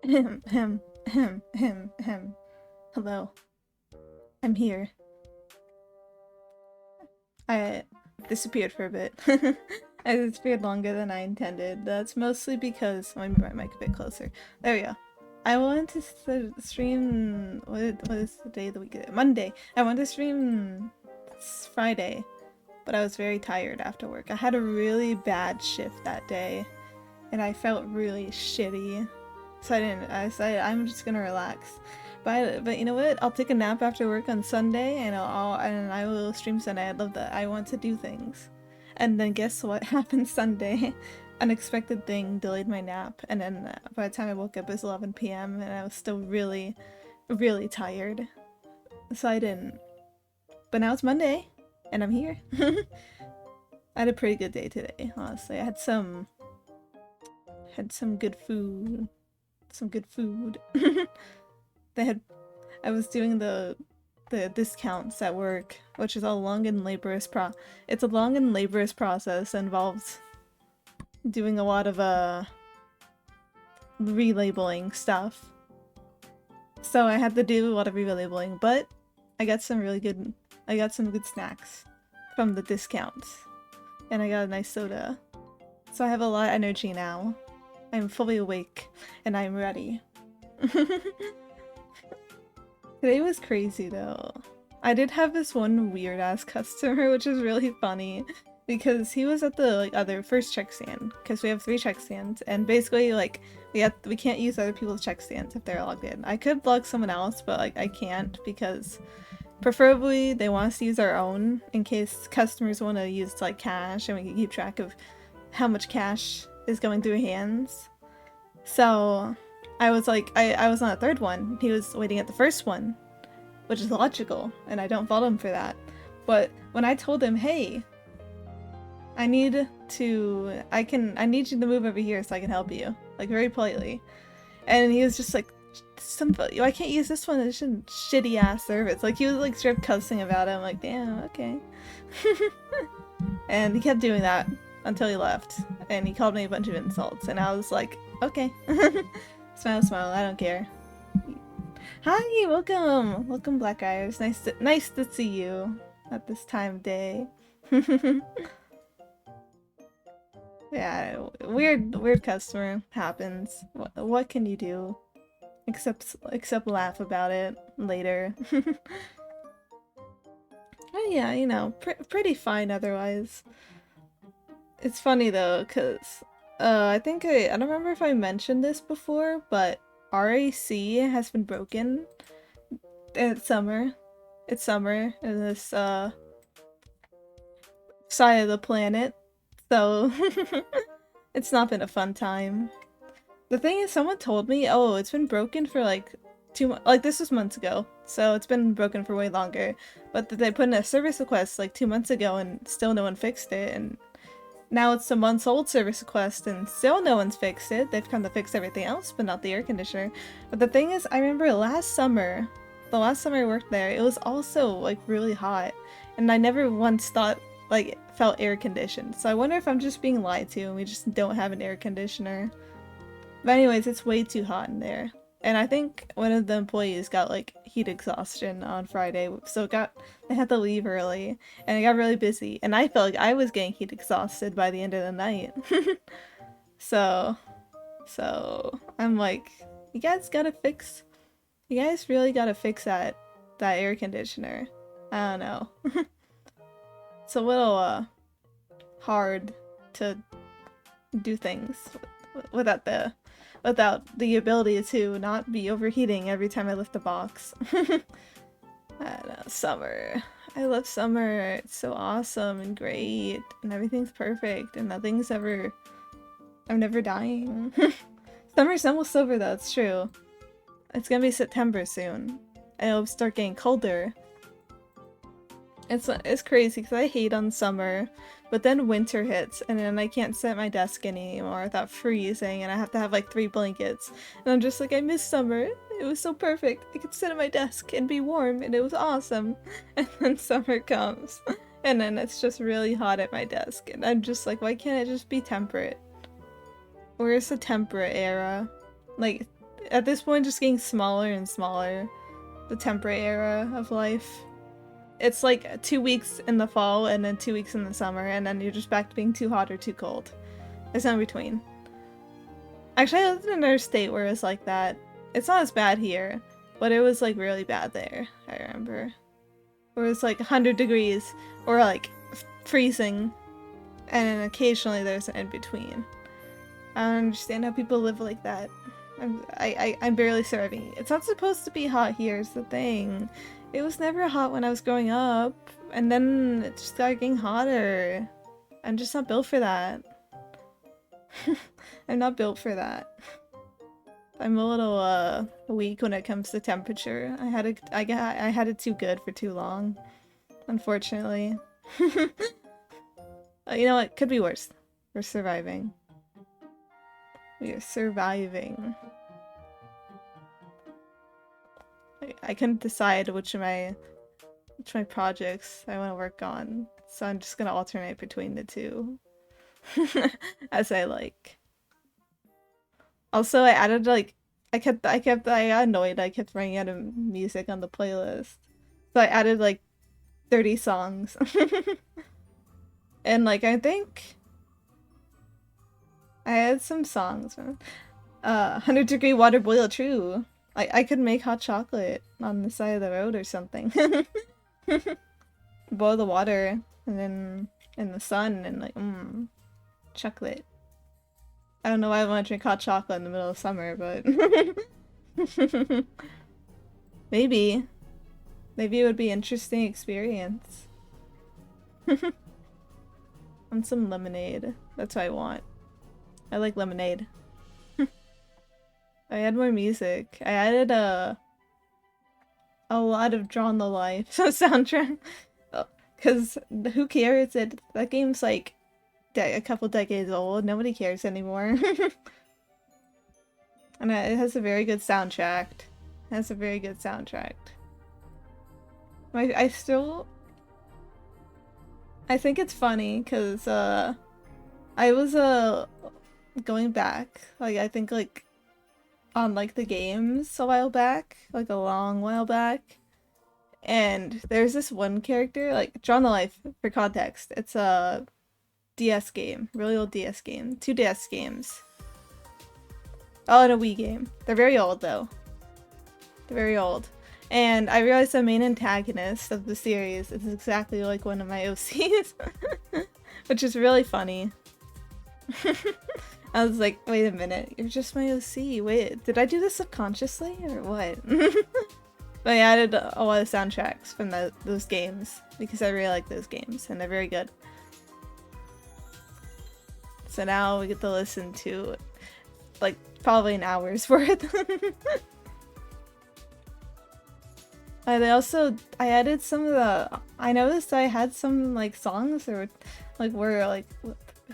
Ahem, ahem, ahem, ahem, ahem. Hello, I'm here. I disappeared for a bit. I disappeared longer than I intended. That's mostly because let me move my mic a bit closer. There we go. I wanted to stream. What is the day of the week? Monday. I wanted to stream Friday, but I was very tired after work. I had a really bad shift that day, and I felt really shitty. So I didn't. I decided I'm just gonna relax. But you know what? I'll take a nap after work on Sunday, and I will stream Sunday. I love that. I want to do things, and then guess what happened Sunday? Unexpected thing delayed my nap, and then by the time I woke up, it was 11 p.m. and I was still really, really tired. So I didn't. But now it's Monday, and I'm here. I had a pretty good day today, honestly. I had some good food. Some good food. They had I was doing the discounts at work, which is a long and laborious it's a long and laborious process that involves doing a lot of relabeling stuff. So I had to do a lot of relabeling, but I got some good snacks from the discounts. And I got a nice soda. So I have a lot of energy now. I'm fully awake and I'm ready. Today was crazy though. I did have this one weird ass customer, which is really funny because he was at the other first check stand because we have 3 check stands, and basically we can't use other people's check stands if they're logged in. I could log someone else, but I can't because preferably they want us to use our own in case customers want to use cash and we can keep track of how much cash is going through hands. So I was I was on the 3rd one. He was waiting at the 1st one, which is logical, and I don't fault him for that. But when I told him, hey, I need you to move over here so I can help you, very politely. And he was just like, I can't use this one, it's a shitty ass service. He was straight cussing about it. I'm like, damn, okay. And he kept doing that until he left, and he called me a bunch of insults, and I was like, okay. Smile, smile, I don't care. Hi, welcome! Welcome, Black Eyes. Nice to see you at this time of day. Yeah, weird customer happens. What can you do? Except laugh about it later. Oh yeah, you know, pretty fine otherwise. It's funny though, cause I think I don't remember if I mentioned this before, but RAC has been broken. And it's summer. It's summer in this side of the planet, so it's not been a fun time. The thing is, someone told me, oh, it's been broken for 2 months. This was months ago, so it's been broken for way longer. But they put in a service request 2 months ago, and still no one fixed it. And now it's a months-old service request, and still no one's fixed it. They've come to fix everything else, but not the air conditioner. But the thing is, I remember the last summer I worked there, it was also really hot, and I never once thought it felt air conditioned. So I wonder if I'm just being lied to and we just don't have an air conditioner. But anyways, it's way too hot in there. And I think one of the employees got heat exhaustion on Friday, so they had to leave early, and it got really busy. And I felt like I was getting heat exhausted by the end of the night. so I'm like, you guys really gotta fix that air conditioner. I don't know. It's a little hard to do things without the ability to not be overheating every time I lift the box. I don't know, summer. I love summer. It's so awesome and great, and everything's perfect, and I'm never dying. Summer's almost over though, it's true. It's gonna be September soon, and it'll start getting colder. It's crazy because I hate on summer, but then winter hits, and then I can't sit at my desk anymore without freezing, and I have to have 3 blankets. And I'm just like, I miss summer. It was so perfect. I could sit at my desk and be warm, and it was awesome. And then summer comes, and then it's just really hot at my desk, and I'm just like, why can't it just be temperate? Where's the temperate era? at this point just getting smaller and smaller. The temperate era of life. It's like 2 weeks in the fall and then 2 weeks in the summer, and then you're just back to being too hot or too cold. There's no in between. Actually, I lived in another state where it's like that. It's not as bad here, but it was like really bad there, I remember. Where it was like 100 degrees or like freezing, and then occasionally there's an in between. I don't understand how people live like that. I'm barely surviving. It's not supposed to be hot here, is the thing. It was never hot when I was growing up, and then it just started getting hotter. I'm just not built for that. I'm not built for that. I'm a little weak when it comes to temperature. I had it too good for too long, unfortunately. You know what? Could be worse. We're surviving. We are surviving. I couldn't decide which of my projects I want to work on, so I'm just gonna alternate between the two as I like. Also, I added like I got annoyed. I kept running out of music on the playlist, so I added like 30 songs, and like I think I had some songs. 100-degree water boil, true. I could make hot chocolate on the side of the road or something. Boil the water and then in the sun and like, chocolate. I don't know why I want to drink hot chocolate in the middle of summer, but maybe it would be an interesting experience. And some lemonade. That's what I want. I like lemonade. I add more music. I added a lot of Drawn the Life soundtrack. Because who cares? That game's like a couple decades old. Nobody cares anymore. And it has a very good soundtrack. I think it's funny because I was going back. Like I think like on like the games a while back, like a long while back, and there's this one character, like Drawn the Life, for context, it's a DS game, really old DS game, 2 DS games. Oh, and a Wii game. They're very old though. They're very old. And I realized the main antagonist of the series is exactly like one of my OCs, which is really funny. I was like, wait a minute, you're just my OC. Wait, did I do this subconsciously or what? But I added a lot of soundtracks from those games because I really like those games and they're very good. So now we get to listen to like probably an hour's worth. I added some of the. I noticed I had some like songs that were like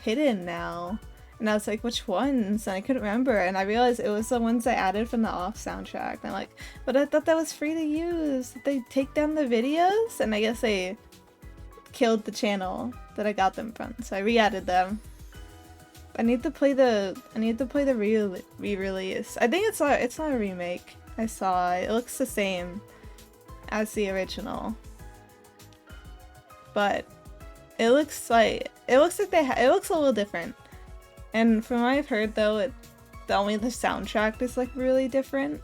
hidden now. And I was like, which ones? And I couldn't remember. And I realized it was the ones I added from the off soundtrack. And I'm like, but I thought that was free to use. Did they take down the videos? And I guess they killed the channel that I got them from. So I re-added them. I need to play the re-release. I think it's not a remake. I saw it. It looks the same as the original. But it looks like it looks a little different. And from what I've heard, though, only the soundtrack is like really different.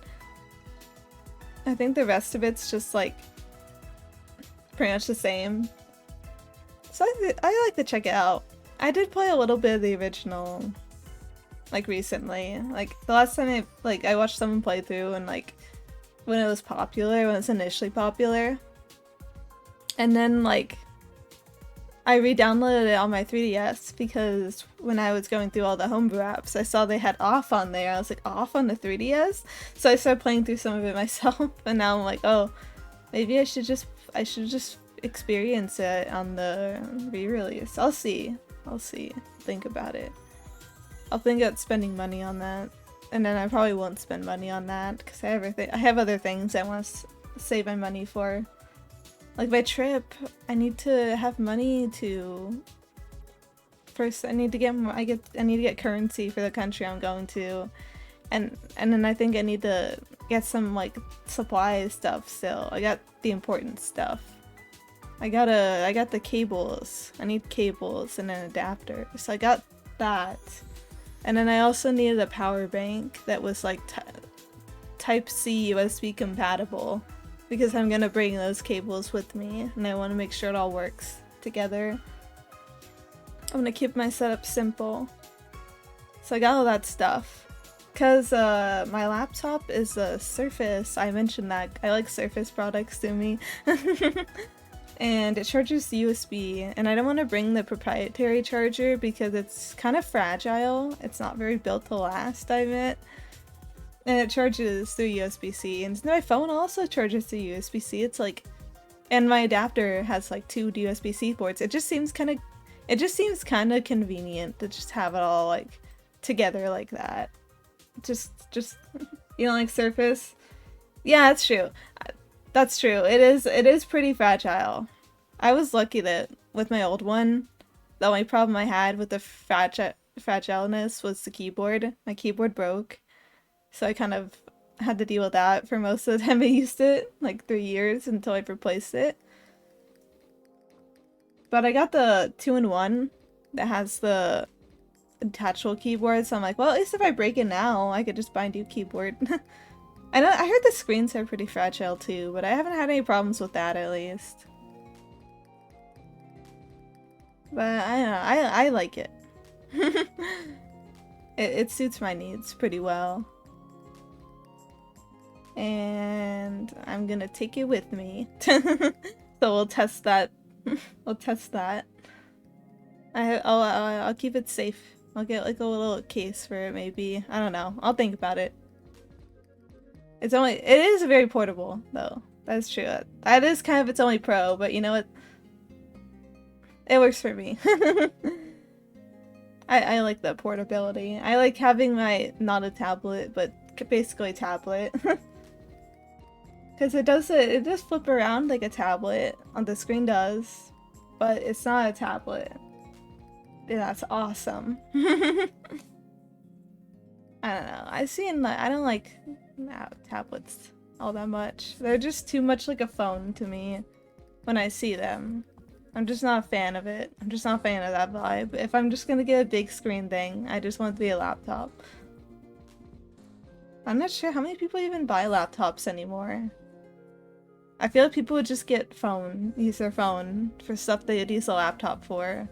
I think the rest of it's just like pretty much the same. So I like to check it out. I did play a little bit of the original, like recently. Like the last time I watched someone play through, and like when it was initially popular, and then like I re-downloaded it on my 3DS because when I was going through all the homebrew apps, I saw they had off on there. I was like, off on the 3DS? So I started playing through some of it myself, and now I'm like, oh, maybe I should just experience it on the re-release. I'll see. Think about it. I'll think about spending money on that, and then I probably won't spend money on that because I have other things I want to save my money for. Like my trip, I need to have money to. First, I need to get currency for the country I'm going to, And then I think I need to get some like supply stuff still. I got the important stuff. I got the cables. I need cables and an adapter. So I got that. And then I also needed a power bank that was like Type C USB compatible, because I'm gonna bring those cables with me and I want to make sure it all works together. I'm gonna keep my setup simple. So I got all that stuff. Because my laptop is a Surface. I mentioned that. I like Surface products to me. And it charges USB, and I don't want to bring the proprietary charger because it's kind of fragile. It's not very built to last, I admit. And it charges through USB-C, and my phone also charges through USB-C. It's like, and my adapter has like 2 USB-C ports. It just seems kind of convenient to just have it all like together like that. Just you know, like Surface. Yeah, that's true. That's true. It is pretty fragile. I was lucky that with my old one, the only problem I had with the fragileness was the keyboard. My keyboard broke, so I kind of had to deal with that for most of the time I used it, like 3 years until I replaced it. But I got the 2-in-1 that has the detachable keyboard, so I'm like, well, at least if I break it now, I could just buy a new keyboard. I heard the screens are pretty fragile too, but I haven't had any problems with that at least. But I don't know, I like it. It suits my needs pretty well. And I'm gonna take it with me. So we'll test that. We'll test that. I'll keep it safe. I'll get like a little case for it maybe. I don't know. I'll think about it. It is very portable though. That's true. That is kind of its only pro, but you know what? It works for me. I like the portability. I like having my, not a tablet, but basically tablet. Because it does flip around like a tablet. On the screen does, but it's not a tablet. Yeah, that's awesome. I don't know. I don't like tablets all that much. They're just too much like a phone to me when I see them. I'm just not a fan of it. I'm just not a fan of that vibe. If I'm just gonna get a big screen thing, I just want it to be a laptop. I'm not sure how many people even buy laptops anymore. I feel like people would just use their phone for stuff they would use a laptop for.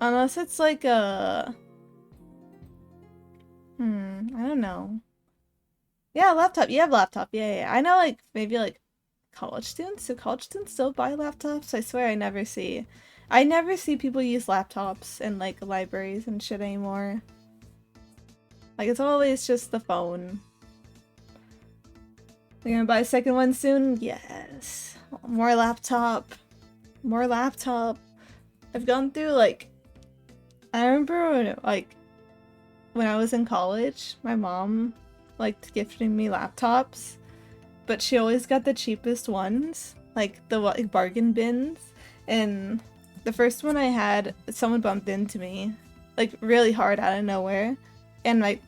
Unless it's like a... I don't know. Yeah, laptop. You have laptop. Yeah. I know, like, maybe, like, college students? Do college students still buy laptops? I swear I never see people use laptops in, like, libraries and shit anymore. Like, it's always just the phone. You're gonna buy a second one soon? Yes. More laptop. More laptop. I've gone through, like... I remember, when I was in college, my mom liked gifting me laptops, but she always got the cheapest ones, like the bargain bins. And the first one I had, someone bumped into me, like really hard out of nowhere, and like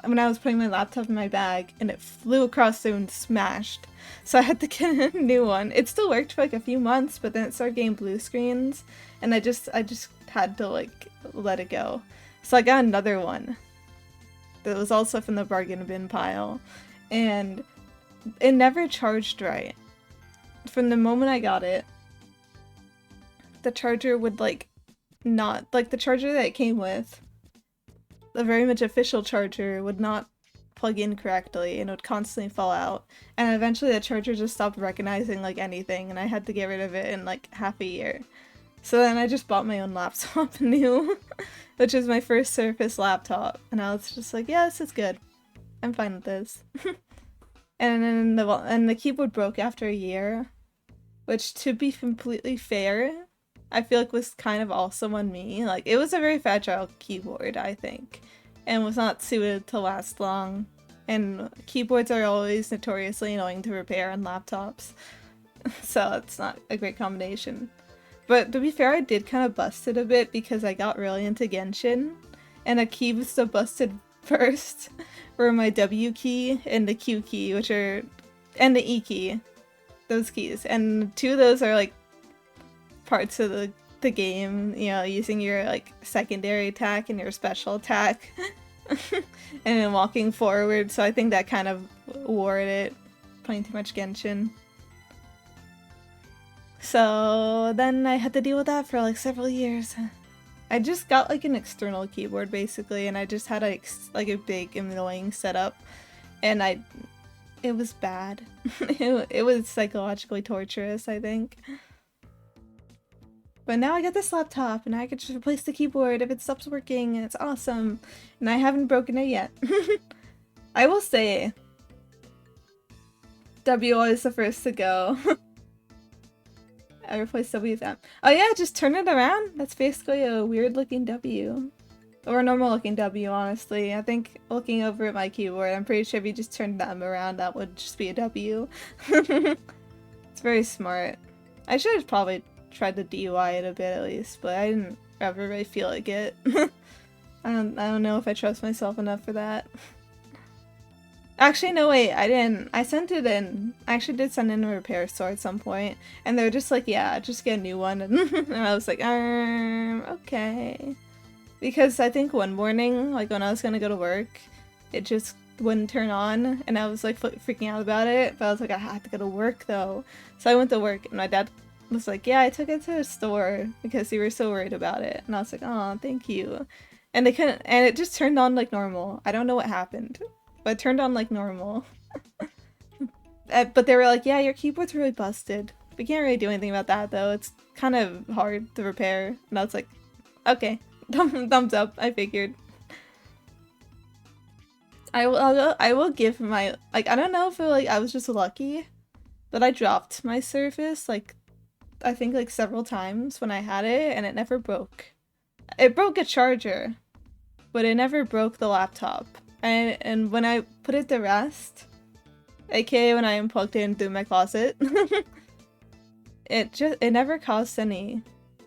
when I was putting my laptop in my bag, and it flew across the room and smashed. So I had to get a new one. It still worked for like a few months, but then it started getting blue screens, and I just had to like let it go. So I got another one that was also from the bargain bin pile, and it never charged right. From the moment I got it, the charger would like not, like the charger that it came with, the very much official charger, would not plug in correctly and it would constantly fall out, and eventually the charger just stopped recognizing like anything, and I had to get rid of it in like half a year. So then I just bought my own laptop new, which is my first Surface laptop, and I was just like, yeah, this is good. I'm fine with this. And then the keyboard broke after a year, which, to be completely fair, I feel like was kind of also on me. Like, it was a very fragile keyboard, I think, and was not suited to last long. And keyboards are always notoriously annoying to repair on laptops, so it's not a great combination. But to be fair, I did kind of bust it a bit because I got really into Genshin, and the keys that busted first were my W key and the Q key, and the E key, those keys, and two of those are like parts of the game, you know, using your like secondary attack and your special attack, and then walking forward. So I think that kind of wore it, playing too much Genshin. So then I had to deal with that for like several years. I just got like an external keyboard basically, and I just had like a big annoying setup, and it was bad. It was psychologically torturous, I think. But now I got this laptop, and I could just replace the keyboard if it stops working, and it's awesome. And I haven't broken it yet. I will say, W is the first to go. I replaced W with M. Oh yeah, just turn it around. That's basically a weird looking W. Or a normal looking W, honestly. I think looking over at my keyboard, I'm pretty sure if you just turned the M around, that would just be a W. It's very smart. I should have probably tried to DUI it a bit at least, but I didn't ever really feel like it. I don't know if I trust myself enough for that. Actually, no, wait, I didn't. I sent it in. I actually did send in a repair store at some point, and they were just like, yeah, just get a new one. And I was like, okay. Because I think one morning, like when I was gonna go to work, it just wouldn't turn on, and I was like freaking out about it, but I was like, I have to go to work though. So I went to work, and my dad was like, yeah, I took it to a store because you were so worried about it. And I was like, oh, thank you. And they couldn't, and it just turned on like normal. I don't know what happened. But it turned on like normal. But they were like, yeah, your keyboard's really busted. We can't really do anything about that though. It's kind of hard to repair. And I was like, okay, thumbs up, I figured. I will give my, like, I don't know if I was just lucky, but I dropped my Surface like, I think like several times when I had it, and it never broke. It broke a charger, but it never broke the laptop. And when I put it to rest, aka when I unplugged it and threw my closet, it never caused any.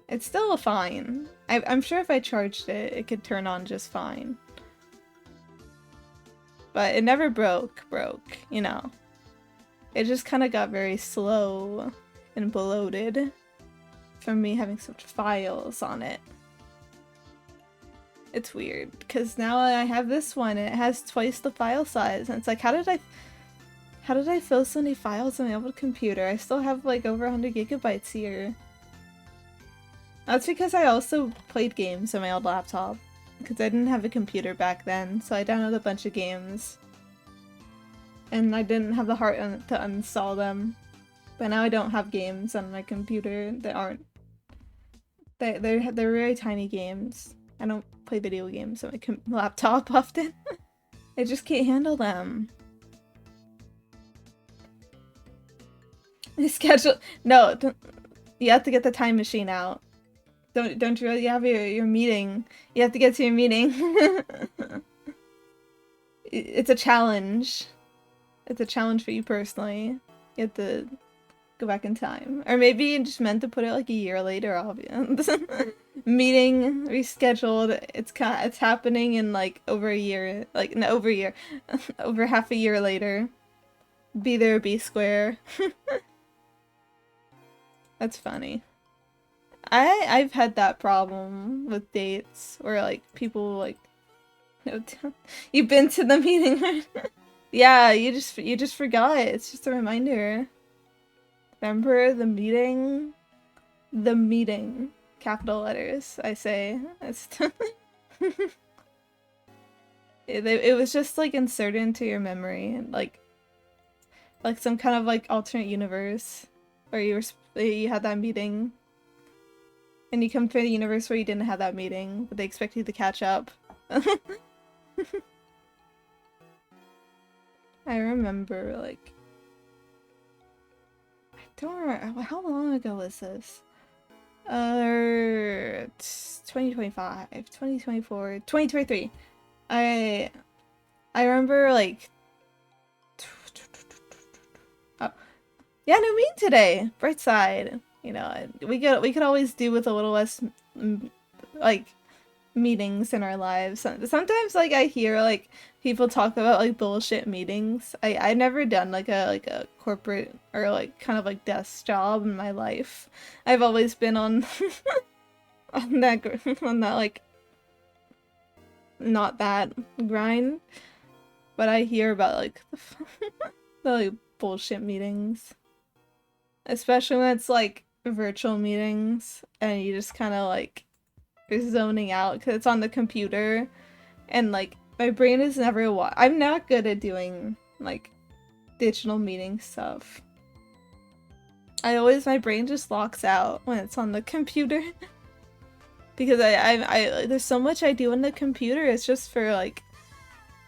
It's still fine. I'm sure if I charged it, it could turn on just fine. But it never broke, you know. It just kind of got very slow and bloated from me having so much files on it. It's weird, because now I have this one, and it has twice the file size, and it's like, how did I fill so many files on my old computer? I still have like over 100 gigabytes here. That's because I also played games on my old laptop, because I didn't have a computer back then, so I downloaded a bunch of games. And I didn't have the heart to uninstall them. But now I don't have games on my computer that aren't... They're very tiny games. I don't play video games on my laptop often. I just can't handle them. Schedule... No, don't... You have to get the time machine out. Don't you really have your meeting? You have to get to your meeting. It's a challenge. It's a challenge for you personally. You have to go back in time. Or maybe you just meant to put it like a year later, obviously. Meeting rescheduled. It's happening in like over a year. Like, no, over a year. Over half a year later. Be there, be square. That's funny. I've had that problem with dates where like people like, no, you've been to the meeting. Yeah, you just forgot. It's just a reminder. Remember the meeting? The meeting. Capital letters, I say. It's it was just like inserted into your memory, like some kind of like alternate universe where you had that meeting. And you come to a universe where you didn't have that meeting, but they expect you to catch up. I remember, like... I don't remember... How long ago was this? 2025, 2024, 2023. I remember, like... Oh. Yeah, no meeting today! Bright side. You know, we could always do with a little less like meetings in our lives. Sometimes like I hear like people talk about like bullshit meetings. I've never done like a corporate or like kind of like desk job in my life. I've always been on on that like not that grind, but I hear about like the like bullshit meetings, especially when it's like virtual meetings and you just kind of like you're zoning out because it's on the computer and like my brain is never I'm not good at doing like digital meeting stuff. My brain just locks out when it's on the computer because I there's so much I do on the computer. It's just for like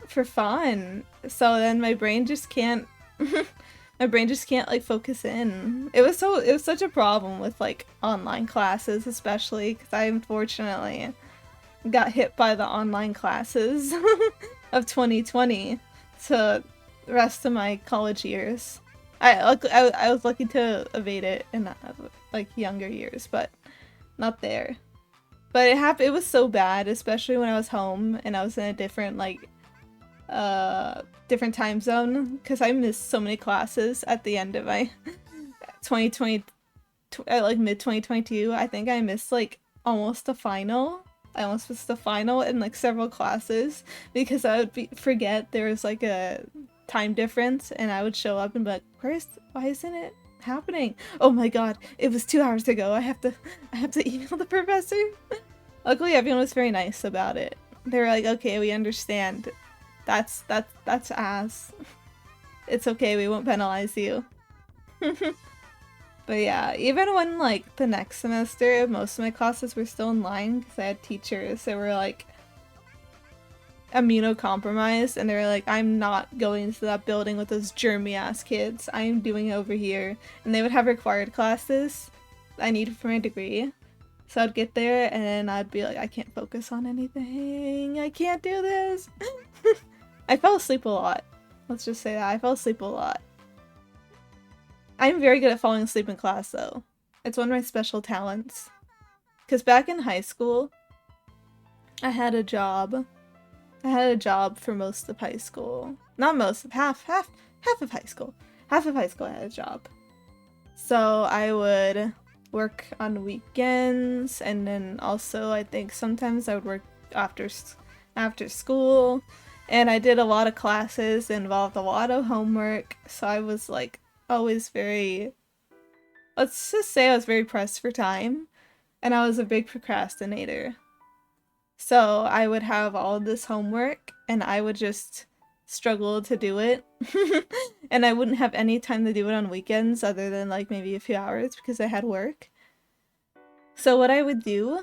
for fun. So then my brain just can't my brain just can't like focus in. It was such a problem with like online classes, especially because I unfortunately got hit by the online classes of 2020 to the rest of my college years. I was lucky to evade it in like younger years, but not there. But it was so bad, especially when I was home and I was in a different like different time zone because I missed so many classes at the end of my 2020 like mid 2022. I think I missed like almost the final. I almost missed the final in like several classes because I would forget there was like a time difference and I would show up and be like, why isn't it happening? Oh my god, it was 2 hours ago. I have to email the professor. Luckily everyone was very nice about it. They were like, okay, we understand. That's ass. It's okay, we won't penalize you. But yeah, even when like the next semester, most of my classes were still in line because I had teachers that were like immunocompromised and they were like, I'm not going into that building with those germy ass kids. I am doing it over here. And they would have required classes I needed for my degree. So I'd get there and then I'd be like, I can't focus on anything. I can't do this. I fell asleep a lot. Let's just say that. I fell asleep a lot. I'm very good at falling asleep in class though. It's one of my special talents. Because back in high school, I had a job. I had a job for most of high school. Not most, half of high school. Half of high school I had a job. So I would work on weekends and then also I think sometimes I would work after school. And I did a lot of classes that involved a lot of homework, so I was like always very, let's just say I was very pressed for time, and I was a big procrastinator. So I would have all this homework, and I would just struggle to do it, and I wouldn't have any time to do it on weekends other than like maybe a few hours because I had work. So what I would do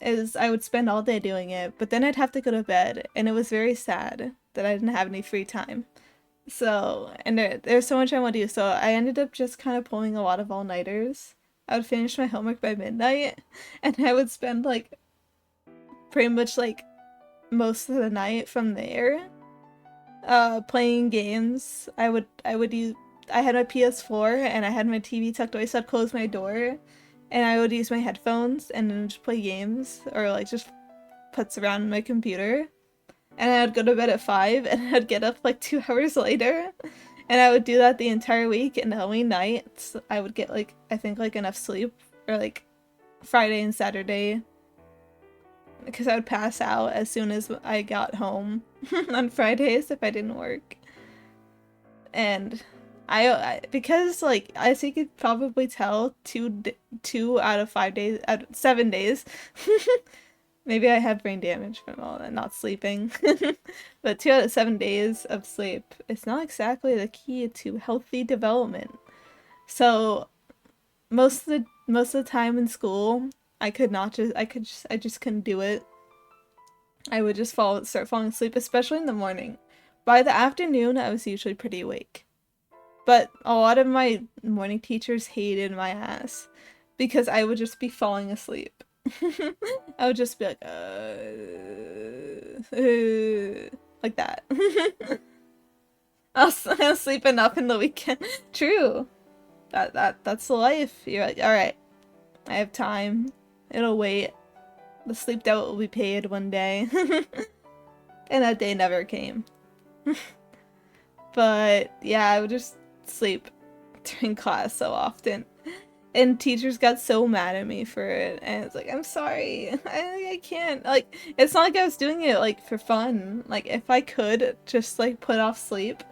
is I would spend all day doing it, but then I'd have to go to bed, and it was very sad that I didn't have any free time. So, and there's so much I want to do, so I ended up just kind of pulling a lot of all-nighters. I would finish my homework by midnight, and I would spend like pretty much like most of the night from there playing games. I had my PS4 and I had my TV tucked away, so I'd close my door and I would use my headphones and then just play games or like just putz around my computer. And I'd go to bed at 5 and I'd get up like 2 hours later. And I would do that the entire week, and the only nights I would get like, I think like enough sleep, or like Friday and Saturday, because I would pass out as soon as I got home on Fridays if I didn't work. And because like as you could probably tell, two out of 5 days, out of 7 days, maybe I had brain damage from all that not sleeping, but 2 out of 7 days of sleep, it's not exactly the key to healthy development. So most of the time in school, I just couldn't do it. I would just start falling asleep, especially in the morning. By the afternoon, I was usually pretty awake. But a lot of my morning teachers hated my ass because I would just be falling asleep. I would just be like, like that. I'll sleep enough in the weekend. True. That's the life. You're like, all right, I have time. It'll wait. The sleep debt will be paid one day. And that day never came. But yeah, I would just sleep during class so often. And teachers got so mad at me for it. And it's like, I'm sorry. I can't. Like, it's not like I was doing it, like, for fun. Like, if I could just, like, put off sleep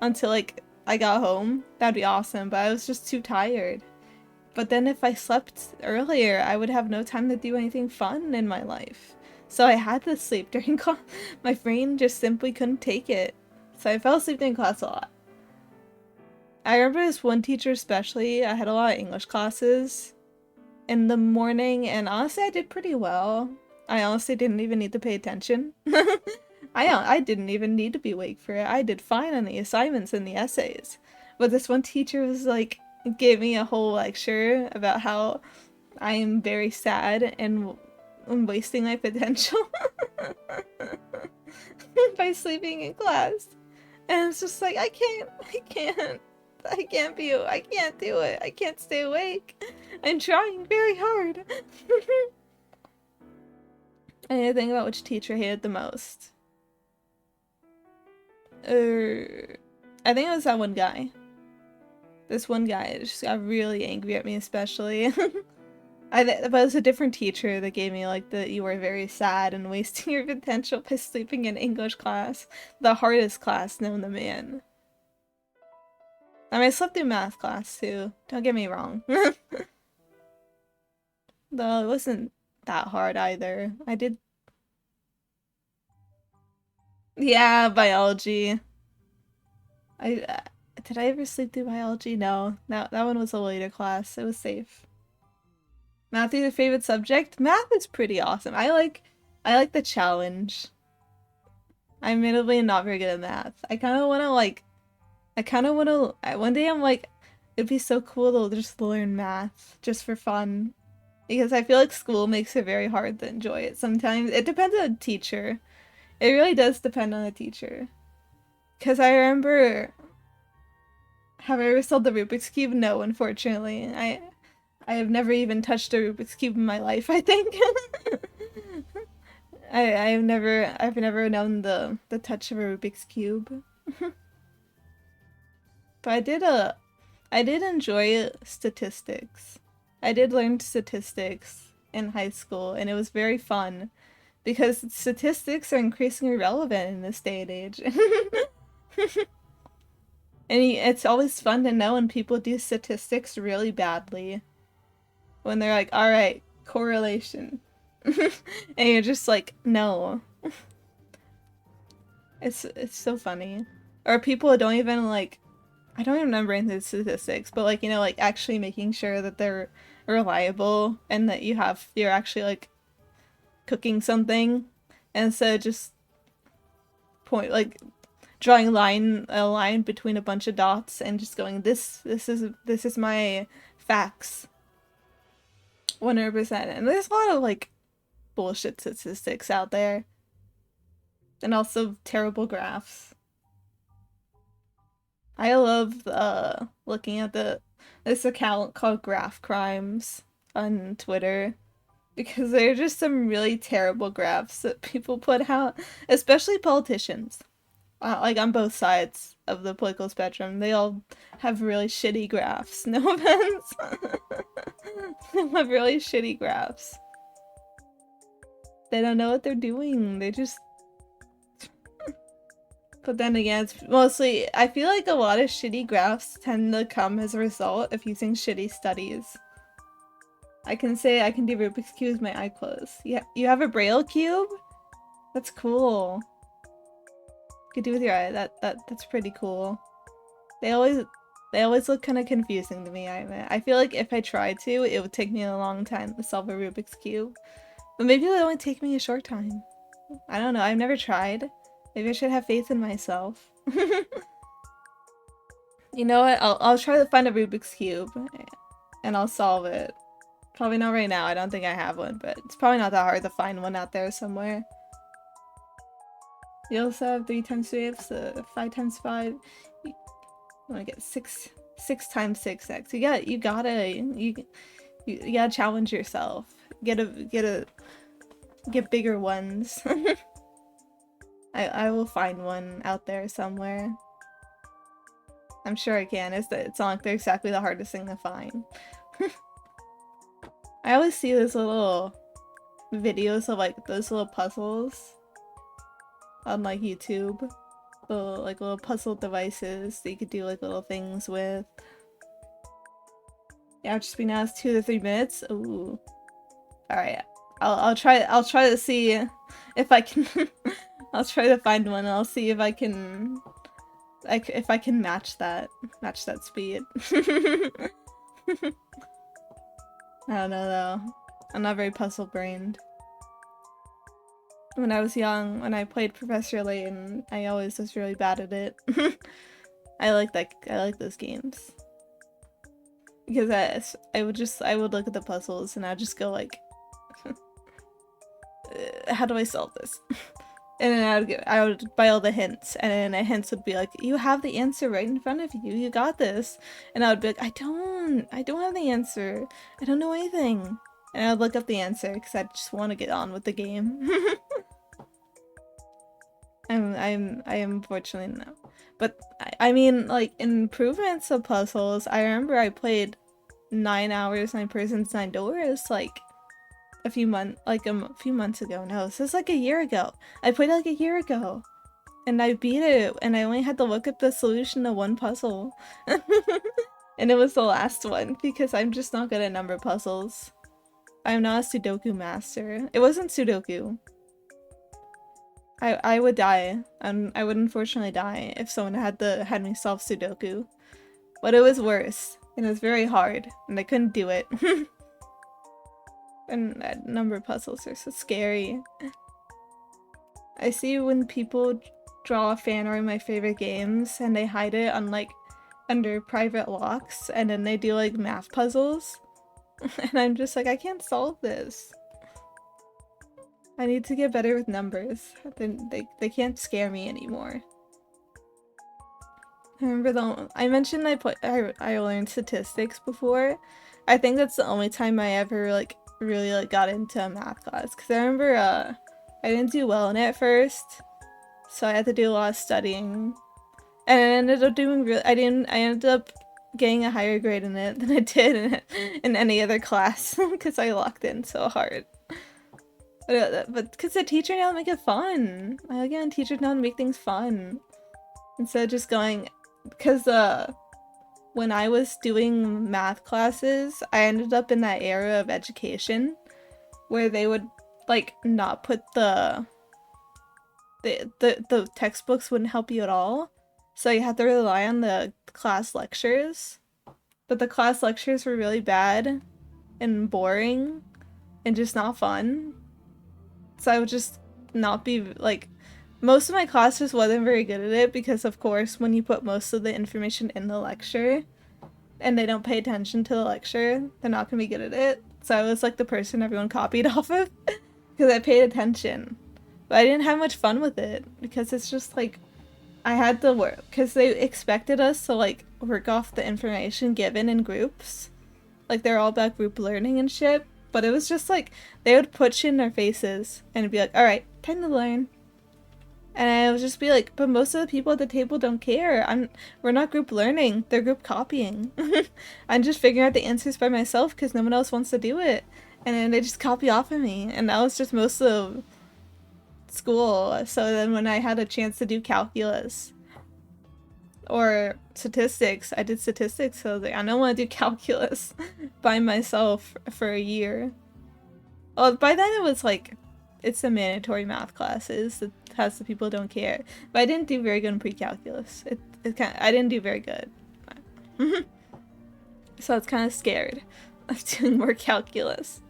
until, like, I got home, that'd be awesome. But I was just too tired. But then if I slept earlier, I would have no time to do anything fun in my life. So I had to sleep during class. My brain just simply couldn't take it. So I fell asleep during class a lot. I remember this one teacher especially, I had a lot of English classes in the morning, and honestly I did pretty well. I honestly didn't even need to pay attention. I didn't even need to be awake for it. I did fine on the assignments and the essays. But this one teacher was like, gave me a whole lecture about how I am very sad and I'm wasting my potential by sleeping in class. And it's just like, I can't do it. I can't stay awake. I'm trying very hard. I need to think about which teacher I hated the most. I think it was that one guy. This one guy just got really angry at me, especially. But it was a different teacher that gave me like the you were very sad and wasting your potential by sleeping in English class. The hardest class known to man. I mean, I slept through math class too. Don't get me wrong. Though it wasn't that hard either. I did. Yeah, biology. Did I ever sleep through biology? No. That one was a later class. It was safe. Math is your favorite subject? Math is pretty awesome. I like the challenge. I'm admittedly not very good at math. I kind of want to one day I'm like, it'd be so cool to just learn math just for fun. Because I feel like school makes it very hard to enjoy it sometimes. It depends on the teacher. It really does depend on the teacher. Because I remember, have I ever solved the Rubik's Cube? No, unfortunately. I have never even touched a Rubik's Cube in my life, I think. I've never known the touch of a Rubik's Cube. But I did enjoy statistics. I did learn statistics in high school, and it was very fun because statistics are increasingly relevant in this day and age. And it's always fun to know when people do statistics really badly. When they're like, alright, correlation. And you're just like, no. It's so funny. Or people don't even like, I don't even remember any of the statistics, but like, you know, like actually making sure that they're reliable and that you're actually like cooking something. And so just drawing a line between a bunch of dots and just going, this is my facts. 100%. And there's a lot of like bullshit statistics out there. And also terrible graphs. I love looking at this account called Graph Crimes on Twitter. Because there are just some really terrible graphs that people put out, especially politicians. Like on both sides of the political spectrum, they all have really shitty graphs. No offense. They have really shitty graphs. They don't know what they're doing. They just... But then again, it's mostly... I feel like a lot of shitty graphs tend to come as a result of using shitty studies. I can say I can do Rubik's Cube with my eye closed. Yeah, you have a Braille cube? That's cool. You could do with your eye. That's pretty cool. They always look kind of confusing to me. I feel like if I tried to, it would take me a long time to solve a Rubik's Cube. But maybe it would only take me a short time. I don't know. I've never tried. Maybe I should have faith in myself. You know what? I'll try to find a Rubik's Cube and I'll solve it. Probably not right now. I don't think I have one, but it's probably not that hard to find one out there somewhere. You also have 3 times 3, so 5 times 5. You want to get 6 times 6x. You gotta You gotta challenge yourself. Get bigger ones. I will find one out there somewhere. I'm sure I can. It's not like they're exactly the hardest thing to find. I always see those little videos of like those little puzzles on like YouTube. Little puzzle devices that you could do like little things with. Yeah, I've just been asked 2 to 3 minutes. Ooh. Alright. I'll try to see if I can I'll try to find one and I'll see if I can match that speed. I don't know though. I'm not very puzzle brained. When I was young, when I played Professor Layton, I always was really bad at it. I like those games. Because I would look at the puzzles and I'd just go like, how do I solve this? And then I would buy all the hints, and then the hints would be like, you have the answer right in front of you, you got this. And I would be like, I don't have the answer. I don't know anything. And I would look up the answer because I just want to get on with the game. I am fortunately no. But I mean, like, improvements of puzzles, I remember I played 9 hours, 9 persons, 9 doors, like a few months ago. No, this is like a year ago. I played it like a year ago. And I beat it, and I only had to look up the solution to one puzzle. And it was the last one, because I'm just not good at number puzzles. I'm not a Sudoku master. It wasn't Sudoku. I would die. I would unfortunately die if someone had me solve Sudoku. But it was worse, and it was very hard, and I couldn't do it. And number puzzles are so scary. I see when people draw a fan art in my favorite games and they hide it on like under private locks, and then they do like math puzzles. And I'm just like, I can't solve this. I need to get better with numbers. Then they can't scare me anymore. I remember I mentioned I learned statistics before. I think that's the only time I ever like really like got into a math class, because I remember I didn't do well in it at first, so I had to do a lot of studying, and I ended up doing I ended up getting a higher grade in it than I did in any other class because I locked in so hard. But because the teacher knew how to make it fun. I like it when teachers know how to make things fun instead of just going, because when I was doing math classes, I ended up in that era of education where they would like not put the textbooks wouldn't help you at all. So you had to rely on the class lectures. But the class lectures were really bad and boring and just not fun. So I would just not be like, most of my class just wasn't very good at it, because of course when you put most of the information in the lecture and they don't pay attention to the lecture, they're not gonna be good at it. So I was like the person everyone copied off of because I paid attention. But I didn't have much fun with it because it's just like I had to work, because they expected us to like work off the information given in groups. Like they're all about group learning and shit. But it was just like they would put shit in our faces and be like, alright, time to learn. And I would just be like, but most of the people at the table don't care. We're not group learning, they're group copying. I'm just figuring out the answers by myself because no one else wants to do it. And then they just copy off of me. And that was just most of school. So then when I had a chance to do calculus or statistics, I did statistics, so I was like, I don't want to do calculus by myself for a year. Well, by then it was like, it's the mandatory math classes that has the people don't care. But I didn't do very good in pre-calculus. I didn't do very good. So I was kind of scared of doing more calculus.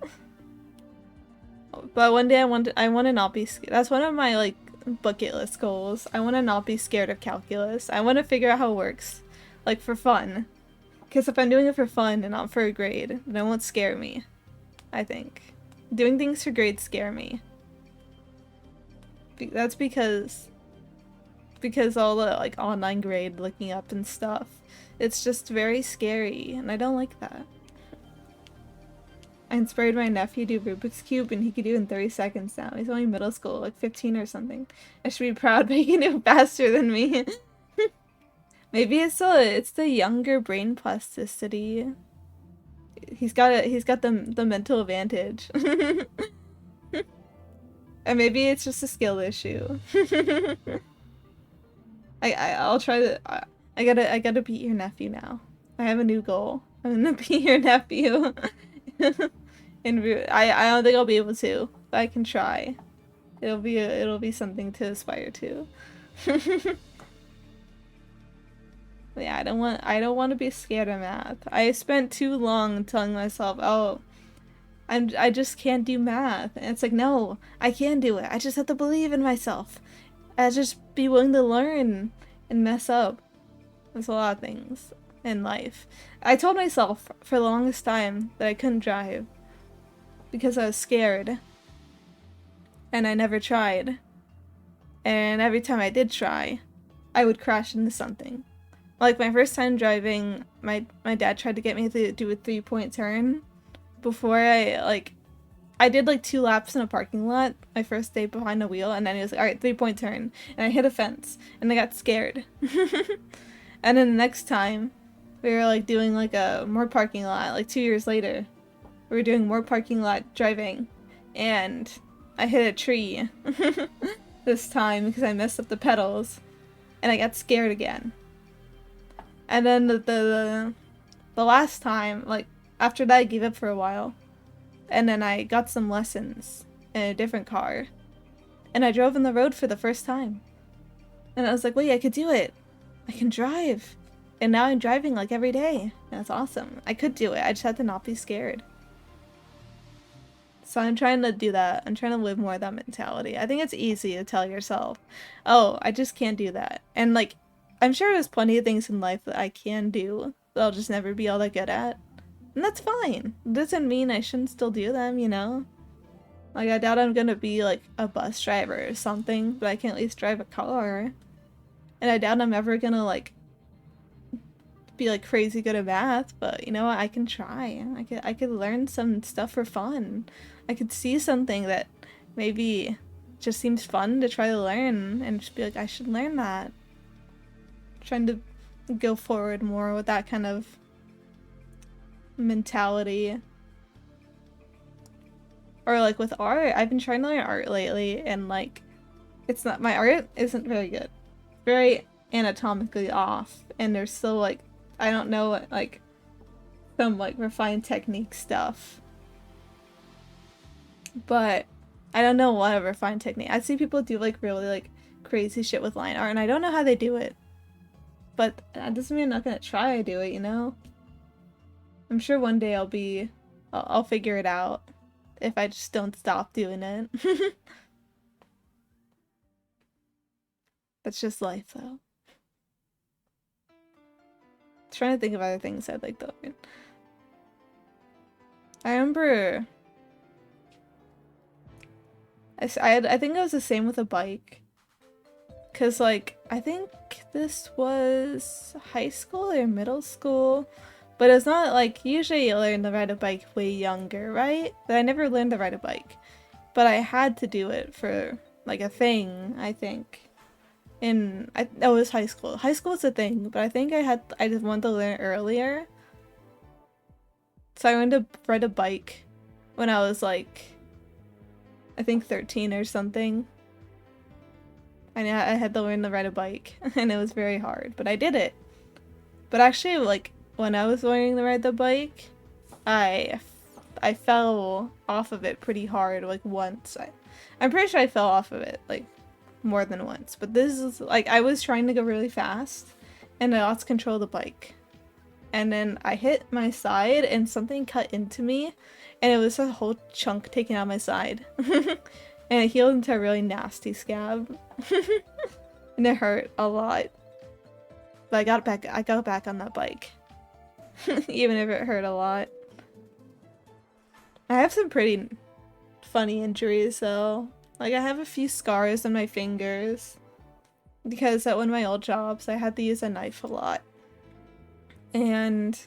But one day I want to not be scared. That's one of my like bucket list goals. I want to not be scared of calculus. I want to figure out how it works, like for fun. Because if I'm doing it for fun and not for a grade, then it won't scare me. I think doing things for grades scare me. That's because all the like online grade looking up and stuff, it's just very scary, and I don't like that. I inspired my nephew to do Rubik's Cube and he could do it in 30 seconds now. He's only middle school, like 15 or something. I should be proud, but he can do it faster than me. Maybe it's the younger brain plasticity. He's got the mental advantage. And maybe it's just a skill issue. I'll try to I gotta beat your nephew now. I have a new goal. I'm gonna beat your nephew. And I don't think I'll be able to, but I can try. It'll be something to aspire to. Yeah, I don't want to be scared of math. I spent too long telling myself, "Oh, I just can't do math." And it's like, "No, I can do it. I just have to believe in myself. I just be willing to learn and mess up." There's a lot of things in life. I told myself for the longest time that I couldn't drive because I was scared. And I never tried. And every time I did try, I would crash into something. Like my first time driving, my dad tried to get me to do a 3-point turn before I did like 2 laps in a parking lot my first day behind the wheel, and then he was like, "Alright, 3-point turn." And I hit a fence and I got scared. And then the next time we were like doing like a more parking lot, like 2 years later. We were doing more parking lot driving and I hit a tree this time because I messed up the pedals and I got scared again. And then the last time, like after that I gave up for a while. And then I got some lessons in a different car. And I drove on the road for the first time. And I was like, wait, I could do it. I can drive. And now I'm driving like every day. That's awesome. I could do it. I just had to not be scared. So I'm trying to do that. I'm trying to live more of that mentality. I think it's easy to tell yourself, "Oh, I just can't do that." And like, I'm sure there's plenty of things in life that I can do that I'll just never be all that good at. And that's fine. It doesn't mean I shouldn't still do them, you know? Like, I doubt I'm gonna be like a bus driver or something, but I can at least drive a car. And I doubt I'm ever gonna like be like crazy good at math, but you know what? I can try. I could learn some stuff for fun. I could see something that maybe just seems fun to try to learn and just be like, I should learn that. Trying to go forward more with that kind of mentality. Or like with art, I've been trying to learn art lately and like it's not, my art isn't very good. Very anatomically off, and there's still like, I don't know what, like some like refined technique stuff. But I don't know what a refined technique. I see people do like really like crazy shit with line art and I don't know how they do it. But that doesn't mean I'm not gonna try to do it, you know? I'm sure one day I'll figure it out if I just don't stop doing it. That's just life though. Trying to think of other things I'd like to learn. I remember I think it was the same with a bike. Cause like, I think this was high school or middle school. But it's not like, usually you learn to ride a bike way younger, right? But I never learned to ride a bike. But I had to do it for like a thing, I think. It was high school. High school is a thing, but I think I just wanted to learn earlier. So I went to ride a bike when I was like, I think 13 or something. I had to learn to ride a bike, and it was very hard, but I did it. But actually, like, when I was learning to ride the bike, I fell off of it pretty hard, like, once. I'm pretty sure I fell off of it, like, more than once. But this is, like, I was trying to go really fast, and I lost control of the bike. And then I hit my side, and something cut into me, and it was a whole chunk taken out of my side. And it healed into a really nasty scab. And it hurt a lot. But I got back on that bike. Even if it hurt a lot. I have some pretty funny injuries though. Like I have a few scars on my fingers. Because at one of my old jobs I had to use a knife a lot. And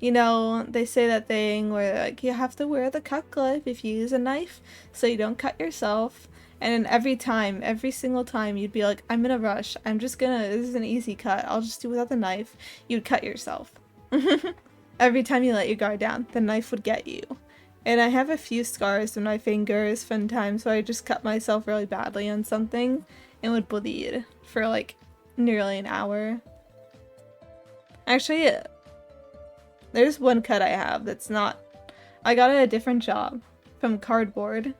You know, they say that thing where like you have to wear the cut glove if you use a knife so you don't cut yourself. And then every single time you'd be like, I'm in a rush. This is an easy cut. I'll just do without the knife. You'd cut yourself. Every time you let your guard down, the knife would get you. And I have a few scars on my fingers from times where I just cut myself really badly on something and would bleed for like nearly an hour. Actually, there's one cut I have that's not. I got a different job from cardboard.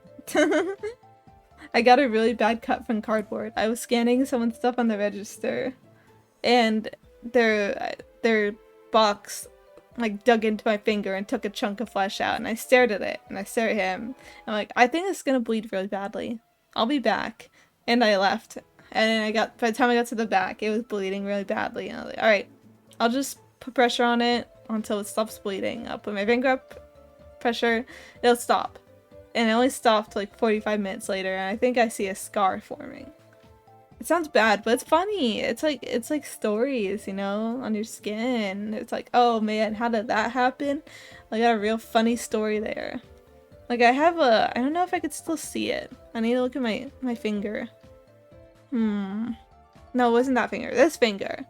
I got a really bad cut from cardboard. I was scanning someone's stuff on the register, and their box like dug into my finger and took a chunk of flesh out, and I stared at it, and I stared at him. I'm like, I think it's gonna bleed really badly. I'll be back. And I left. And then by the time I got to the back, it was bleeding really badly. And I was like, alright, I'll just put pressure on it until it stops bleeding. I'll put my finger up, pressure, it'll stop. And it only stopped like 45 minutes later, and I think I see a scar forming. It sounds bad, but it's funny. It's like stories, you know, on your skin. It's like, oh man, how did that happen? I got a real funny story there. Like I don't know if I could still see it. I need to look at my finger. No, it wasn't that finger. This finger.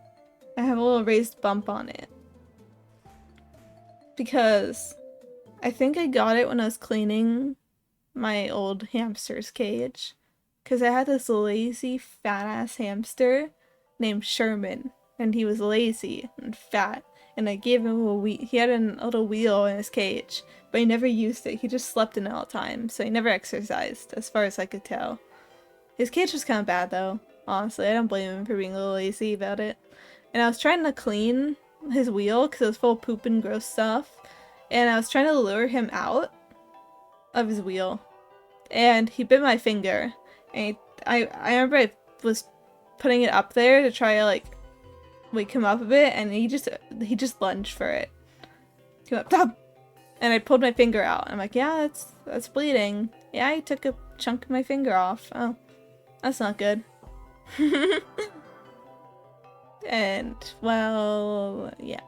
I have a little raised bump on it. Because I think I got it when I was cleaning my old hamster's cage. Because I had this lazy, fat-ass hamster named Sherman. And he was lazy and fat. And I gave him he had a little wheel in his cage. But he never used it. He just slept in it all the time. So he never exercised, as far as I could tell. His cage was kind of bad, though. Honestly, I don't blame him for being a little lazy about it. And I was trying to clean his wheel because it was full of poop and gross stuff. And I was trying to lure him out of his wheel. And he bit my finger. And I remember I was putting it up there to try to, like, wake him up a bit. And he just lunged for it. He went, "Pop!" And I pulled my finger out. I'm like, yeah, that's bleeding. Yeah, I took a chunk of my finger off. Oh, that's not good. And, well, yeah.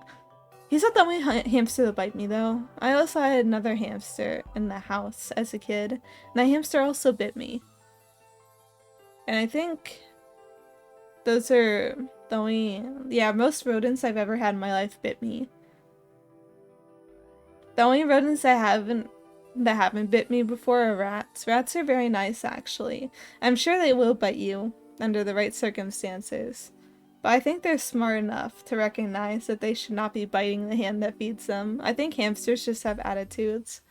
He's not the only hamster that bite me, though. I also had another hamster in the house as a kid. And that hamster also bit me. And I think those are the only... Yeah, most rodents I've ever had in my life bit me. The only rodents that haven't bit me before are rats. Rats are very nice, actually. I'm sure they will bite you under the right circumstances. But I think they're smart enough to recognize that they should not be biting the hand that feeds them. I think hamsters just have attitudes.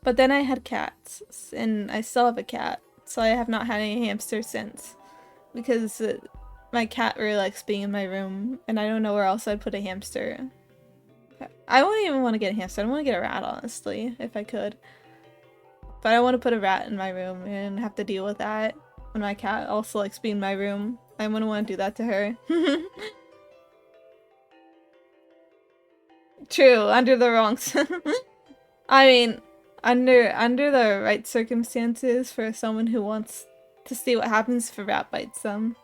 But then I had cats, and I still have a cat. So I have not had any hamsters since. Because my cat really likes being in my room, and I don't know where else I'd put a hamster. I wouldn't even want to get a hamster. I want to get a rat, honestly, if I could. But I don't want to put a rat in my room and have to deal with that when my cat also likes being in my room. I wouldn't want to do that to her. True, under the wrong... I mean, under the right circumstances for someone who wants to see what happens if a rat bites them.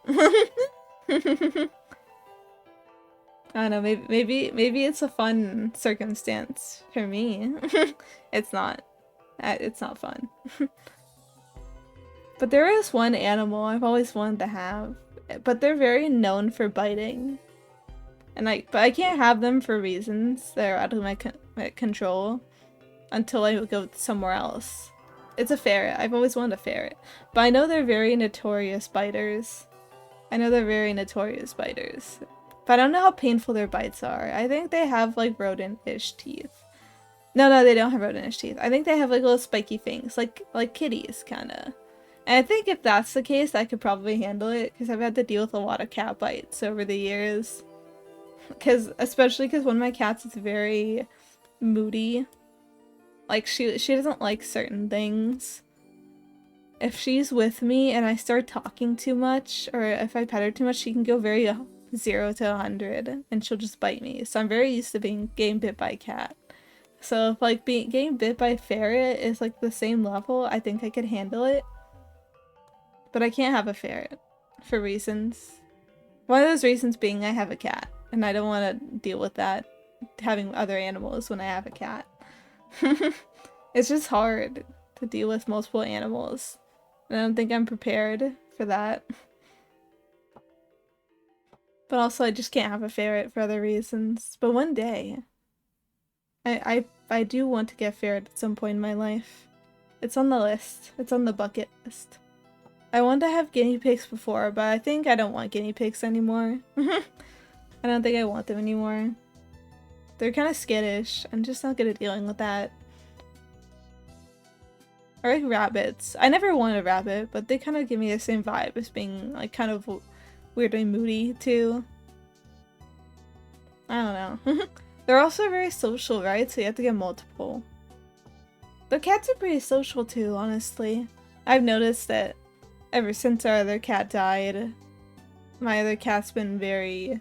I don't know, maybe it's a fun circumstance for me. It's not. It's not fun. But there is one animal I've always wanted to have, but they're very known for biting. But I can't have them for reasons that are out of my control until I go somewhere else. It's a ferret. I've always wanted a ferret. But I know they're very notorious biters. But I don't know how painful their bites are. I think they have, like, rodent-ish teeth. No, they don't have rodent-ish teeth. I think they have, like, little spiky things. Like kitties, kinda. And I think if that's the case, I could probably handle it. Because I've had to deal with a lot of cat bites over the years. Especially because one of my cats is very moody. Like, she doesn't like certain things. If she's with me and I start talking too much, or if I pet her too much, she can go very 0 to 100 and she'll just bite me. So I'm very used to getting bit by a cat. So if like getting bit by a ferret is like the same level, I think I could handle it. But I can't have a ferret for reasons. One of those reasons being I have a cat and I don't want to deal with that, having other animals when I have a cat. It's just hard to deal with multiple animals. And I don't think I'm prepared for that. But also I just can't have a ferret for other reasons. But one day, I do want to get a ferret at some point in my life. It's on the list. It's on the bucket list. I wanted to have guinea pigs before, but I think I don't want guinea pigs anymore. I don't think I want them anymore. They're kind of skittish. I'm just not good at dealing with that. I like rabbits. I never wanted a rabbit, but they kind of give me the same vibe as being like kind of weirdly moody too. I don't know. They're also very social, right? So you have to get multiple. The cats are pretty social too, honestly. I've noticed that ever since our other cat died, my other cat's been very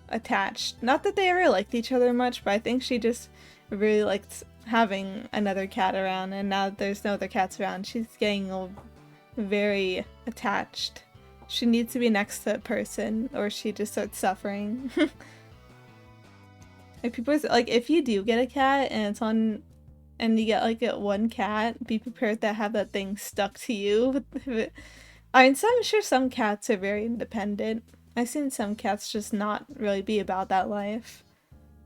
attached. Not that they ever liked each other much, but I think she just really liked having another cat around, and now that there's no other cats around, she's getting very attached. She needs to be next to a person or she just starts suffering. Like people are, like if you do get a cat and it's on and you get like one cat, be prepared to have that thing stuck to you. I mean, I'm sure some cats are very independent. I've seen some cats just not really be about that life.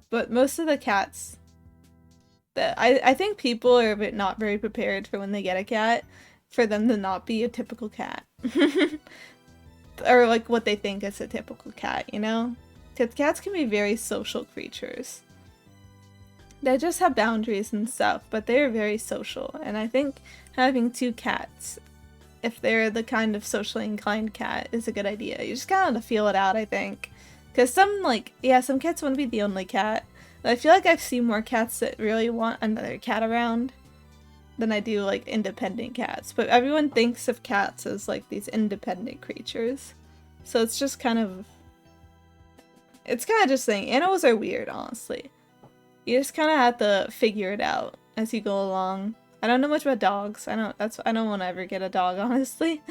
But most of the cats that I think people are a bit not very prepared for when they get a cat, for them to not be a typical cat. Or like what they think is a typical cat, you know? Because cats can be very social creatures. They just have boundaries and stuff, but they're very social. And I think having two cats, if they're the kind of socially inclined cat, is a good idea. You just kind of feel it out, I think. Because some cats want to be the only cat. But I feel like I've seen more cats that really want another cat around than I do like independent cats. But everyone thinks of cats as like these independent creatures. So it's just kind of just saying animals are weird, honestly. You just kind of have to figure it out as you go along. I don't know much about dogs. I don't want to ever get a dog, honestly.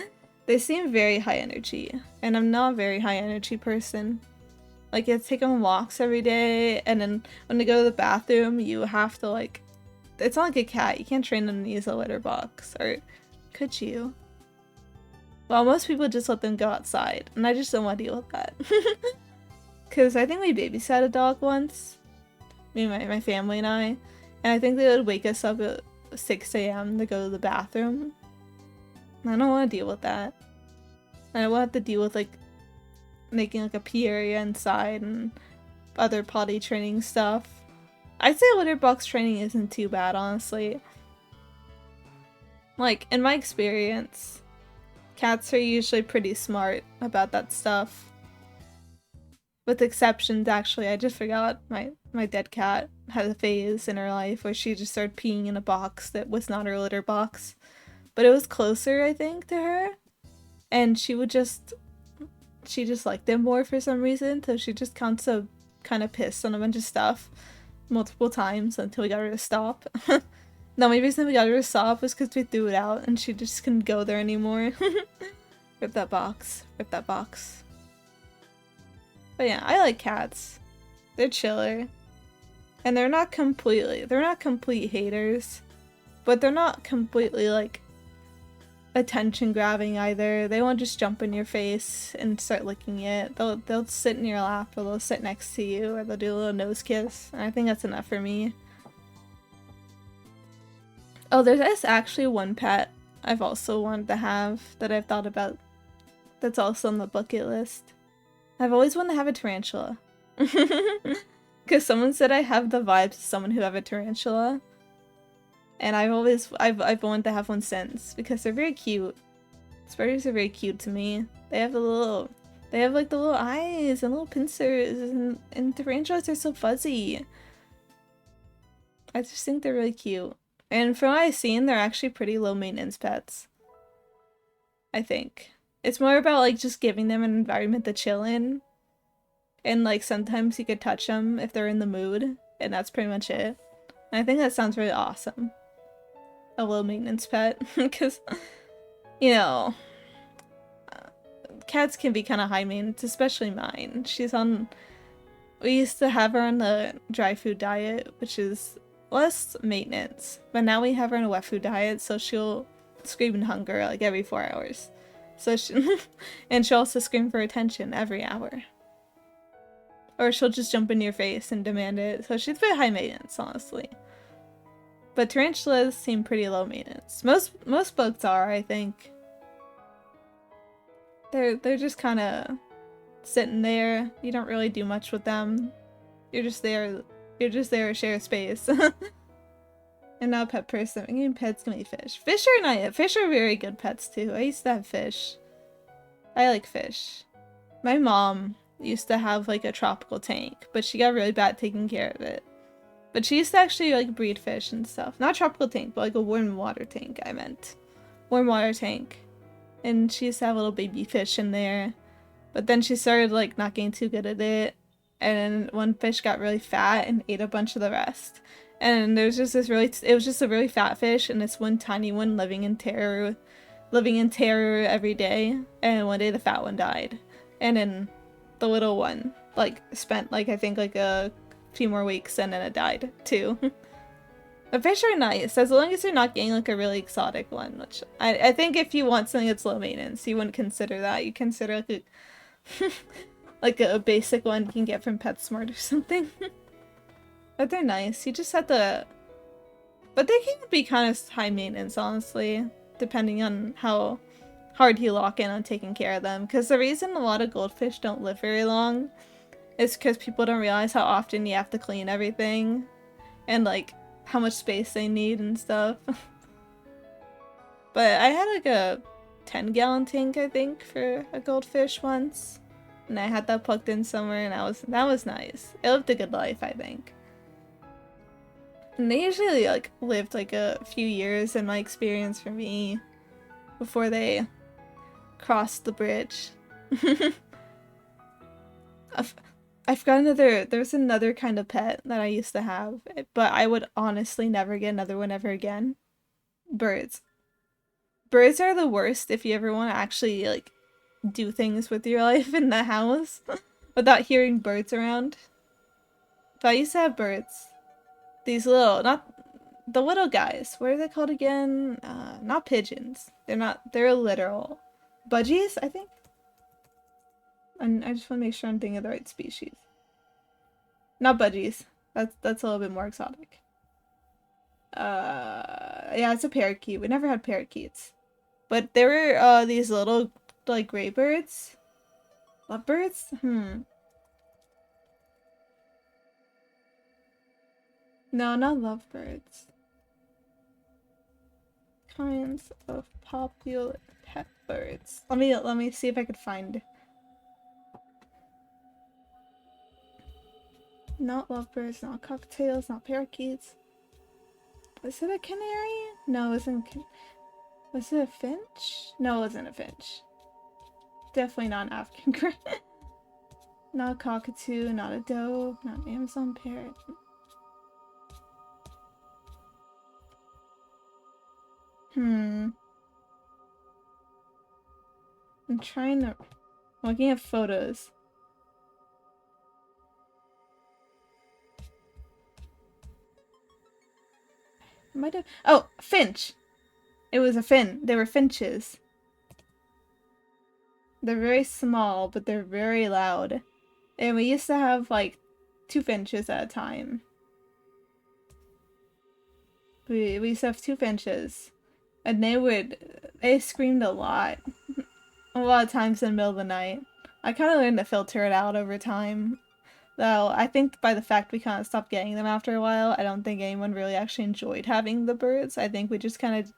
They seem very high energy, and I'm not a very high energy person. Like, you have to take them on walks every day, and then when they go to the bathroom, you have to like, it's not like a cat. You can't train them to use a litter box, or could you? Well, most people just let them go outside, and I just don't want to deal with that. Because I think we babysat a dog once, me and my family and I think they would wake us up at 6 a.m. to go to the bathroom. I don't want to deal with that. I don't want to deal with like making like a pee area inside and other potty training stuff. I'd say litter box training isn't too bad, honestly. Like, in my experience, cats are usually pretty smart about that stuff. With exceptions, actually. I just forgot my dead cat had a phase in her life where she just started peeing in a box that was not her litter box. But it was closer, I think, to her. And she just liked it more for some reason, so she just kind of pissed on a bunch of stuff multiple times until we got her to stop. The only reason we got her to stop was because we threw it out and she just couldn't go there anymore. Rip that box. Rip that box. But yeah, I like cats. They're chiller. And they're not complete haters. But they're not completely, like, attention grabbing either. They won't just jump in your face and start licking it. They'll sit in your lap, or they'll sit next to you, or they'll do a little nose kiss. And I think that's enough for me. Oh, there's actually one pet I've also wanted to have that I've thought about that's also on the bucket list. I've always wanted to have a tarantula. Because someone said I have the vibes of someone who have a tarantula. And I've wanted to have one since, because they're very cute. Spiders are very cute to me. They have like the little eyes and little pincers, and tarantulas are so fuzzy. I just think they're really cute. And from what I've seen, they're actually pretty low maintenance pets. I think. It's more about like just giving them an environment to chill in. And like sometimes you could touch them if they're in the mood, and that's pretty much it. And I think that sounds really awesome. A low maintenance pet, because, you know, cats can be kind of high maintenance, especially mine. She's on We used to have her on the dry food diet, which is less maintenance. But now we have her on a wet food diet, so she'll scream in hunger like every 4 hours. So she, and she'll also scream for attention every hour. Or she'll just jump in your face and demand it. So she's very high maintenance, honestly. But tarantulas seem pretty low maintenance. Most bugs are, I think. They're just kind of sitting there. You don't really do much with them. You're just there. You're just there to share space. I'm not a pet person. I'm getting pets can be fish. Fish are nice. Fish are very good pets too. I used to have fish. I like fish. My mom used to have like a tropical tank, but she got really bad taking care of it. But she used to actually like breed fish and stuff. Not tropical tank, but like a warm water tank, I meant. Warm water tank. And she used to have little baby fish in there. But then she started like not getting too good at it. And one fish got really fat and ate a bunch of the rest. And there's just this it was just a really fat fish and this one tiny one living in terror every day. And one day the fat one died. And then the little one like spent like I think like a few more weeks and then it died too. The fish are nice as long as you're not getting like a really exotic one, which I think if you want something that's low maintenance, you wouldn't consider that. You consider like a like a basic one you can get from PetSmart or something. But they're nice. You just have to, but they can be kind of high maintenance, honestly, depending on how hard you lock in on taking care of them. Because the reason a lot of goldfish don't live very long is because people don't realize how often you have to clean everything and like how much space they need and stuff. But I had like a 10-gallon tank, I think, for a goldfish once. And I had that plugged in somewhere and that was nice. It lived a good life, I think. And they usually like lived like a few years in my experience for me before they crossed the bridge. I forgot there's another kind of pet that I used to have, but I would honestly never get another one ever again. Birds. Birds are the worst if you ever want to actually like do things with your life in the house without hearing birds around. But I used to have birds. These little, not the little guys. What are they called again? Not pigeons. They're literal. Budgies, I think? And I just want to make sure I'm thinking of the right species. Not budgies. That's a little bit more exotic. Yeah, it's a parakeet. We never had parakeets. But there were these little like gray birds. Lovebirds? No, not lovebirds. Kinds of popular pet birds. Let me see if I could find. Not lovebirds, not cocktails, not parakeets. Was it a canary? No, it wasn't. Was it a finch? No, it wasn't a finch. Definitely not an African gray. Not a cockatoo, not a dove, not an Amazon parrot. I'm trying to. Looking at photos. Might have. Oh, finch! It was a fin. They were finches. They're very small, but they're very loud. And we used to have like 2 finches at a time. We used to have 2 finches. And they screamed a lot. A lot of times in the middle of the night. I kind of learned to filter it out over time. Though I think by the fact we kind of stopped getting them after a while, I don't think anyone really actually enjoyed having the birds. I think we just kind of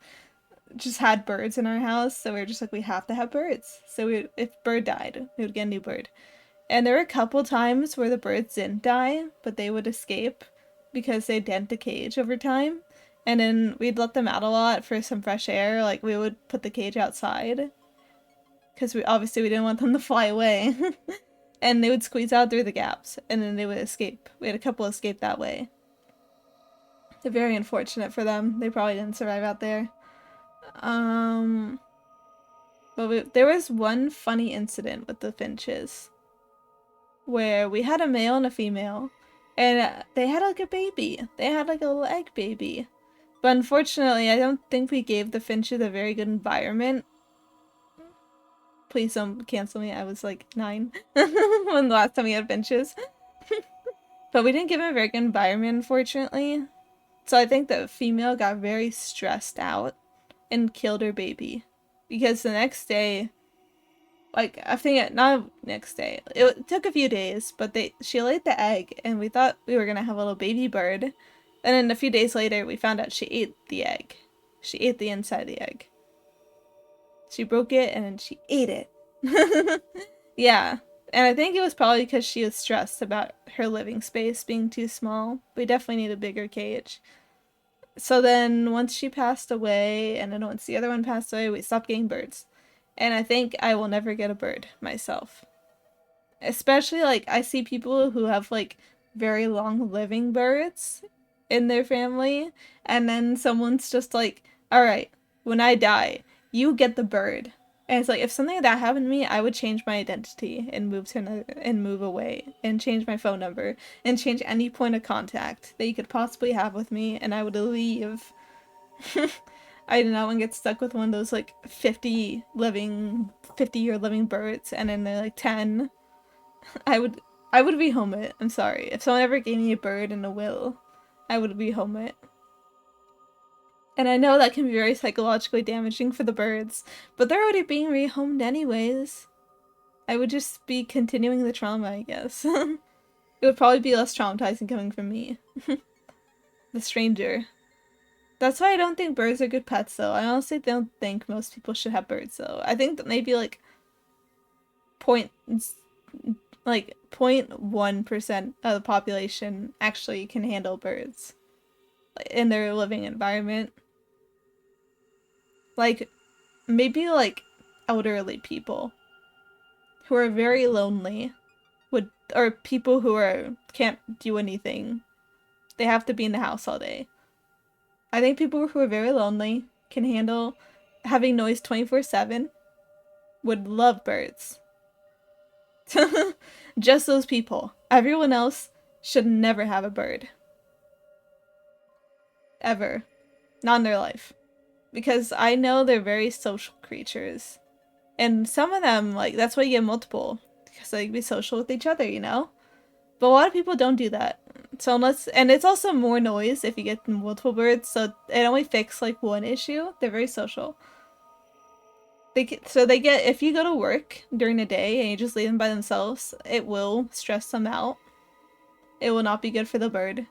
just had birds in our house, so we were just like, we have to have birds. So if bird died, we would get a new bird. And there were a couple times where the birds didn't die, but they would escape because they dent the cage over time. And then we'd let them out a lot for some fresh air. Like we would put the cage outside because we didn't want them to fly away. And they would squeeze out through the gaps and then they would escape. We had a couple escape that way. They're very unfortunate for them. They probably didn't survive out there. But there was one funny incident with the finches. where we had a male and a female, and they had like a baby. They had like a little egg baby. But unfortunately, I don't think we gave the finches a very good environment. Please don't cancel me. I was like 9 when the last time we had finches. But we didn't give them a very good environment, unfortunately. So I think the female got very stressed out and killed her baby. Because the next day, like I think not next day, it took a few days, but she laid the egg and we thought we were gonna have a little baby bird. And then a few days later we found out she ate the egg. She ate the inside of the egg. She broke it and then she ate it. Yeah. And I think it was probably because she was stressed about her living space being too small. We definitely need a bigger cage. So then once she passed away, and then once the other one passed away, we stopped getting birds. And I think I will never get a bird myself. Especially like I see people who have like very long living birds in their family, and then someone's just like, all right, when I die, you get the bird. And it's like if something like that happened to me, I would change my identity and move to another and move away and change my phone number and change any point of contact that you could possibly have with me, and I would leave. I do not want to get stuck with one of those like 50-year living birds, and then they're like 10. I would rehome it. I'm sorry. If someone ever gave me a bird and a will, I would rehome it. And I know that can be very psychologically damaging for the birds, but they're already being rehomed anyways. I would just be continuing the trauma, I guess. It would probably be less traumatizing coming from me. The stranger. That's why I don't think birds are good pets, though. I honestly don't think most people should have birds, though. I think that maybe like point like 0.1% of the population actually can handle birds in their living environment. Like maybe like elderly people who are very lonely would, or people who can't do anything. They have to be in the house all day. I think people who are very lonely can handle having noise 24/7 would love birds. Just those people. Everyone else should never have a bird. Ever. Not in their life. Because I know they're very social creatures. And some of them, like, that's why you get multiple. Because they can be social with each other, you know? But a lot of people don't do that. So unless, and it's also more noise if you get multiple birds, so it only fixes like one issue. They're very social. So they get, if you go to work during the day and you just leave them by themselves, it will stress them out. It will not be good for the bird.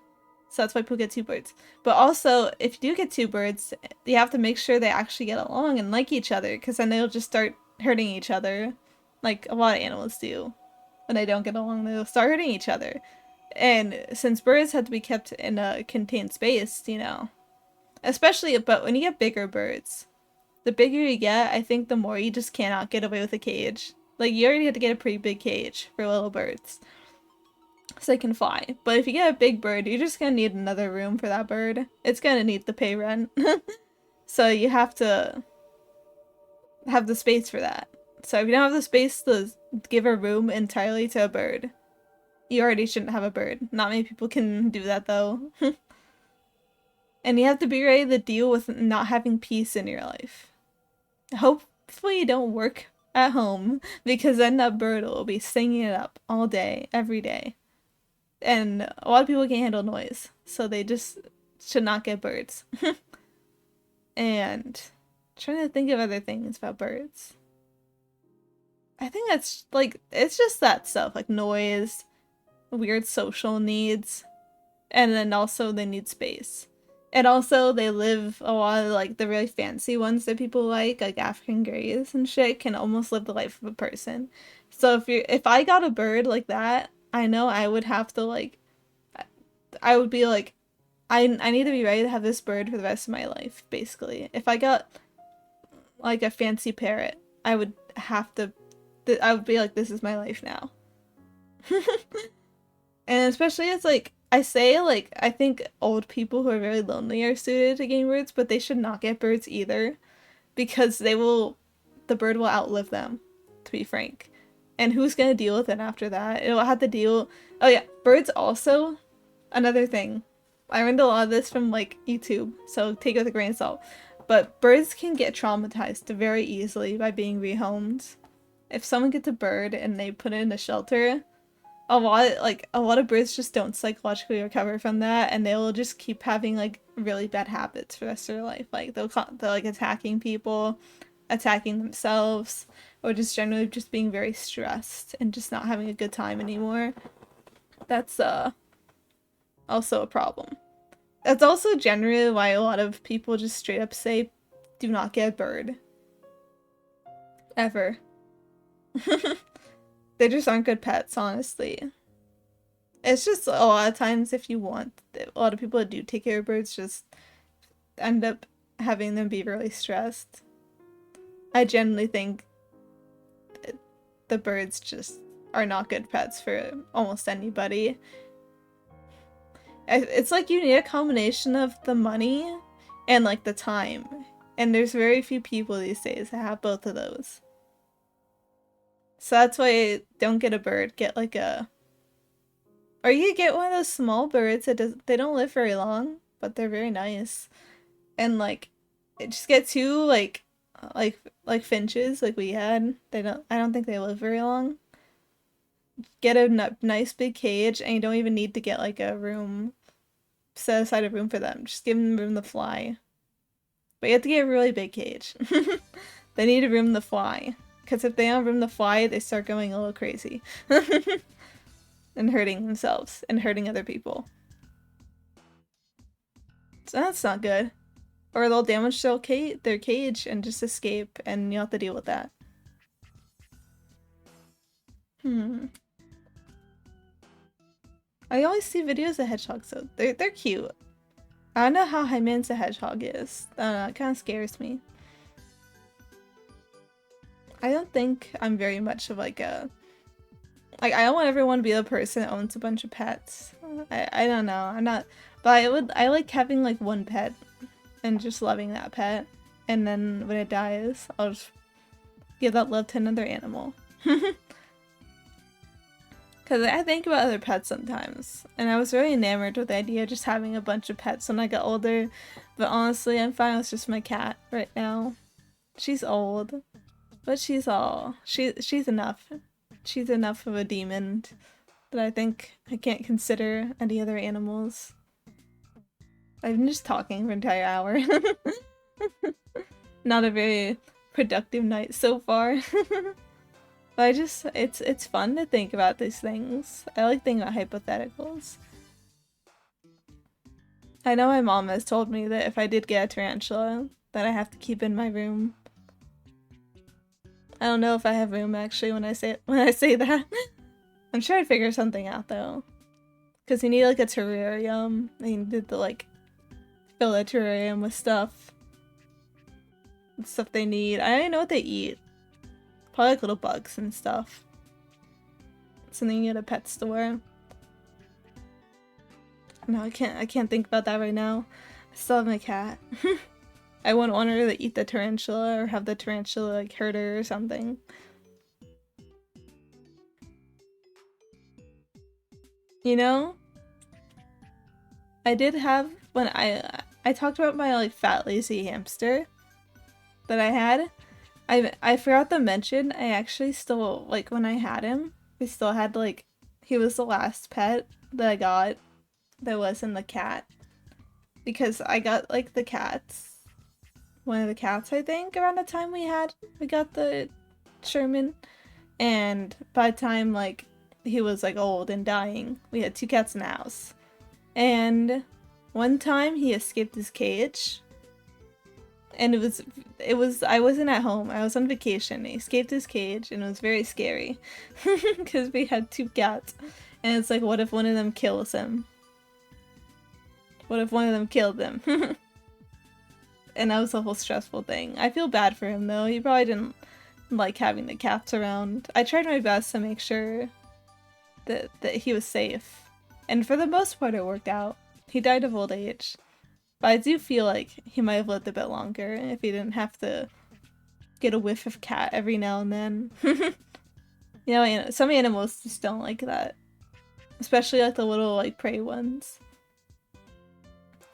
So that's why people get 2 birds. But also, if you do get 2 birds, you have to make sure they actually get along and like each other, because then they'll just start hurting each other, like a lot of animals do. When they don't get along, they'll start hurting each other. And since birds have to be kept in a contained space, you know, especially, but when you get bigger birds, the bigger you get, I think the more you just cannot get away with a cage. Like, you already have to get a pretty big cage for little birds so they can fly. But if you get a big bird, you're just gonna need another room for that bird. It's gonna need to pay rent. So you have to have the space for that. So if you don't have the space to give a room entirely to a bird, you already shouldn't have a bird. Not many people can do that, though. And you have to be ready to deal with not having peace in your life. Hopefully you don't work at home, because then that bird will be singing it up all day, every day. And a lot of people can't handle noise, so they just should not get birds. And I'm trying to think of other things about birds. I think that's like, it's just that stuff, like noise, weird social needs, and then also they need space. And also they live, a lot of like the really fancy ones that people like African greys and shit, can almost live the life of a person. So if I got a bird like that, I know I would have to like, I would be like, I need to be ready to have this bird for the rest of my life, basically. If I got like a fancy parrot, I would have to, I would be like, this is my life now. And especially it's like, I say like, I think old people who are very lonely are suited to getting birds, but they should not get birds either, because the bird will outlive them, to be frank. And who's gonna deal with it after that? It'll have to deal. Oh yeah, birds also. Another thing. I learned a lot of this from like YouTube, so take it with a grain of salt. But birds can get traumatized very easily by being rehomed. If someone gets a bird and they put it in a shelter, a lot of birds just don't psychologically recover from that, and they'll just keep having like really bad habits for the rest of their life. Like they're like attacking people, attacking themselves, or just generally just being very stressed and just not having a good time anymore. That's also a problem. That's also generally why a lot of people just straight up say, do not get a bird. Ever. They just aren't good pets, honestly. It's just a lot of times if you want, a lot of people that do take care of birds just end up having them be really stressed. I generally think the birds just are not good pets for almost anybody. It's like you need a combination of the money and like the time. And there's very few people these days that have both of those. So that's why don't get a bird, get like a... Or you get one of those small birds that they don't live very long, but they're very nice. And like, just get two like finches like we had. I don't think they live very long. Get a nice big cage, and you don't even need to get like a room, set aside a room for them. Just give them room to fly. But you have to get a really big cage. They need a room to fly. Because if they don't have room to fly, they start going a little crazy. And hurting themselves and hurting other people. So that's not good. Or they'll damage their cage and just escape, and you'll have to deal with that. I always see videos of hedgehogs, so they're cute. I don't know how Hyman's a hedgehog is. I don't know, it kind of scares me. I don't think I'm very much of like a... Like, I don't want everyone to be the person that owns a bunch of pets. I don't know, I'm not... But I like having like one pet and just loving that pet. And then when it dies, I'll just give that love to another animal. Because I think about other pets sometimes, and I was very enamored with the idea of just having a bunch of pets when I got older, but honestly, I'm fine with just my cat right now. She's old, but she's enough. She's enough of a demon that I think I can't consider any other animals. I've been just talking for an entire hour. Not a very productive night so far. But it's fun to think about these things. I like thinking about hypotheticals. I know my mom has told me that if I did get a tarantula, that I have to keep in my room. I don't know if I have room actually when I say that. I'm sure I'd figure something out though. Cause you need like a terrarium, and you need to like fill the terrarium with stuff. Stuff they need. I don't even know what they eat. Probably like little bugs and stuff. Something you get at a pet store. No, I can't think about that right now. I still have my cat. I wouldn't want her to eat the tarantula or have the tarantula like hurt her or something. You know? I did have when I talked about my like fat lazy hamster that I had. I forgot to mention, I actually still, like, when I had him, we still had, like, he was the last pet that I got that wasn't the cat. Because I got, like, one of the cats, I think, around the time we got the Sherman. And by the time, like, he was, like, old and dying, we had 2 cats in the house. And one time he escaped his cage. And I wasn't at home, I was on vacation. He escaped his cage and it was very scary. Because we had 2 cats. And it's like, what if one of them kills him? What if one of them killed him? And that was a whole stressful thing. I feel bad for him though, he probably didn't like having the cats around. I tried my best to make sure that he was safe. And for the most part it worked out. He died of old age. But I do feel like he might have lived a bit longer if he didn't have to get a whiff of cat every now and then. You know, some animals just don't like that. Especially like the little like prey ones.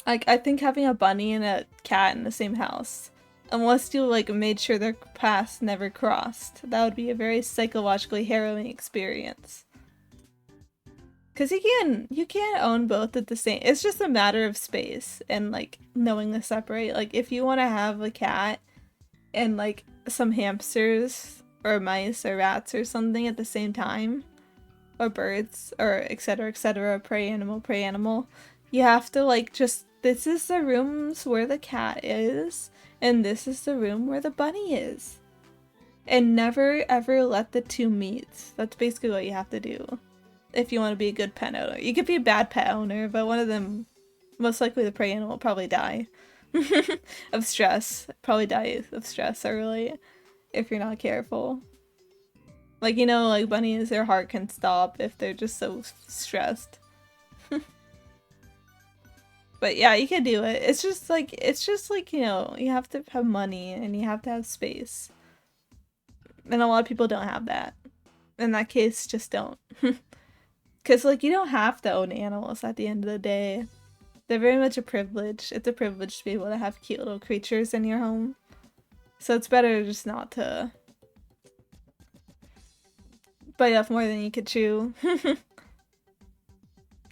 Like I think having a bunny and a cat in the same house, unless you like made sure their paths never crossed, that would be a very psychologically harrowing experience. Cause you can't own both at the same. It's just a matter of space and like knowing to separate. Like if you want to have a cat and like some hamsters or mice or rats or something at the same time, or birds or etc., prey animal, you have to like just, this is the rooms where the cat is and this is the room where the bunny is, and never ever let the two meet. That's basically what you have to do if you want to be a good pet owner. You could be a bad pet owner, but one of them, most likely the prey animal, will probably die of stress. Probably die of stress early if you're not careful. Like, you know, like bunnies, their heart can stop if they're just so stressed. But yeah, you can do it. It's just like, you know, you have to have money and you have to have space. And a lot of people don't have that. In that case, just don't. Because, like, you don't have to own animals at the end of the day. They're very much a privilege. It's a privilege to be able to have cute little creatures in your home. So it's better just not to bite off more than you could chew.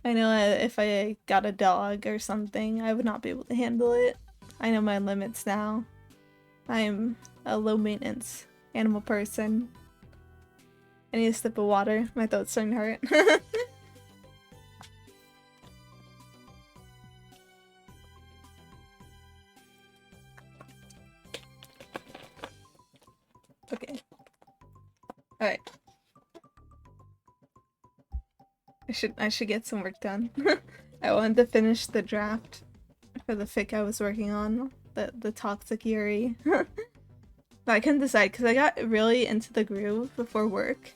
I know if I got a dog or something, I would not be able to handle it. I know my limits now. I'm a low maintenance animal person. I need a sip of water. My throat's starting to hurt. Okay. Alright. I should get some work done. I wanted to finish the draft for the fic I was working on, the toxic Yuri. But I couldn't decide because I got really into the groove before work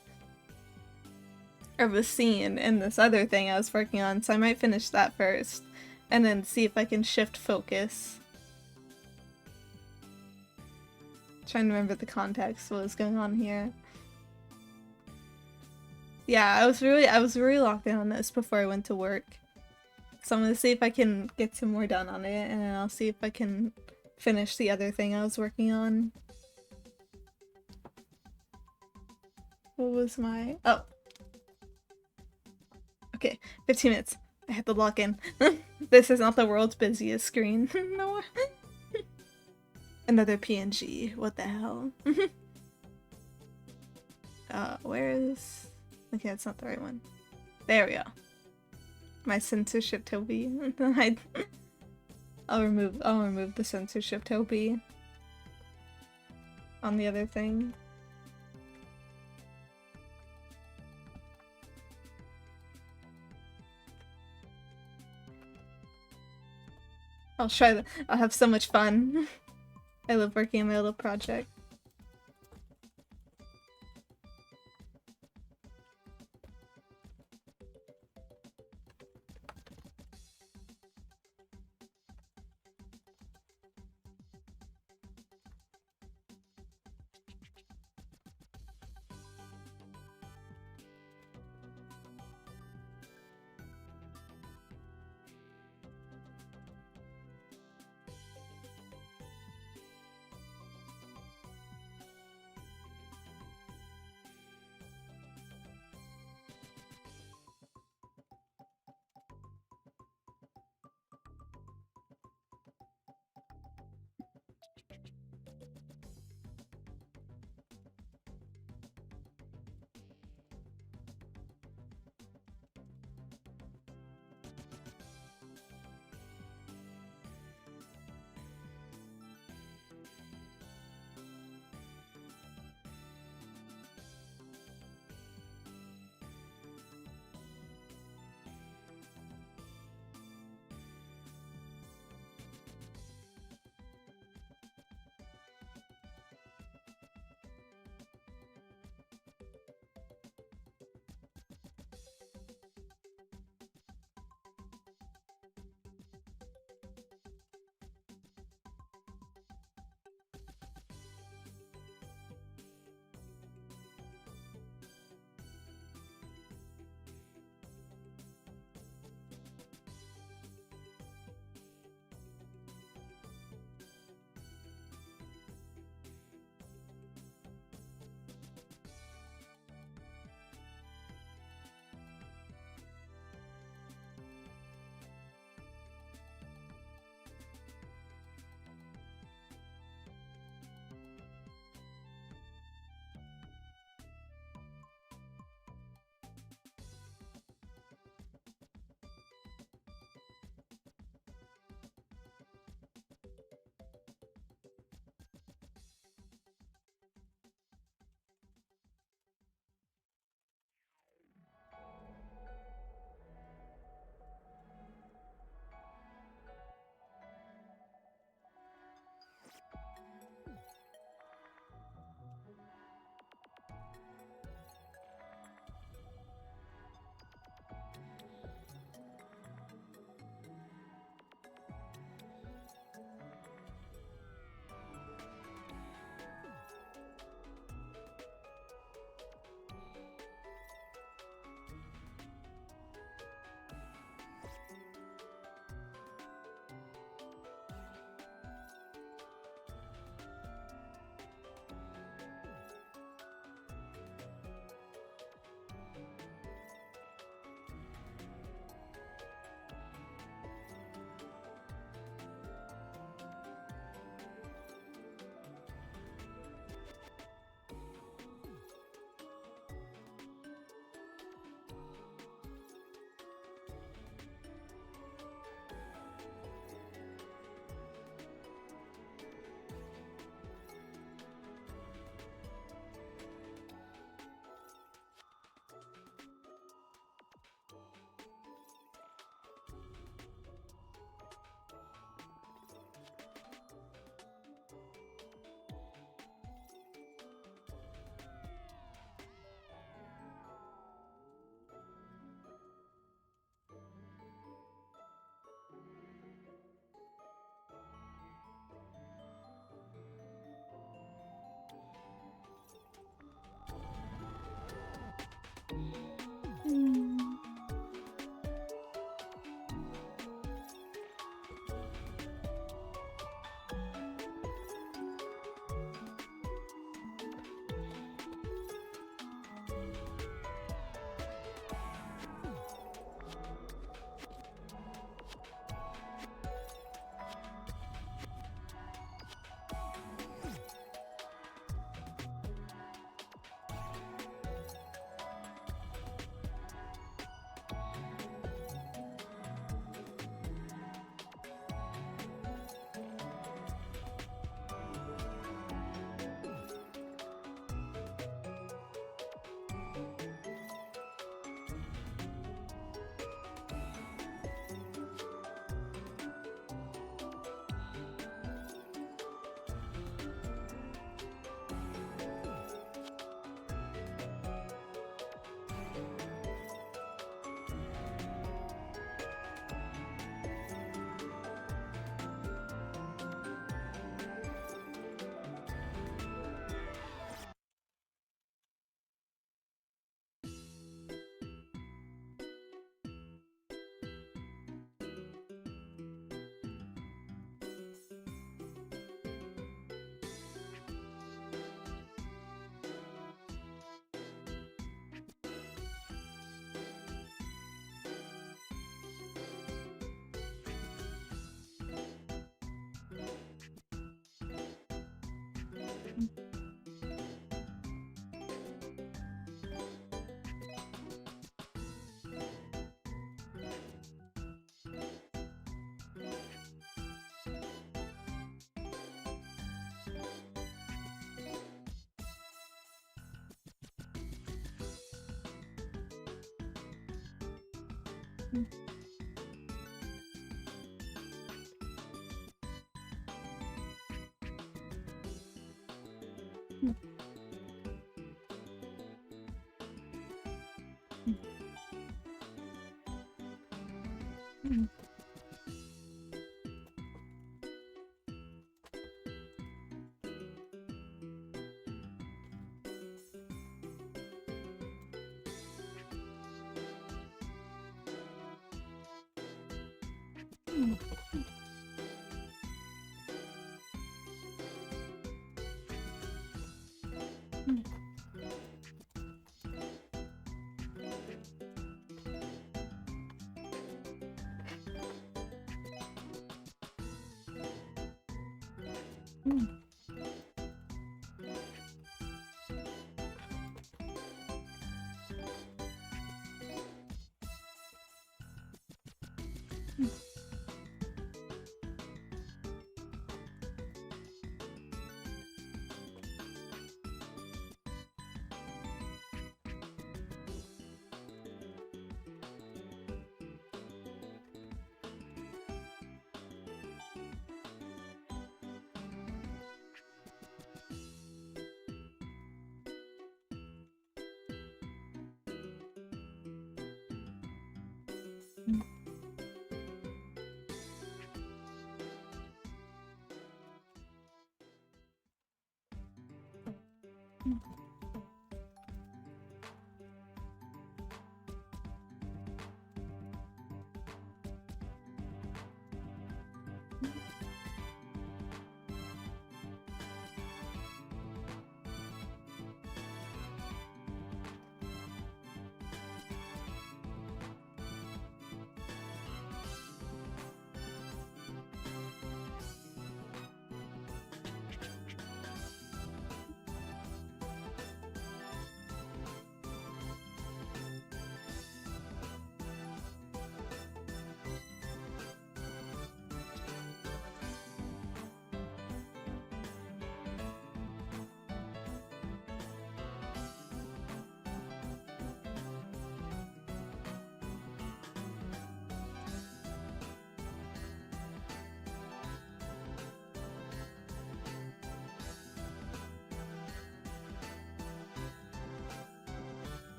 of the scene and this other thing I was working on, so I might finish that first and then see if I can shift focus. Trying to remember the context, what was going on here. Yeah, I was really locked in on this before I went to work. So I'm gonna see if I can get some more done on it, and then I'll see if I can finish the other thing I was working on. What was my... Oh. Okay, 15 minutes. I have to lock in. This is not the world's busiest screen. No. Another PNG. What the hell? Where is... Okay, that's not the right one. There we go. My censorship Toby. I'll remove the censorship Toby on the other thing. I'll try that. I'll have so much fun. I love working on my little project.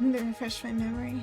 I'm gonna refresh my memory.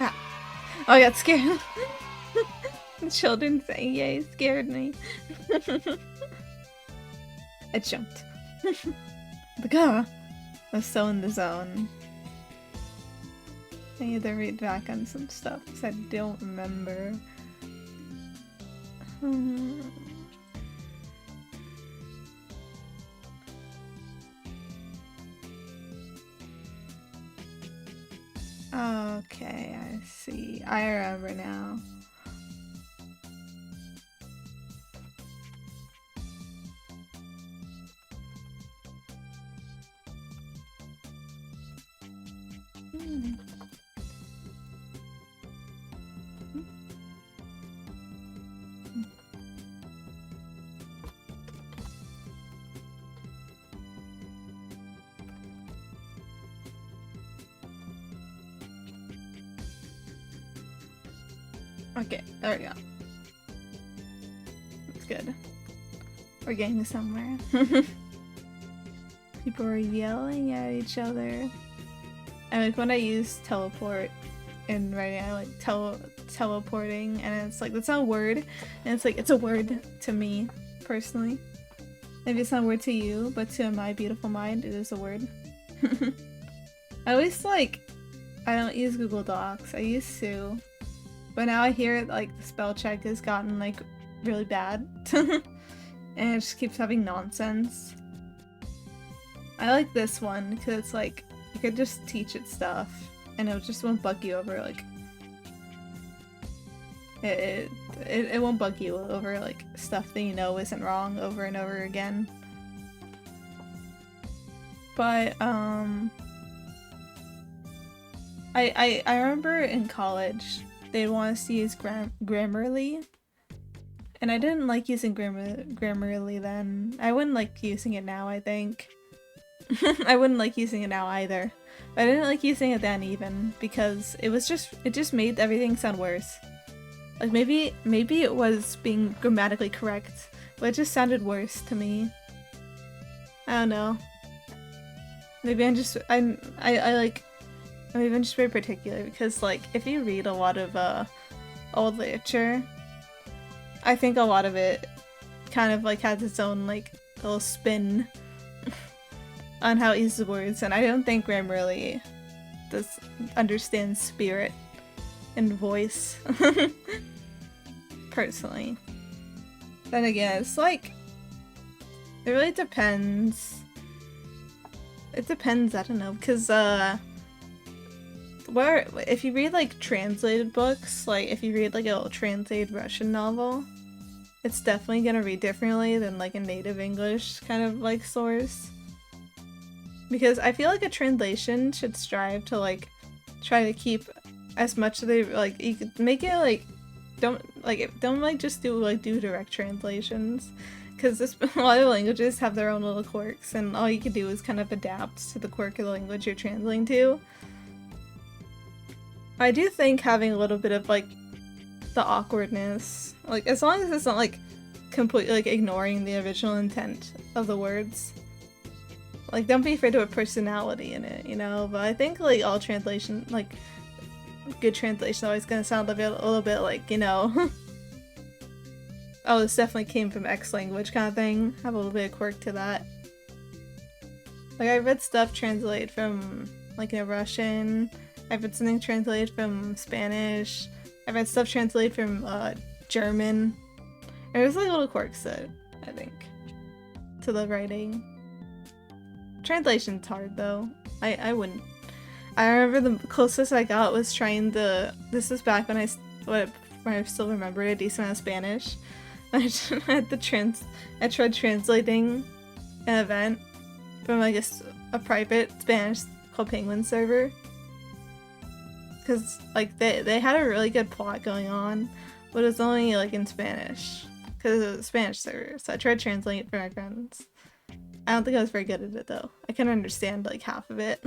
Ah. Oh, I got scared. The children saying yay scared me. I jumped. Like, I was so in the zone. I need to read back on some stuff because I don't remember. Okay, I see. I remember now. Okay, there we go. That's good. We're getting somewhere. People are yelling at each other. And like when I use teleport in writing, I like teleporting, and it's like that's not a word, and it's like it's a word to me personally. Maybe it's not a word to you, but to my beautiful mind, it is a word. I always like I don't use Google Docs. I use to. But now I hear like the spell check has gotten like really bad and it just keeps having nonsense. I like this one because it's like you could just teach it stuff and it just won't bug you over like it won't bug you over like stuff that you know isn't wrong over and over again. But I remember in college they want us to use Grammarly, and I didn't like using Grammarly then. I wouldn't like using it now, I think. I wouldn't like using it now either. But I didn't like using it then even, because it just made everything sound worse. Like maybe it was being grammatically correct, but it just sounded worse to me. I don't know. Maybe I'm just maybe I'm just very particular because, like, if you read a lot of old literature, I think a lot of it kind of like has its own like little spin on how it uses words, and I don't think Grammarly does understand spirit and voice personally. Then again, it's like, it really depends. It depends, I don't know, because, if you read, like, translated books, like, if you read, like, a translated Russian novel, it's definitely gonna read differently than, like, a native English kind of, like, source. Because I feel like a translation should strive to, like, try to keep as much of the, like, you could make it, like, don't just do direct translations. Because a lot of languages have their own little quirks, and all you can do is kind of adapt to the quirk of the language you're translating to. I do think having a little bit of, like, the awkwardness, like, as long as it's not, like, completely, like, ignoring the original intent of the words. Like, don't be afraid to put personality in it, you know? But I think, like, all translation, like, good translation always gonna sound a little bit like, you know, oh, this definitely came from X language kind of thing. Have a little bit of quirk to that. Like, I read stuff translated from, like, Russian. I've read something translated from Spanish. I've read stuff translated from, German. And there's, like, little quirks to it, I think, to the writing. Translation's hard, though. I wouldn't. I remember the closest I got was trying to. This was back when I still remembered a decent amount of Spanish. I tried translating an event from, like, a private Spanish called Penguin server. Because, like, they had a really good plot going on, but it was only, like, in Spanish. Because it was a Spanish server, so I tried translating it for my friends. I don't think I was very good at it, though. I can understand, like, half of it.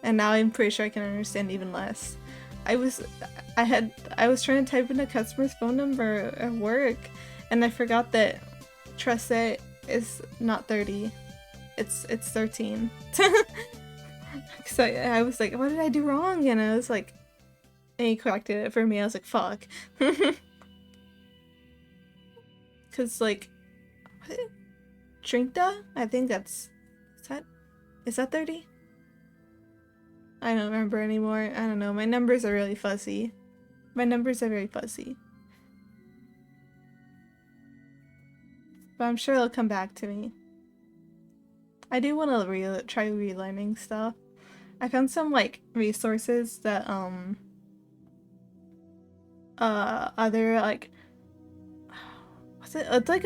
And now I'm pretty sure I can understand even less. I was trying to type in a customer's phone number at work, and I forgot that Tresse is not 30. It's 13. So I was like, what did I do wrong? And I was like, and he corrected it for me. I was like, fuck. Cause, like, what? Trinkta? I think that's, is that 30? I don't remember anymore. I don't know. My numbers are really fuzzy. My numbers are very fuzzy. But I'm sure they'll come back to me. I do want to try relearning stuff. I found some, like, resources that, other, like, what's it? It's like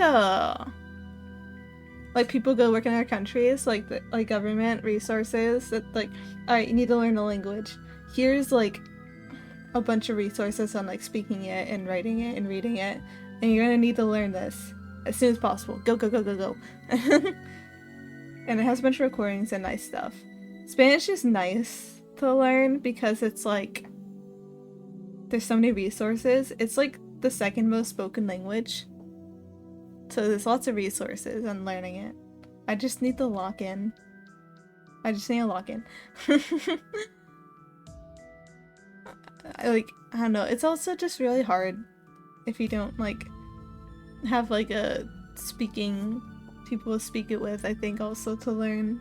like, people go work in other countries, like, like, government resources that, like, alright, you need to learn a language. Here's, like, a bunch of resources on, like, speaking it and writing it and reading it, and you're gonna need to learn this as soon as possible. Go, go, go, go, go. And it has a bunch of recordings and nice stuff. Spanish is nice to learn because it's, like, there's so many resources. It's, like, the second most spoken language. So there's lots of resources on learning it. I just need to lock in. I just need to lock in. I don't know. It's also just really hard if you don't, like, have, like, a people to speak it with, I think, also to learn.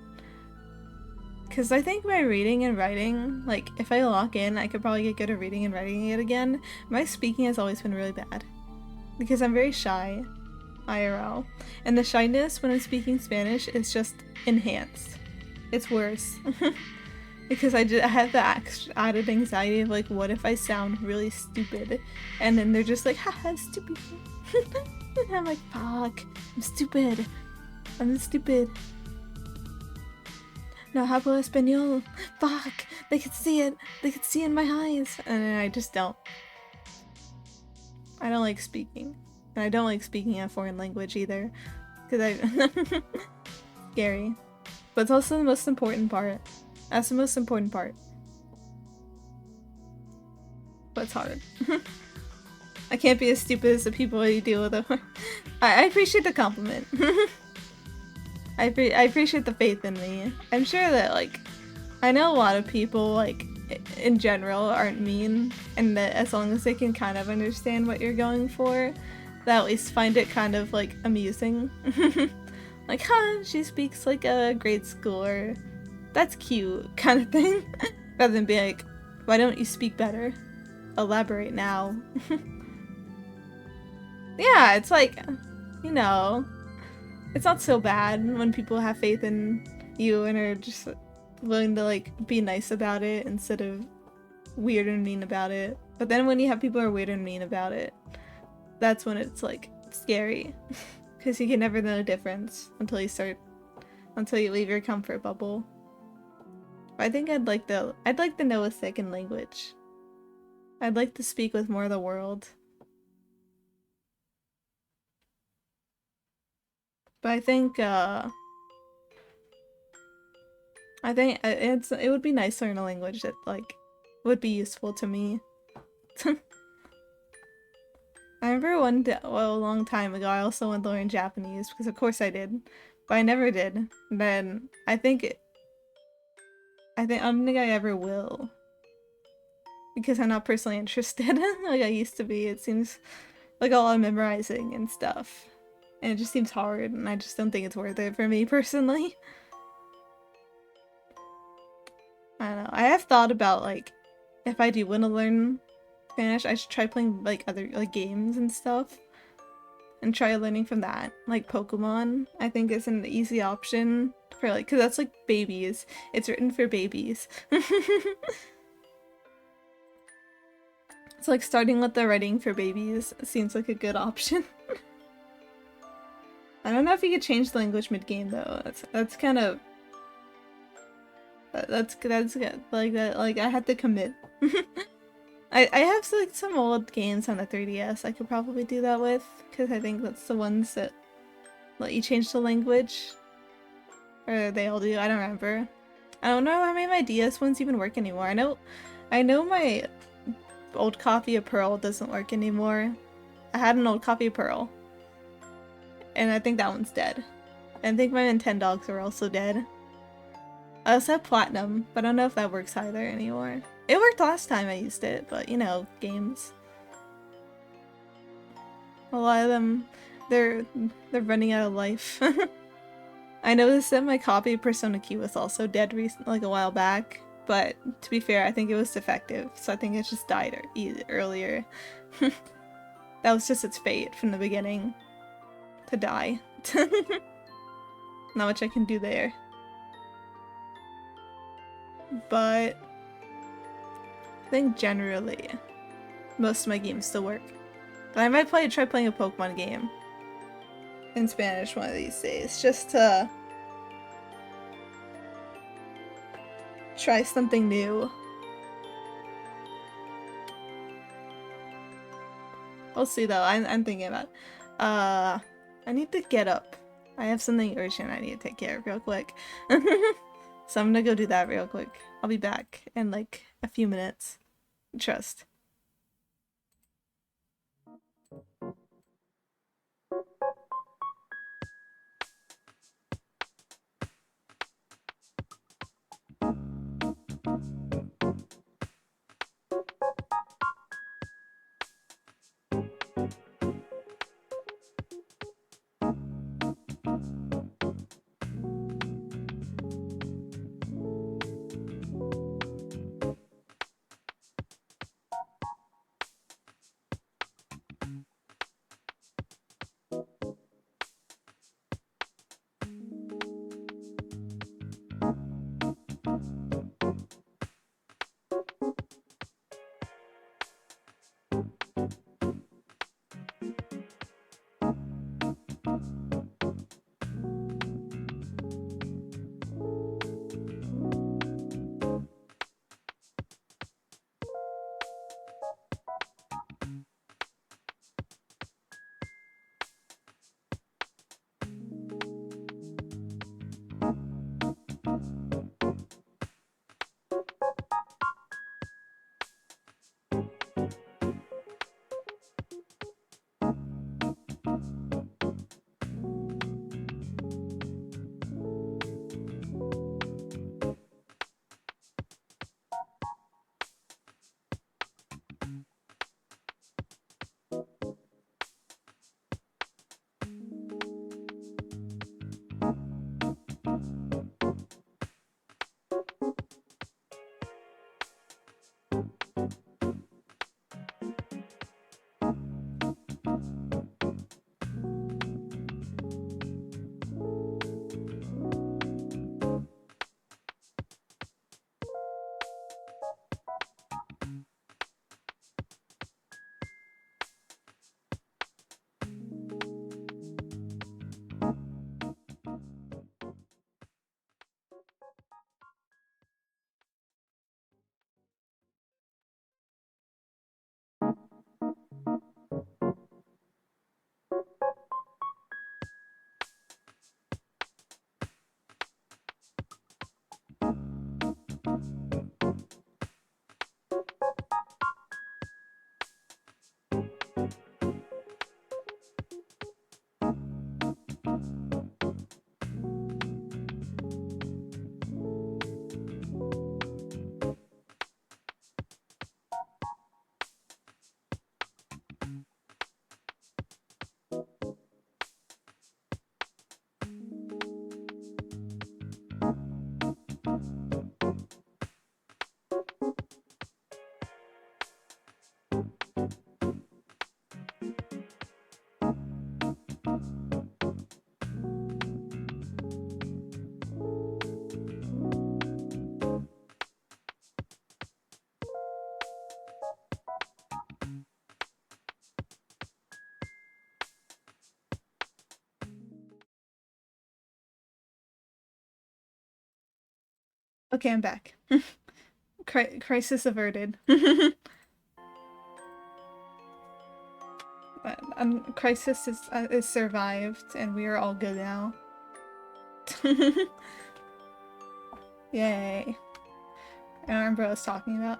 Because I think my reading and writing, like, if I lock in, I could probably get good at reading and writing it again. My speaking has always been really bad. Because I'm very shy. IRL. And the shyness when I'm speaking Spanish is just enhanced. It's worse. Because I have the added anxiety of, like, what if I sound really stupid? And then they're just like, haha, stupid. And I'm like, fuck, I'm stupid. I'm stupid. No hablo español. Fuck, they could see it. They could see it in my eyes. And then I just don't. I don't like speaking. And I don't like speaking a foreign language either. Because scary. But it's also the most important part. That's the most important part. But it's hard. I can't be as stupid as the people you deal with. I appreciate the compliment. I appreciate the faith in me. I'm sure that, like, I know a lot of people, like, in general aren't mean, and that as long as they can kind of understand what you're going for, they at least find it kind of, like, amusing. Like, huh, she speaks like a grade schooler. That's cute, kind of thing. Rather than be like, why don't you speak better? Elaborate now. Yeah, it's like, you know, it's not so bad when people have faith in you and are just willing to like be nice about it instead of weird and mean about it. But then when you have people who are weird and mean about it, that's when it's like scary. Because you can never know the difference until you leave your comfort bubble. But I think I'd like to know a second language. I'd like to speak with more of the world. But I think it would be nice to learn a language that like would be useful to me. I remember one day, well, a long time ago, I also wanted to learn Japanese because of course I did, but I never did. And then I don't think I ever will because I'm not personally interested like I used to be. It seems like a lot of memorizing and stuff, and it just seems hard, and I just don't think it's worth it for me personally. I don't know. I have thought about like if I do want to learn Spanish, I should try playing like other like games and stuff and try learning from that. Like Pokemon, I think is an easy option for like, because that's like babies. It's written for babies. It's like starting with the writing for babies seems like a good option. I don't know if you could change the language mid-game though. That's kind of that's like that like I had to commit. I have like some old games on the 3DS I could probably do that with because I think that's the ones that let you change the language. Or they all do, I don't remember. I don't know how many of my DS ones even work anymore. I know my old copy of Pearl doesn't work anymore. I had an old copy of Pearl. And I think that one's dead. And I think my Nintendogs are also dead. I also have Platinum, but I don't know if that works either anymore. It worked last time I used it, but you know, games. A lot of them, they're running out of life. I noticed that my copy of Persona Q was also dead like a while back, but to be fair, I think it was defective, so I think it just died earlier. That was just its fate from the beginning, to die. Not much I can do there. But I think generally, most of my games still work. But I might try playing a Pokemon game in Spanish one of these days, just to try something new. We'll see though. I'm thinking about. I need to get up. I have something urgent I need to take care of real quick. So I'm gonna go do that real quick. I'll be back in like a few minutes. Trust. Okay, I'm back. Crisis averted. Crisis is survived, and we are all good now. Yay. I don't remember what I was talking about.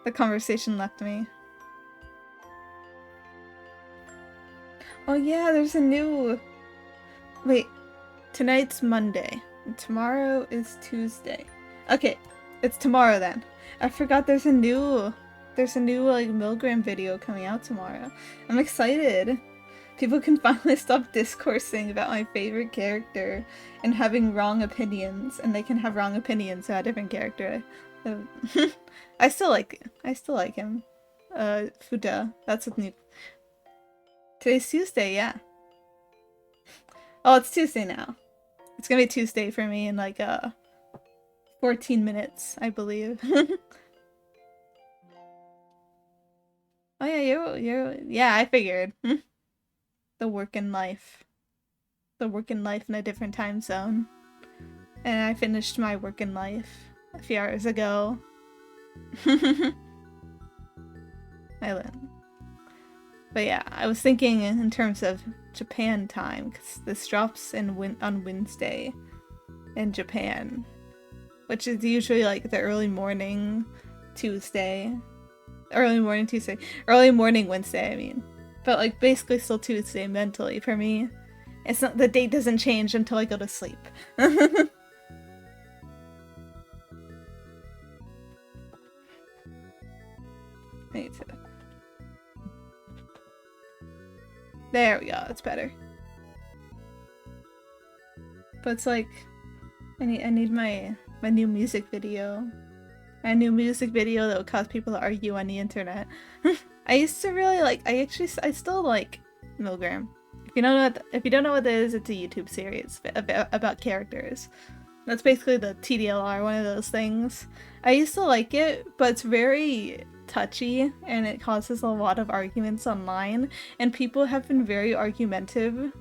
The conversation left me. Oh yeah, there's a new... Wait, tonight's Monday. And tomorrow is Tuesday. Okay, it's tomorrow then. I forgot there's a new like Milgram video coming out tomorrow. I'm excited. People can finally stop discoursing about my favorite character and having wrong opinions, and they can have wrong opinions about a different character. I still like him. Fuda. That's what's new. Today's Tuesday, yeah. Oh, it's Tuesday now. It's gonna be Tuesday for me in like 14 minutes, I believe. Oh yeah, yeah, I figured. The working life. The working life in a different time zone. And I finished my working life a few hours ago. I learned. But yeah, I was thinking in terms of Japan time, because this drops on Wednesday in Japan, which is usually like the early morning Tuesday. Early morning Wednesday, I mean. But like basically still Tuesday mentally for me. It's not, the date doesn't change until I go to sleep. Me too. There we go, it's better. But it's like I need my new music video. A new music video that would cause people to argue on the internet. I used to really like I still like Milgram. If you don't know what it is, it's a YouTube series about characters. That's basically the TDLR, one of those things. I used to like it, but it's very touchy and it causes a lot of arguments online, and people have been very argumentative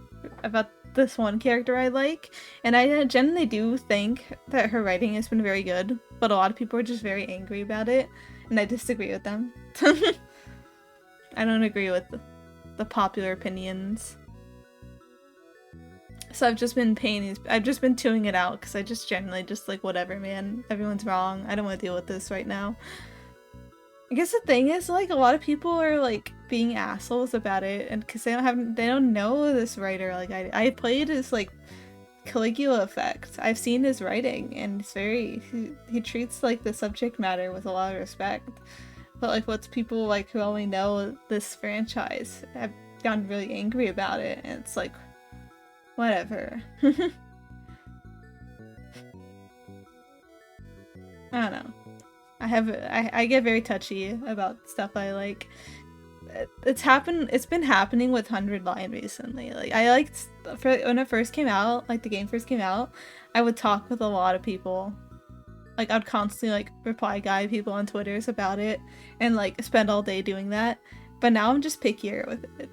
about this one character I like, and I genuinely do think that her writing has been very good, but a lot of people are just very angry about it, and I disagree with them. I don't agree with the popular opinions. So I've just been tuning it out because I just generally just like, whatever, man. Everyone's wrong. I don't want to deal with this right now. I guess the thing is, like, a lot of people are like being assholes about it, and because they don't know this writer. Like I played his like Caligula effect. I've seen his writing, and it's he treats like the subject matter with a lot of respect. But like, what's people like who only know this franchise have gotten really angry about it, and it's like, whatever. I don't know. I get very touchy about stuff I like. It's been happening with 100 Line recently. Like, I liked, when it first came out, like the game first came out, I would talk with a lot of people. Like, I'd constantly like reply guide people on Twitters about it and like spend all day doing that. But now I'm just pickier with it.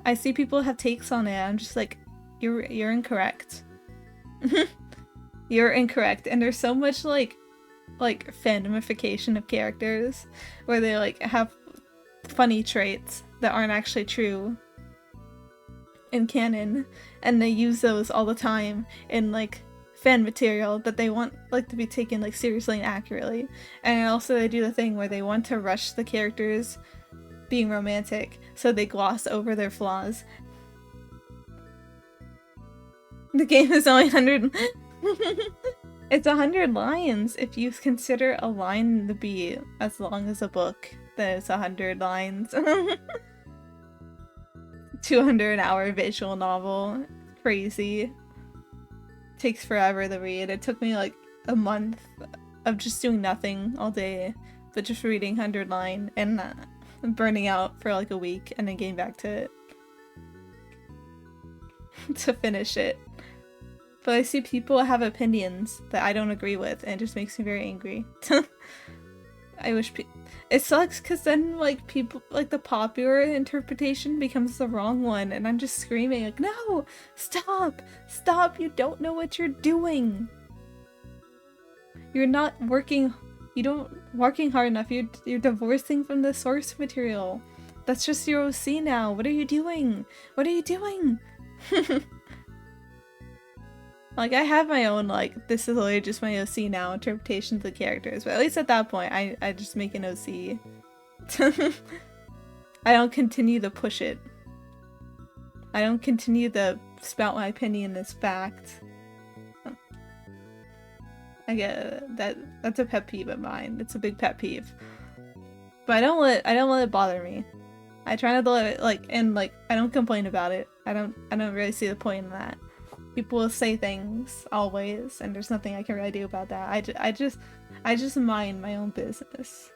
I see people have takes on it. I'm just like, you're incorrect. You're incorrect. And there's so much like fandomification of characters where they like have funny traits that aren't actually true. in canon, and they use those all the time in like fan material that they want like to be taken like seriously and accurately. And also they do the thing where they want to rush the characters being romantic, so they gloss over their flaws. The game is only 100. It's 100 lines. If you consider a line to be as long as a book, then it's 100 lines. 200-hour visual novel. Crazy. Takes forever to read. It took me like a month of just doing nothing all day, but just reading 100 line and burning out for like a week and then getting back to it to finish it. But I see people have opinions that I don't agree with, and it just makes me very angry. I wish it sucks because then like people like the popular interpretation becomes the wrong one, and I'm just screaming like, no, stop, you don't know what you're doing. You're not working, working hard enough. You're divorcing from the source material. That's just your OC now. What are you doing? Like, I have my own, like, this is literally just my OC now interpretation of the characters, but at least at that point, I just make an OC. I don't continue to push it. I don't continue to spout my opinion as fact. I get that's a pet peeve of mine. It's a big pet peeve. But I don't let it bother me. I try not to let it, like, and, like, I don't complain about it. I don't really see the point in that. People will say things always, and there's nothing I can really do about that. I just mind my own business.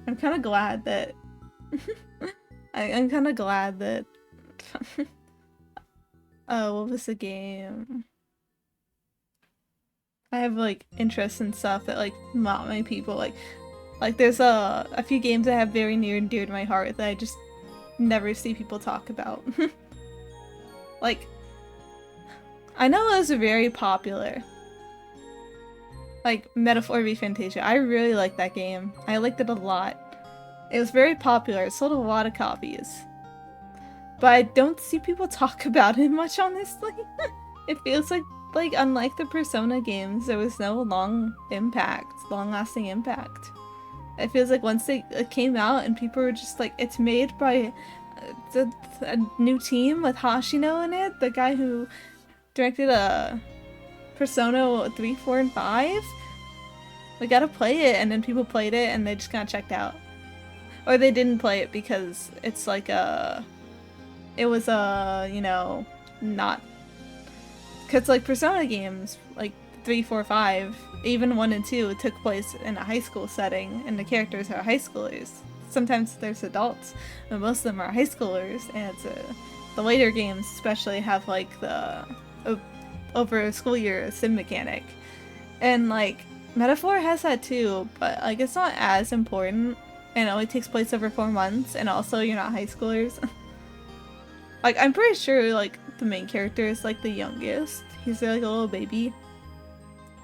I'm kind of glad that I'm kind of glad that oh, what was the game? I have like interests in stuff that like not many people like there's a few games that have very near and dear to my heart that I just never see people talk about. Like, I know those are very popular. Like, Metaphor v Fantasia. I really liked that game. I liked it a lot. It was very popular. It sold a lot of copies. But I don't see people talk about it much, honestly. It feels like unlike the Persona games, there was no long-lasting impact. It feels like once they came out and people were just like, it's made by a new team with Hashino in it, the guy who directed Persona 3, 4, and 5. We gotta play it, and then people played it and they just kinda checked out. Or they didn't play it because it's like it was you know, not... Because like Persona games, like 3, 4, 5, even 1 and 2 took place in a high school setting, and the characters are high schoolers. Sometimes there's adults, but most of them are high schoolers, and it's the later games especially have like the over a school year sim mechanic. And like Metaphor has that too, but like it's not as important, and it only takes place over 4 months, and also you're not high schoolers. Like I'm pretty sure like the main character is like the youngest. He's like a little baby.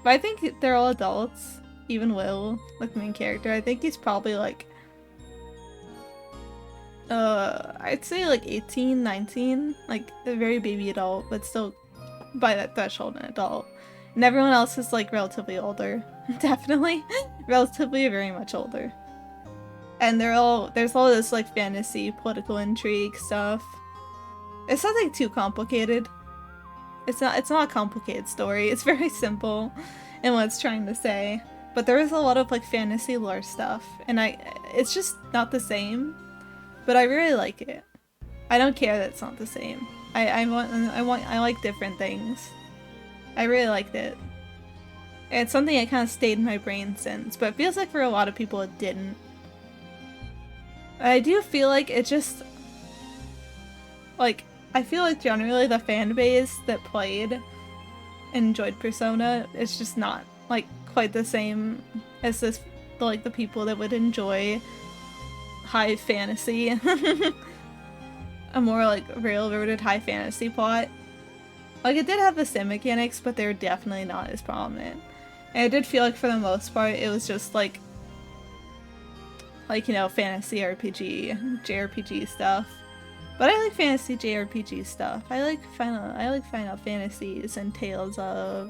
But I think they're all adults. Even Will, like the main character, I think he's probably like I'd say like 18, 19, like a very baby adult, but still by that threshold an adult. And everyone else is like relatively older. Definitely relatively very much older. And there's all this like fantasy, political intrigue stuff. It's nothing too complicated. It's not a complicated story. It's very simple in what it's trying to say. But there is a lot of like fantasy lore stuff, and it's just not the same. But I really like it. I don't care that it's not the same. I like different things. I really liked it. It's something that kind of stayed in my brain since, but it feels like for a lot of people it didn't. I do feel like it just like I feel like generally the fan base that played and enjoyed Persona is just not like quite the same as this like the people that would enjoy high fantasy. A more like railroaded high fantasy plot. Like it did have the sim mechanics, but they're definitely not as prominent. And I did feel like for the most part it was just like like, you know, fantasy RPG, JRPG stuff. But I like fantasy JRPG stuff. I like Final Fantasies and Tales of,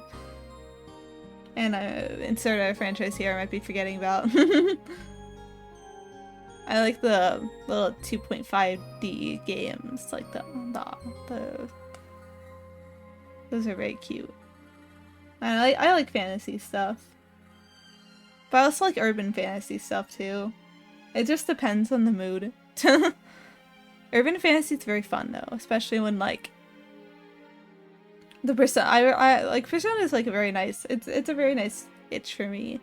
and insert a franchise here I might be forgetting about. I like the little 2.5D games, like the those are very cute. And I like fantasy stuff. But I also like urban fantasy stuff too. It just depends on the mood. Urban fantasy is very fun though, especially when like the I like Persona is like a very nice, it's a very nice itch for me.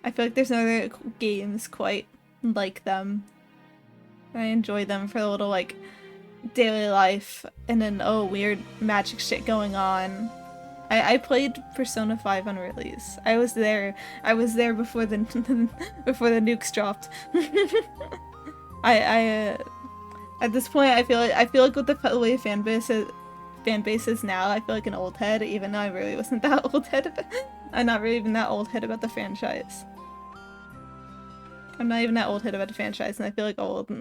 I feel like there's no other games quite like them. I enjoy them for the little like daily life and then oh weird magic shit going on. I played Persona 5 on release. I was there before the before the nukes dropped. At this point I feel like with the way fan base is now, I feel like an old head, even though I really wasn't that old head. I'm not really even that old head about the franchise. I'm not even that old head about the franchise, and I feel like old.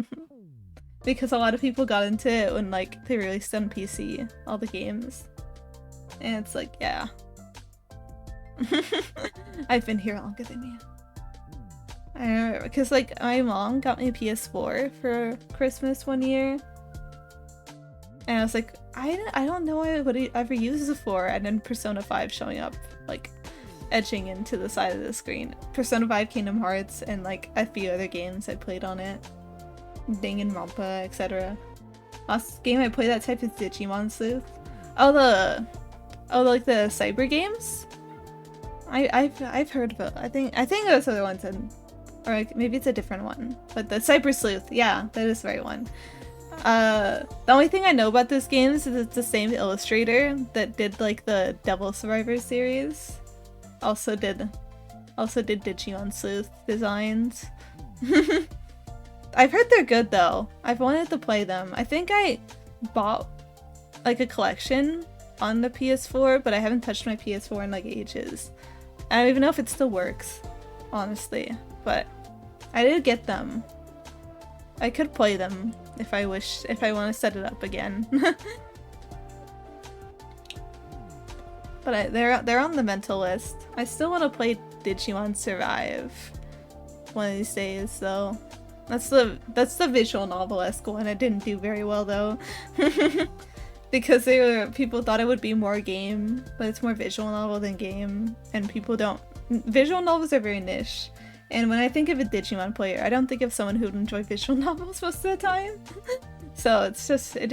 Because a lot of people got into it when like they released on PC, all the games. And it's like, yeah. I've been here longer than you. I remember, because like my mom got me a PS4 for Christmas one year. And I was like, I don't know what I would ever use it for, and then Persona 5 showing up, like, etching into the side of the screen. Persona 5, Kingdom Hearts, and like a few other games I played on it. Danganronpa, etc. Last game I played that type is Digimon Sleuth. Like the cyber games? I've heard of it. I think those are the ones or like, maybe it's a different one. But the Cyber Sleuth, yeah, that is the right one. The only thing I know about this game is it's the same illustrator that did like the Devil Survivor series. Also did Digimon Sleuth designs. I've heard they're good though. I've wanted to play them. I think I bought like a collection on the PS4, but I haven't touched my PS4 in like ages. I don't even know if it still works, honestly, but I did get them. I could play them if I want to set it up again. But they're on the mental list. I still want to play Digimon Survive one of these days, though. That's the visual novel-esque one. It didn't do very well though, because people thought it would be more game, but it's more visual novel than game, and people don't. Visual novels are very niche. And when I think of a Digimon player, I don't think of someone who would enjoy visual novels most of the time. So it's just, it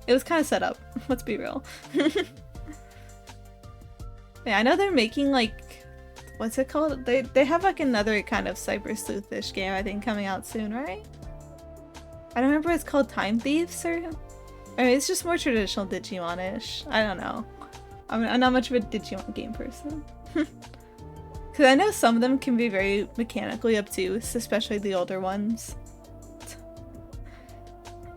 was kind of set up. Let's be real. Yeah, I know they're making like, what's it called? They have like another kind of cyber sleuth-ish game I think coming out soon, right? I don't remember what it's called, Time Thieves or I mean, it's just more traditional Digimon-ish. I don't know. I'm not much of a Digimon game person. Because I know some of them can be very mechanically obtuse, especially the older ones.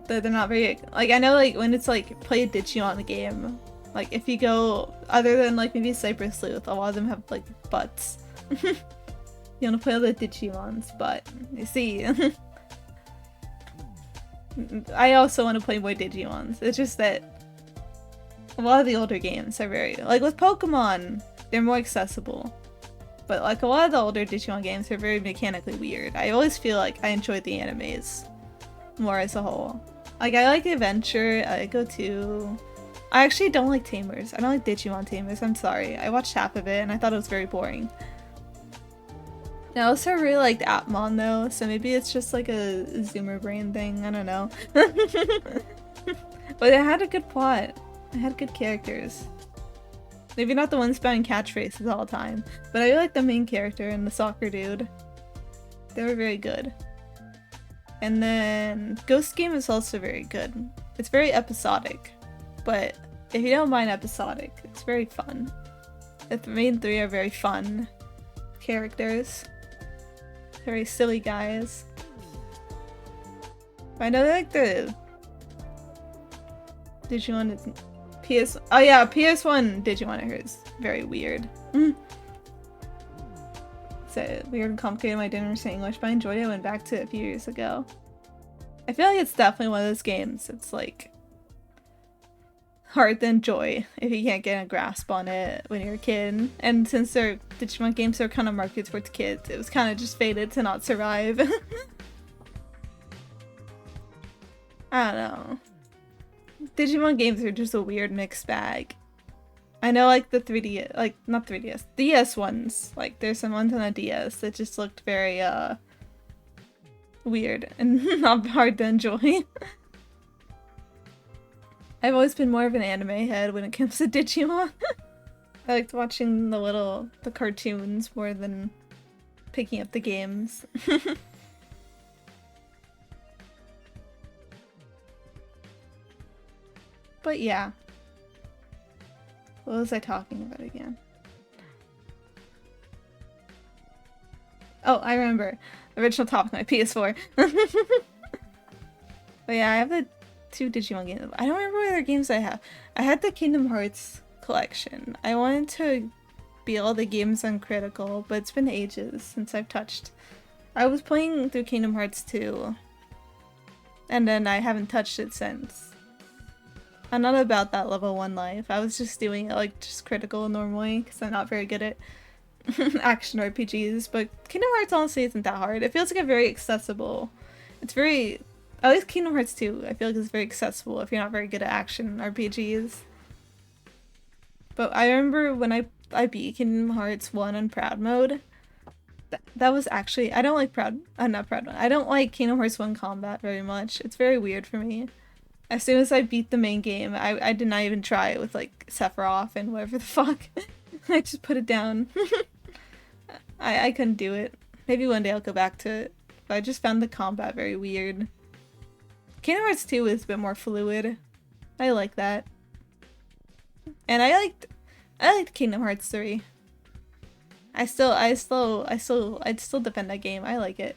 They're not very, like, I know like when it's like play a Digimon game, like if you go other than like maybe Cyber Sleuth, a lot of them have like butts. You want to play all the Digimon's butt. You see. I also want to play more Digimons. It's just that a lot of the older games are very, like with Pokemon, they're more accessible. But like a lot of the older Digimon games are very mechanically weird. I always feel like I enjoy the animes more as a whole. Like I like Adventure, I actually don't like Tamers. I don't like Digimon Tamers, I'm sorry. I watched half of it and I thought it was very boring. I also really liked Atmon though, so maybe it's just like a Zoomer brain thing, I don't know. But it had a good plot. It had good characters. Maybe not the ones spouting catchphrases all the time, but I really like the main character and the soccer dude. They were very good. And then Ghost Game is also very good. It's very episodic, but if you don't mind episodic, it's very fun. The main three are very fun characters. Very silly guys. I know like the Digimon is oh yeah, PS1 Digimon I heard is very weird. It's weird and complicated. My dinner was English, but I enjoyed it. I went back to it a few years ago. I feel like it's definitely one of those games. It's like hard to enjoy if you can't get a grasp on it when you're a kid. And since their Digimon games are kind of marketed towards kids, it was kind of just fated to not survive. I don't know. Digimon games are just a weird mixed bag. I know like the 3D, like not 3DS, DS ones. Like there's some ones on a DS that just looked very weird and not hard to enjoy. I've always been more of an anime head when it comes to Digimon. I liked watching the cartoons more than picking up the games. But yeah. What was I talking about again? Oh, I remember. Original topic, my PS4. But yeah, I have the 2 Digimon games. I don't remember what other games I have. I had the Kingdom Hearts collection. I wanted to be all the games on Critical, but it's been ages since I've touched. I was playing through Kingdom Hearts 2, and then I haven't touched it since. I'm not about that level 1 life. I was just doing it like just Critical normally, because I'm not very good at action RPGs, but Kingdom Hearts honestly isn't that hard. It feels like a very accessible. It's very, at least Kingdom Hearts 2, I feel like it's very accessible if you're not very good at action RPGs. But I remember when I beat Kingdom Hearts 1 on Proud Mode, that was actually, I don't like not Proud Mode. I don't like Kingdom Hearts 1 combat very much. It's very weird for me. As soon as I beat the main game, I did not even try it with like Sephiroth and whatever the fuck. I just put it down. I couldn't do it. Maybe one day I'll go back to it. But I just found the combat very weird. Kingdom Hearts 2 is a bit more fluid. I like that. And I liked Kingdom Hearts 3. I'd still defend that game. I like it.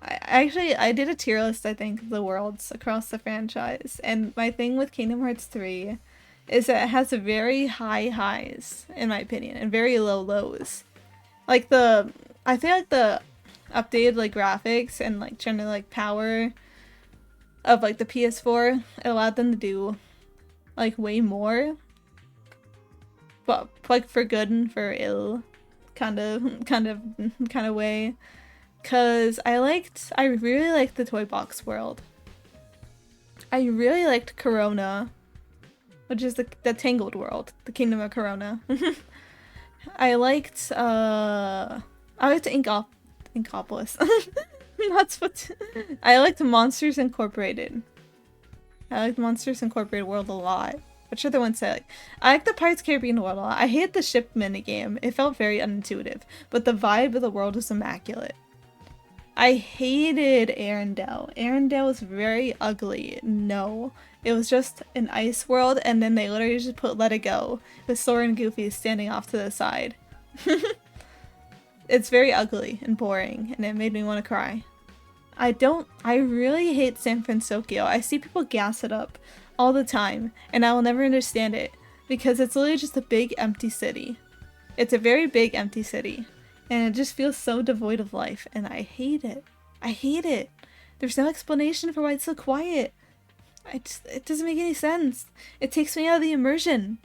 I did a tier list, I think, of the worlds across the franchise, and my thing with Kingdom Hearts 3 is that it has very high highs, in my opinion, and very low lows. Like I feel like the updated like graphics and like general like power of like the PS4 it allowed them to do like way more, but like for good and for ill, kind of way. Cause I really liked the Toy Box world. I really liked Corona, which is the Tangled world, the Kingdom of Corona. I liked Inkopolis. That's what I liked Monsters Incorporated. I liked Monsters Incorporated world a lot. Which other ones I like? I like the Pirates Caribbean world a lot. I hated the ship minigame. It felt very unintuitive, but the vibe of the world was immaculate. I hated Arendelle. Arendelle was very ugly. No. It was just an ice world, and then they literally just put Let It Go, with Sora and Goofy standing off to the side. It's very ugly and boring, and it made me want to cry. I really hate San Francisco. I see people gas it up all the time, and I will never understand it, because it's literally just a big empty city. It's a very big empty city. And it just feels so devoid of life, and I hate it. I hate it. There's no explanation for why it's so quiet. It doesn't make any sense. It takes me out of the immersion.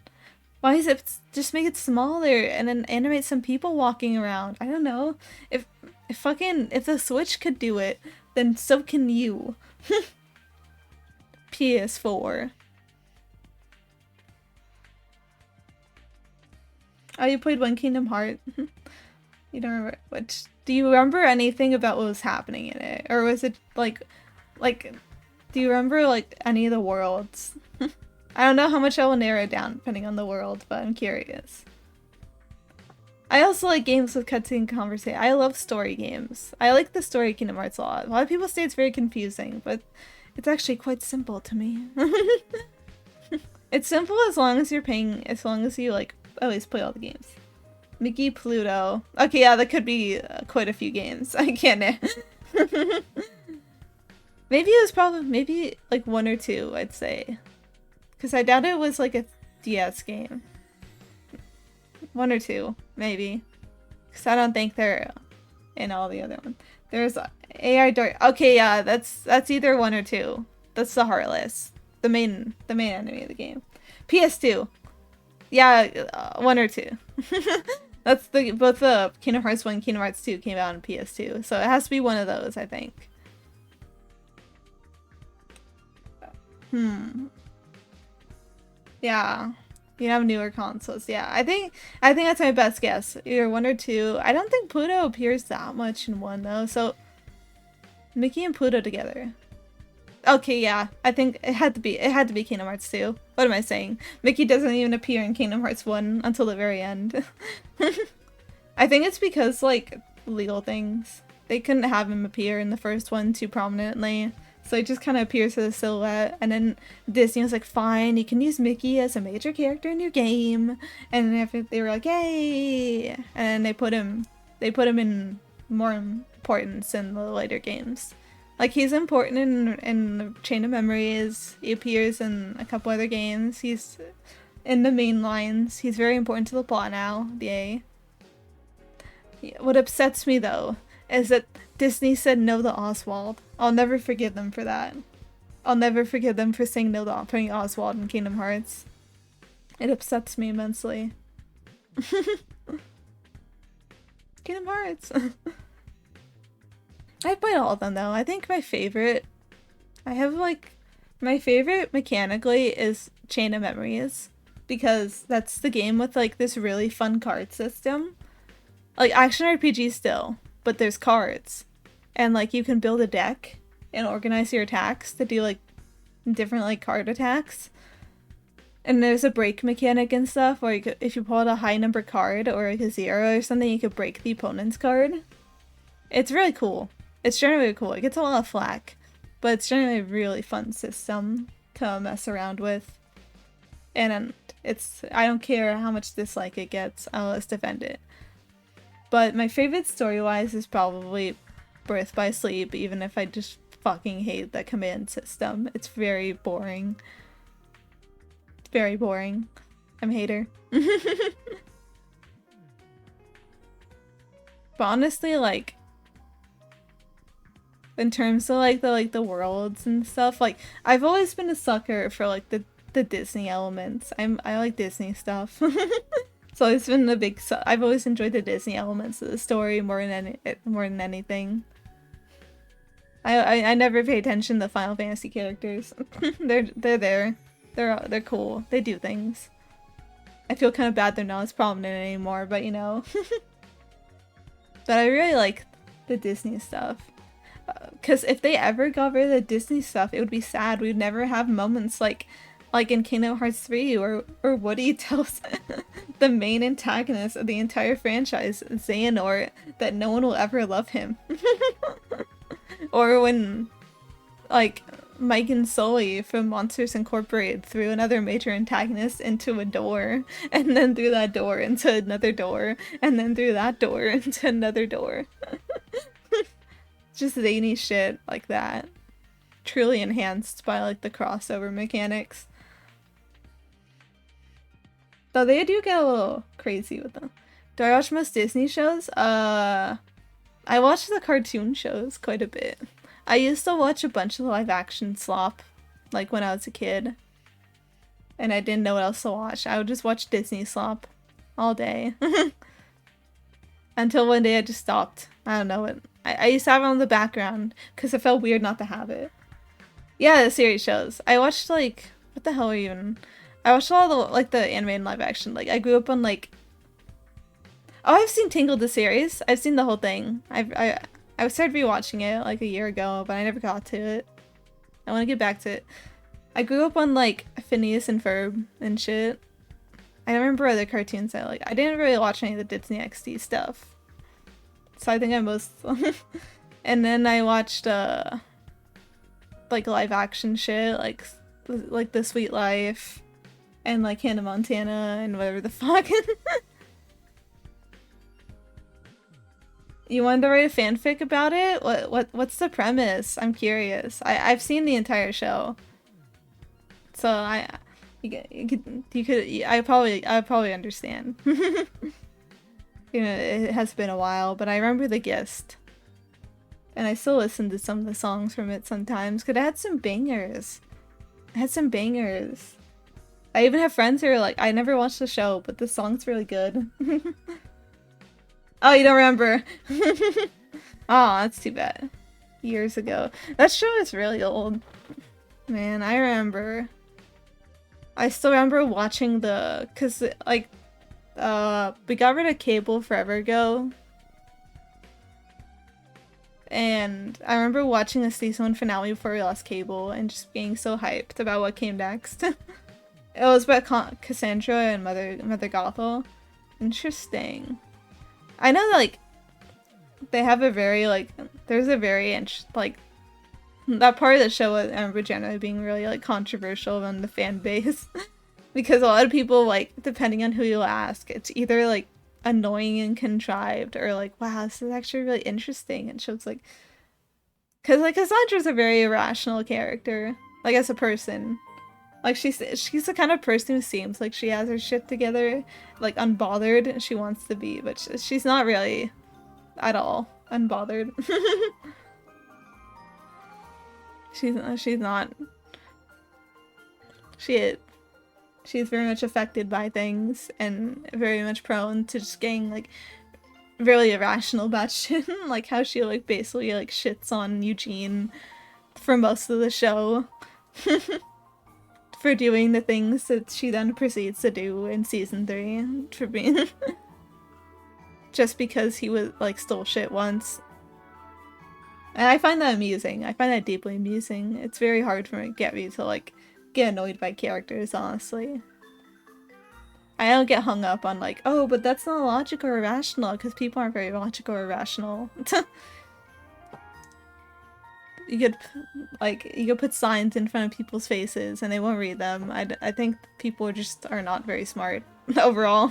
Why is it just make it smaller and then animate some people walking around? I don't know. If the Switch could do it, then so can you. PS4. Oh, you played One Kingdom Heart? You don't remember which? Do you remember anything about what was happening in it, or was it like, do you remember like any of the worlds? I don't know how much I will narrow it down depending on the world, but I'm curious. I also like games with cutscene conversation. I love story games. I like the story of Kingdom Hearts a lot. A lot of people say it's very confusing, but it's actually quite simple to me. It's simple as long as you like at least play all the games. Mickey Pluto. Okay, yeah, that could be quite a few games. I can't. Maybe like 1 or 2, I'd say. Because I doubt it was like a DS game. 1 or 2, maybe. Because I don't think they're in all the other ones. There's AI Dart. Okay, yeah, that's either 1 or 2. That's the Heartless, the main enemy of the game. PS2. Yeah, 1 or 2. That's both the Kingdom Hearts 1 and Kingdom Hearts 2 came out on PS2, so it has to be one of those, I think. Yeah. You have newer consoles. Yeah, I think that's my best guess. Either 1 or 2. I don't think Pluto appears that much in 1 though. So Mickey and Pluto together. Okay, yeah. I think it had to be Kingdom Hearts 2. What am I saying? Mickey doesn't even appear in Kingdom Hearts 1 until the very end. I think it's because like legal things. They couldn't have him appear in the first one too prominently. So it just kind of appears as a silhouette, and then Disney was like, fine, you can use Mickey as a major character in your game. And after they were like, yay! And then they put him in more importance in the later games. Like, he's important in the Chain of Memories, he appears in a couple other games, he's in the main lines, he's very important to the plot now, yay. What upsets me though, is that Disney said no to Oswald. I'll never forgive them for that. I'll never forgive them for saying no to putting Oswald in Kingdom Hearts. It upsets me immensely. Kingdom Hearts! I've played all of them though. I think my favorite mechanically is Chain of Memories. Because that's the game with like this really fun card system. Like action RPG still, but there's cards. And like you can build a deck and organize your attacks to do like different like card attacks. And there's a break mechanic and stuff where if you pull out a high number card or like a 0 or something, you could break the opponent's card. It's really cool. It's generally cool. It gets a lot of flack, but it's generally a really fun system to mess around with. And I don't care how much dislike it gets, I'll just defend it. But my favorite story-wise is probably Birth by Sleep, even if I just fucking hate the command system. It's very boring. It's very boring. I'm a hater. But honestly, like, in terms of like the worlds and stuff, like I've always been a sucker for like the Disney elements. I like Disney stuff. So it's been a big. I've always enjoyed the Disney elements of the story more than anything. I never pay attention to Final Fantasy characters. they're there. They're cool. They do things. I feel kind of bad they're not as prominent anymore, but you know. But I really like the Disney stuff. Because if they ever got rid of the Disney stuff, it would be sad. We'd never have moments like in Kingdom Hearts 3 or Woody tells the main antagonist of the entire franchise, Xehanort, that no one will ever love him. Or when like Mike and Sully from Monsters Incorporated threw another major antagonist into a door, and then threw that door into another door, and then threw that door into another door. Just zany shit like that. Truly enhanced by like the crossover mechanics. Though they do get a little crazy with them. Do I watch most Disney shows? I watch the cartoon shows quite a bit. I used to watch a bunch of live action slop, like when I was a kid. And I didn't know what else to watch. I would just watch Disney slop all day. Until one day I just stopped. I don't know what. I used to have it on the background because it felt weird not to have it. Yeah, the series shows. I watched like, what the hell even? I watched a lot of the, like the anime and live action. Like I grew up on like. Oh, I've seen Tangled the series. I've seen the whole thing. I started rewatching it like a year ago, but I never got to it. I want to get back to it. I grew up on like Phineas and Ferb and shit. I remember other cartoons I like. I didn't really watch any of the Disney XD stuff. So I think I most and then I watched like live action shit like The Sweet Life and like Hannah Montana and whatever the fuck. You wanted to write a fanfic about it? What's the premise? I'm curious. I've seen the entire show. So I probably understand. You know, it has been a while, but I remember The Gist. And I still listen to some of the songs from it sometimes, because it had some bangers. It had some bangers. I even have friends who are like, I never watched the show, but the song's really good. Oh, you don't remember? Oh, that's too bad. Years ago. That show is really old. Man, I remember. I still remember watching cause like, we got rid of cable forever ago. And I remember watching the season 1 finale before we lost cable and just being so hyped about what came next. It was about Cassandra and Mother Gothel. Interesting. I know that, like, they have a very, like, there's a very, like, that part of the show I remember generally being really, like, controversial on the fan base. Because a lot of people, like, depending on who you ask, it's either, like, annoying and contrived, or like, wow, this is actually really interesting. And shows like, because like Cassandra's a very irrational character, like as a person. Like she's the kind of person who seems like she has her shit together, like unbothered, and she wants to be, but she's not really at all unbothered. she's not. She's very much affected by things and very much prone to just getting, like, really irrational about shit. Like how she, like, basically, like, shits on Eugene for most of the show. For doing the things that she then proceeds to do in season 3. For being... just because he was, like, stole shit once. And I find that amusing. I find that deeply amusing. It's very hard for me to get me to, like, get annoyed by characters, honestly. I don't get hung up on like, oh, but that's not logical or rational, because people aren't very logical or rational. You could put signs in front of people's faces and they won't read them. I think people just are not very smart overall.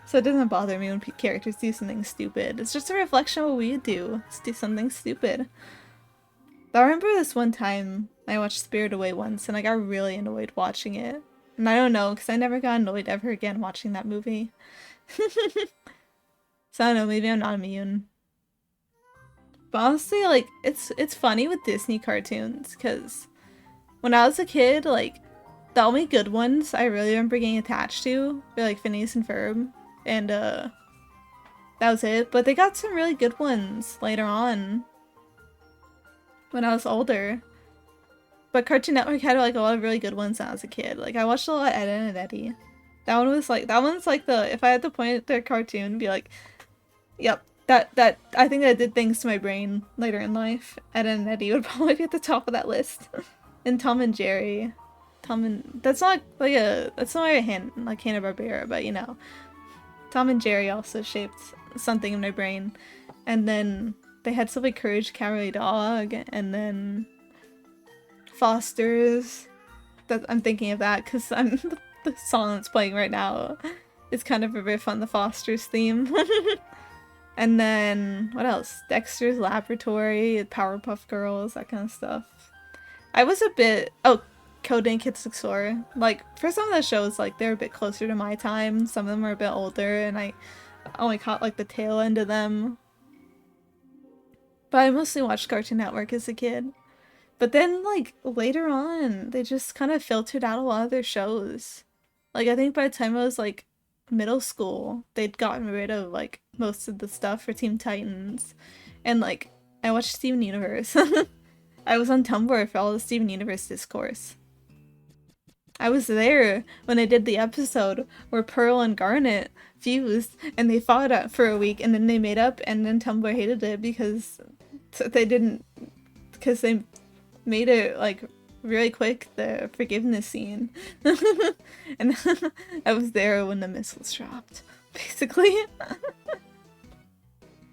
So it doesn't bother me when characters do something stupid. It's just a reflection of what we do. Let's do something stupid. But I remember this one time I watched Spirit Away once and I got really annoyed watching it. And I don't know, because I never got annoyed ever again watching that movie. So I don't know, maybe I'm not immune. But honestly, like, it's funny with Disney cartoons, because when I was a kid, like, the only good ones I really remember getting attached to were, like, Phineas and Ferb, and, that was it. But they got some really good ones later on, when I was older. But Cartoon Network had, like, a lot of really good ones when I was a kid. Like, I watched a lot of Ed, Edd and Eddy. That one's like the, if I had to point at the cartoon, be like, yep, that, I think that did things to my brain later in life. Ed, Edd and Eddy would probably be at the top of that list. And Tom and Jerry. That's not like a Hanna-Barbera, but you know. Tom and Jerry also shaped something in my brain. And then they had stuff like Courage the Cowardly Dog, and then Foster's. I'm thinking of that because the song that's playing right now is kind of a riff on the Foster's theme. And then, what else? Dexter's Laboratory, Powerpuff Girls, that kind of stuff. I was a bit... Oh, Codename Kids Next Door. Like, for some of the shows, like, they're a bit closer to my time. Some of them are a bit older, and I only caught, like, the tail end of them. But I mostly watched Cartoon Network as a kid. But then, like, later on, they just kind of filtered out a lot of their shows. Like, I think by the time I was, like, middle school, they'd gotten rid of, like, most of the stuff for Teen Titans. And, like, I watched Steven Universe. I was on Tumblr for all the Steven Universe discourse. I was there when they did the episode where Pearl and Garnet fused, and they fought for a week, and then they made up, and then Tumblr hated it because they made it, like, really quick, the forgiveness scene. And I was there when the missiles dropped, basically.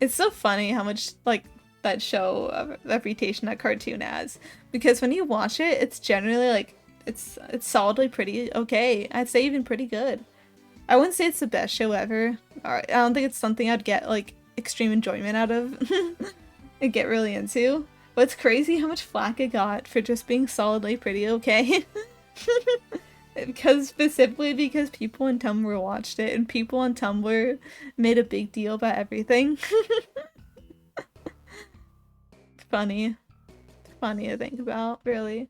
It's so funny how much, like, that show reputation that cartoon has, because when you watch it, it's generally, like, it's solidly pretty okay. I'd say even pretty good. I wouldn't say it's the best show ever. I don't think it's something I'd get, like, extreme enjoyment out of and get really into. But it's crazy how much flack it got for just being solidly pretty okay. Specifically because people on Tumblr watched it, and people on Tumblr made a big deal about everything. Funny. Funny to think about, really.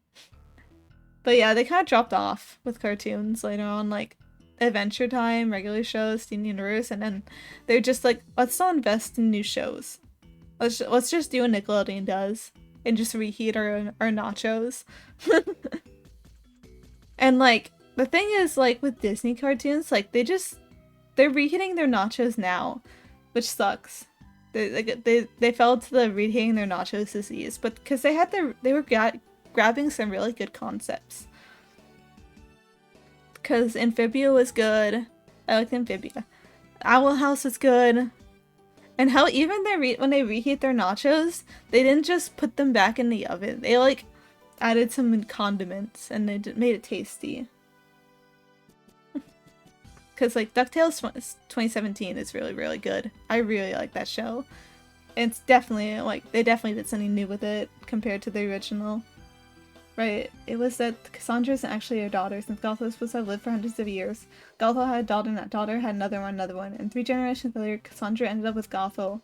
But yeah, they kind of dropped off with cartoons later on, like Adventure Time, regular shows, Steam Universe, and then they're just like, let's not invest in new shows. Let's just do what Nickelodeon does and just reheat our nachos. And like the thing is, like with Disney cartoons, like they're reheating their nachos now, which sucks. They fell to the reheating their nachos disease, but because they were grabbing some really good concepts. Because Amphibia was good. I liked Amphibia. Owl House was good. And how even when they reheat their nachos, they didn't just put them back in the oven. They like added some condiments and they made it tasty. Because like DuckTales 2017 is really, really good. I really like that show. It's definitely like they definitely did something new with it compared to the original. Right, it was that Cassandra isn't actually her daughter, since Gothel was supposed to have lived for hundreds of years. Gothel had a daughter, and that daughter had another one, and 3 generations later, Cassandra ended up with Gothel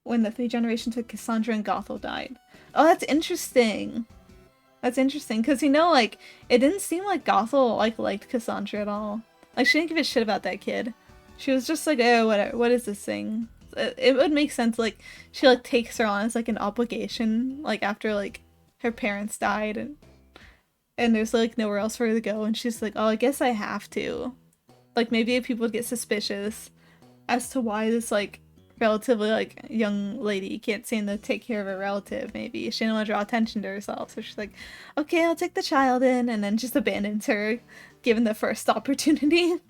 when the 3 generations with Cassandra and Gothel died. Oh, that's interesting! That's interesting, because, you know, like, it didn't seem like Gothel, like, liked Cassandra at all. Like, she didn't give a shit about that kid. She was just like, oh, whatever, what is this thing? It would make sense, like, she, like, takes her on as, like, an obligation, like, after, like, her parents died and there's like nowhere else for her to go, and she's like, oh, I guess I have to. Like maybe people would get suspicious as to why this like relatively like young lady can't seem to take care of a relative. Maybe she didn't want to draw attention to herself, so she's like, okay, I'll take the child in, and then just abandons her given the first opportunity.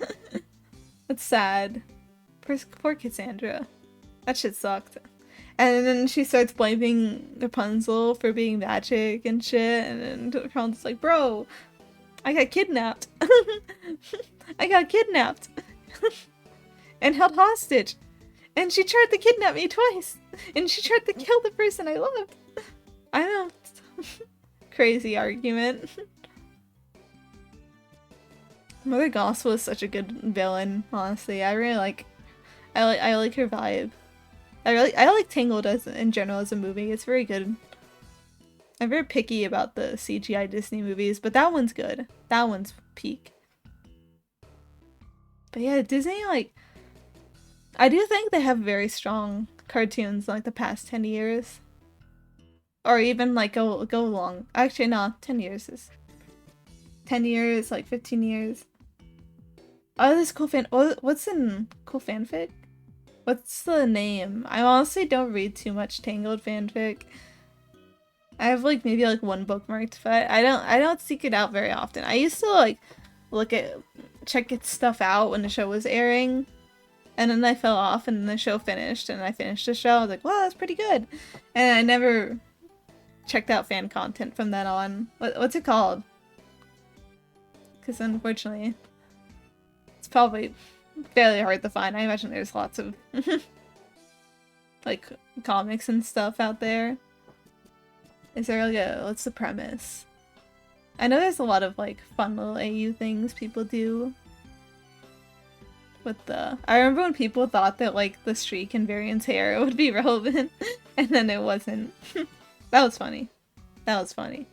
That's sad. Poor Cassandra. That shit sucked. And then she starts blaming Rapunzel for being magic and shit, and then Rapunzel's like, bro, I got kidnapped. I got kidnapped. And held hostage. And she tried to kidnap me twice. And she tried to kill the person I loved. I don't... Crazy argument. Mother Gospel is such a good villain, honestly. I like her vibe. I like Tangled in general as a movie. It's very good. I'm very picky about the CGI Disney movies, but that one's good. That one's peak. But yeah, Disney, like, I do think they have very strong cartoons in, like, the past 10 years. Or even, like, go long. Actually, no, 10 years is... 10 years, like, 15 years. Oh, this cool what's in cool fanfic? What's the name? I honestly don't read too much Tangled fanfic. I have like maybe like one bookmarked, but I don't seek it out very often. I used to like check its stuff out when the show was airing, and then I fell off and the show finished and I finished the show. I was like, wow, that's pretty good. And I never checked out fan content from then on. What's it called? Because unfortunately, it's probably fairly hard to find. I imagine there's lots of like comics and stuff out there. Is there like what's the premise? I know there's a lot of like fun little AU things people do with the... I remember when people thought that like the streak in Varian's hair would be relevant and then it wasn't. That was funny. That was funny.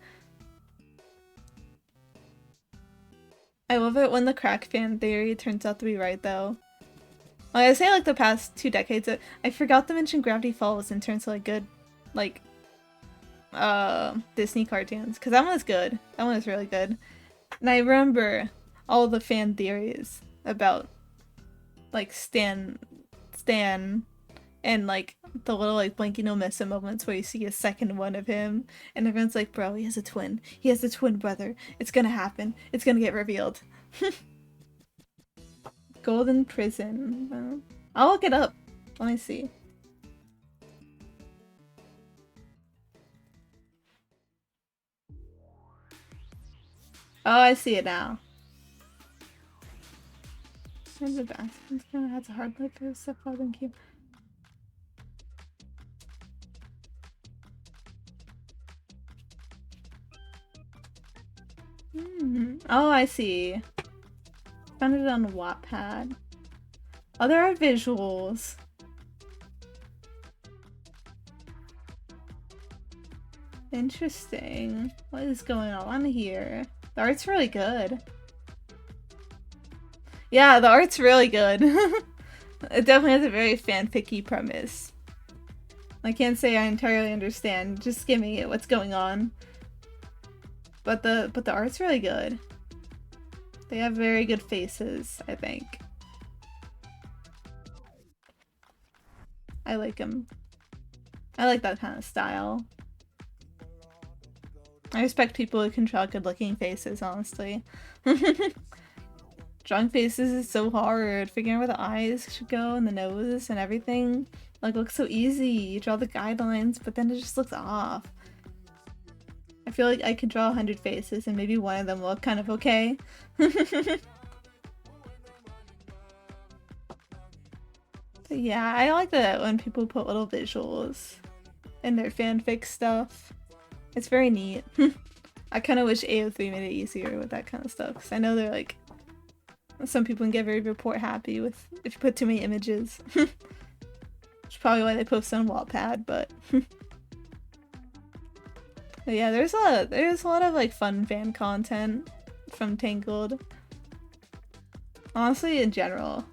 I love it when the crack fan theory turns out to be right, though. Like, I say, like, the past 2 decades, I forgot to mention Gravity Falls in terms of, like, good, like, Disney cartoons. Because that one was good. That one was really good. And I remember all the fan theories about, like, Stan, and, like, the little, like, Blinky No Missa moments where you see a second one of him, and everyone's like, bro, he has a twin. He has a twin brother. It's gonna happen. It's gonna get revealed. Golden Prison. I'll look it up. Let me see. Oh, I see it now. The best. It's gonna have a hard life for his stepfather and keep. Oh, I see. Found it on Wattpad. Oh, there are visuals. Interesting. What is going on here? The art's really good. Yeah, the art's really good. It definitely has a very fanfic-y premise. I can't say I entirely understand, just skimming it, what's going on. But the art's really good. They have very good faces, I think. I like them. I like that kind of style. I respect people who can draw good-looking faces, honestly. Drawing faces is so hard. Figuring out where the eyes should go and the nose and everything. Like, looks so easy. You draw the guidelines, but then it just looks off. I feel like I could draw 100 faces and maybe one of them look kind of okay. But yeah, I like that when people put little visuals in their fanfic stuff. It's very neat. I kind of wish AO3 made it easier with that kind of stuff, because I know they're like, some people can get very report happy with if you put too many images. Which is probably why they post on Wattpad, but yeah, there's a lot of like fun fan content from Tangled. Honestly, in general,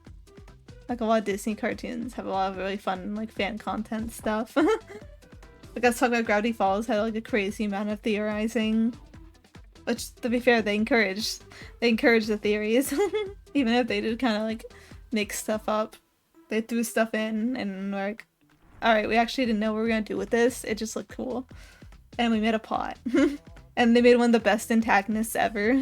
like a lot of Disney cartoons have a lot of really fun like fan content stuff. Like I was talking about Gravity Falls had like a crazy amount of theorizing, which to be fair, they encourage the theories, even if they did kind of like make stuff up. They threw stuff in and were like, all right, we actually didn't know what we were gonna do with this. It just looked cool. And we made a plot. And they made one of the best antagonists ever.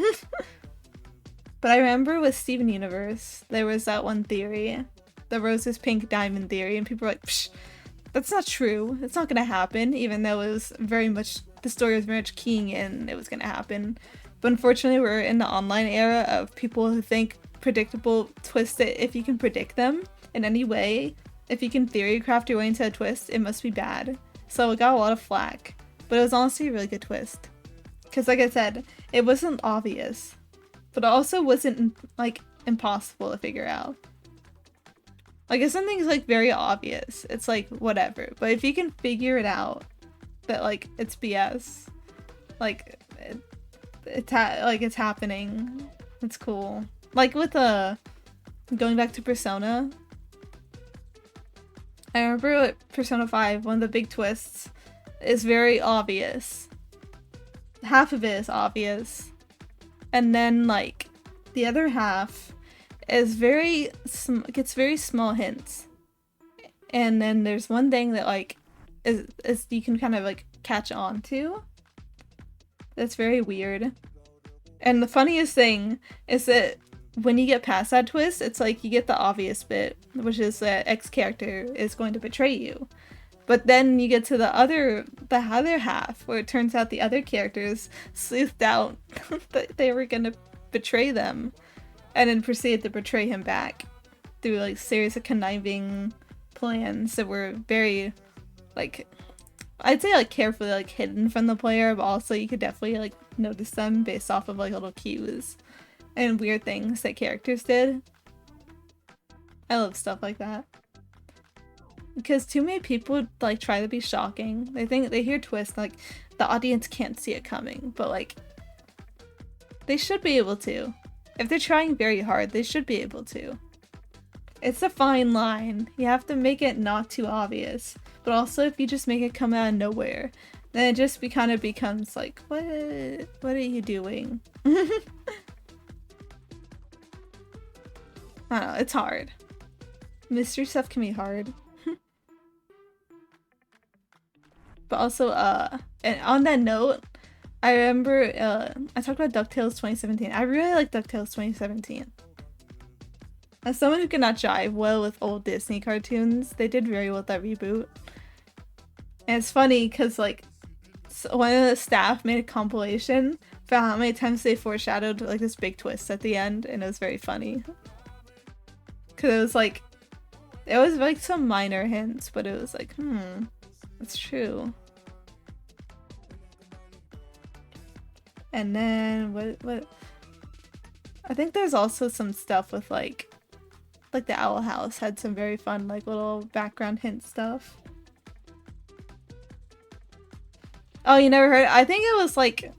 But I remember with Steven Universe, there was that one theory, the Rose's Pink Diamond theory, and people were like, psh, that's not true. It's not gonna happen, even though it was very much, the story was very much keying in it was gonna happen. But unfortunately, we're in the online era of people who think predictable twists that if you can predict them in any way, if you can theory craft your way into a twist, it must be bad. So it got a lot of flack. But it was honestly a really good twist. Because like I said, it wasn't obvious. But it also wasn't, like, impossible to figure out. Like, if something's, like, very obvious, it's like, whatever. But if you can figure it out, that, like, it's BS. Like, it's happening. It's cool. Like, with, going back to Persona. I remember with Persona 5, one of the big twists is very obvious. Half of it is obvious. And then, like, the other half is gets very small hints. And then there's one thing that, like, is you can kind of, like, catch on to. That's very weird. And the funniest thing is that when you get past that twist, it's like you get the obvious bit, which is that X character is going to betray you. But then you get to the other half, where it turns out the other characters sleuthed out that they were gonna betray them, and then proceeded to betray him back through like series of conniving plans that were very, like, I'd say like carefully like hidden from the player, but also you could definitely like notice them based off of like little cues and weird things that characters did. I love stuff like that. Because too many people like try to be shocking. They think they hear twist, like the audience can't see it coming, but like they should be able to. If they're trying very hard, they should be able to. It's a fine line. You have to make it not too obvious, but also if you just make it come out of nowhere, then it just kind of becomes like, what are you doing? I don't know, it's hard. Mystery stuff can be hard. But also, and on that note, I remember, I talked about DuckTales 2017. I really like DuckTales 2017. As someone who cannot jive well with old Disney cartoons, they did very well with that reboot. And it's funny because, like, one of the staff made a compilation for how many times they foreshadowed, like, this big twist at the end, and it was very funny. Because it was, like, some minor hints, but it was like, it's true. And then, what I think there's also some stuff with like the Owl House had some very fun like little background hint stuff. Oh, you never heard? I think it was like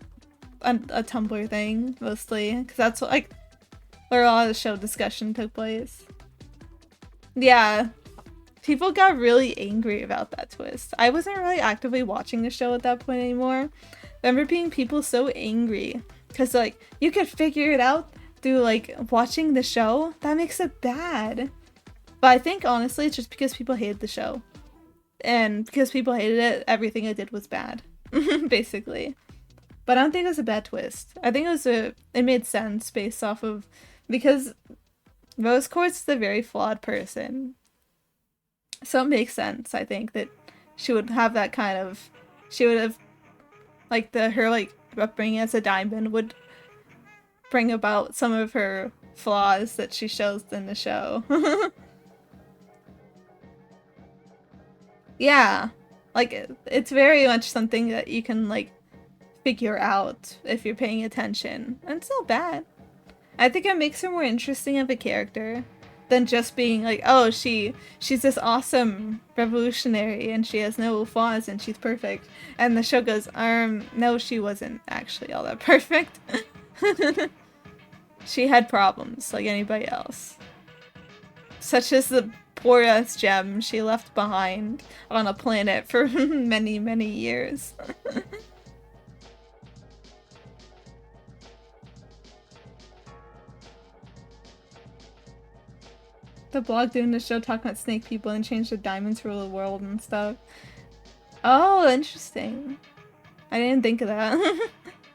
a Tumblr thing mostly, because that's like where a lot of the show discussion took place. Yeah, people got really angry about that twist. I wasn't really actively watching the show at that point anymore. I remember being people so angry because like you could figure it out through like watching the show. That makes it bad. But I think honestly it's just because people hated the show. And because people hated it, everything it did was bad. Basically. But I don't think it was a bad twist. I think it made sense based off of, because Rose Quartz is a very flawed person. So it makes sense, I think, that she would have that kind of, she would have, like her like upbringing as a diamond would bring about some of her flaws that she shows in the show. Yeah, like it's very much something that you can like figure out if you're paying attention. And it's not bad. I think it makes her more interesting of a character than just being like, oh, she's this awesome revolutionary and she has no flaws and she's perfect. And the show goes, no, she wasn't actually all that perfect. She had problems like anybody else. Such as the poor ass gem she left behind on a planet for many, many years. The blog doing the show talking about snake people and change the diamonds rule the world and stuff. Oh, interesting. I didn't think of that.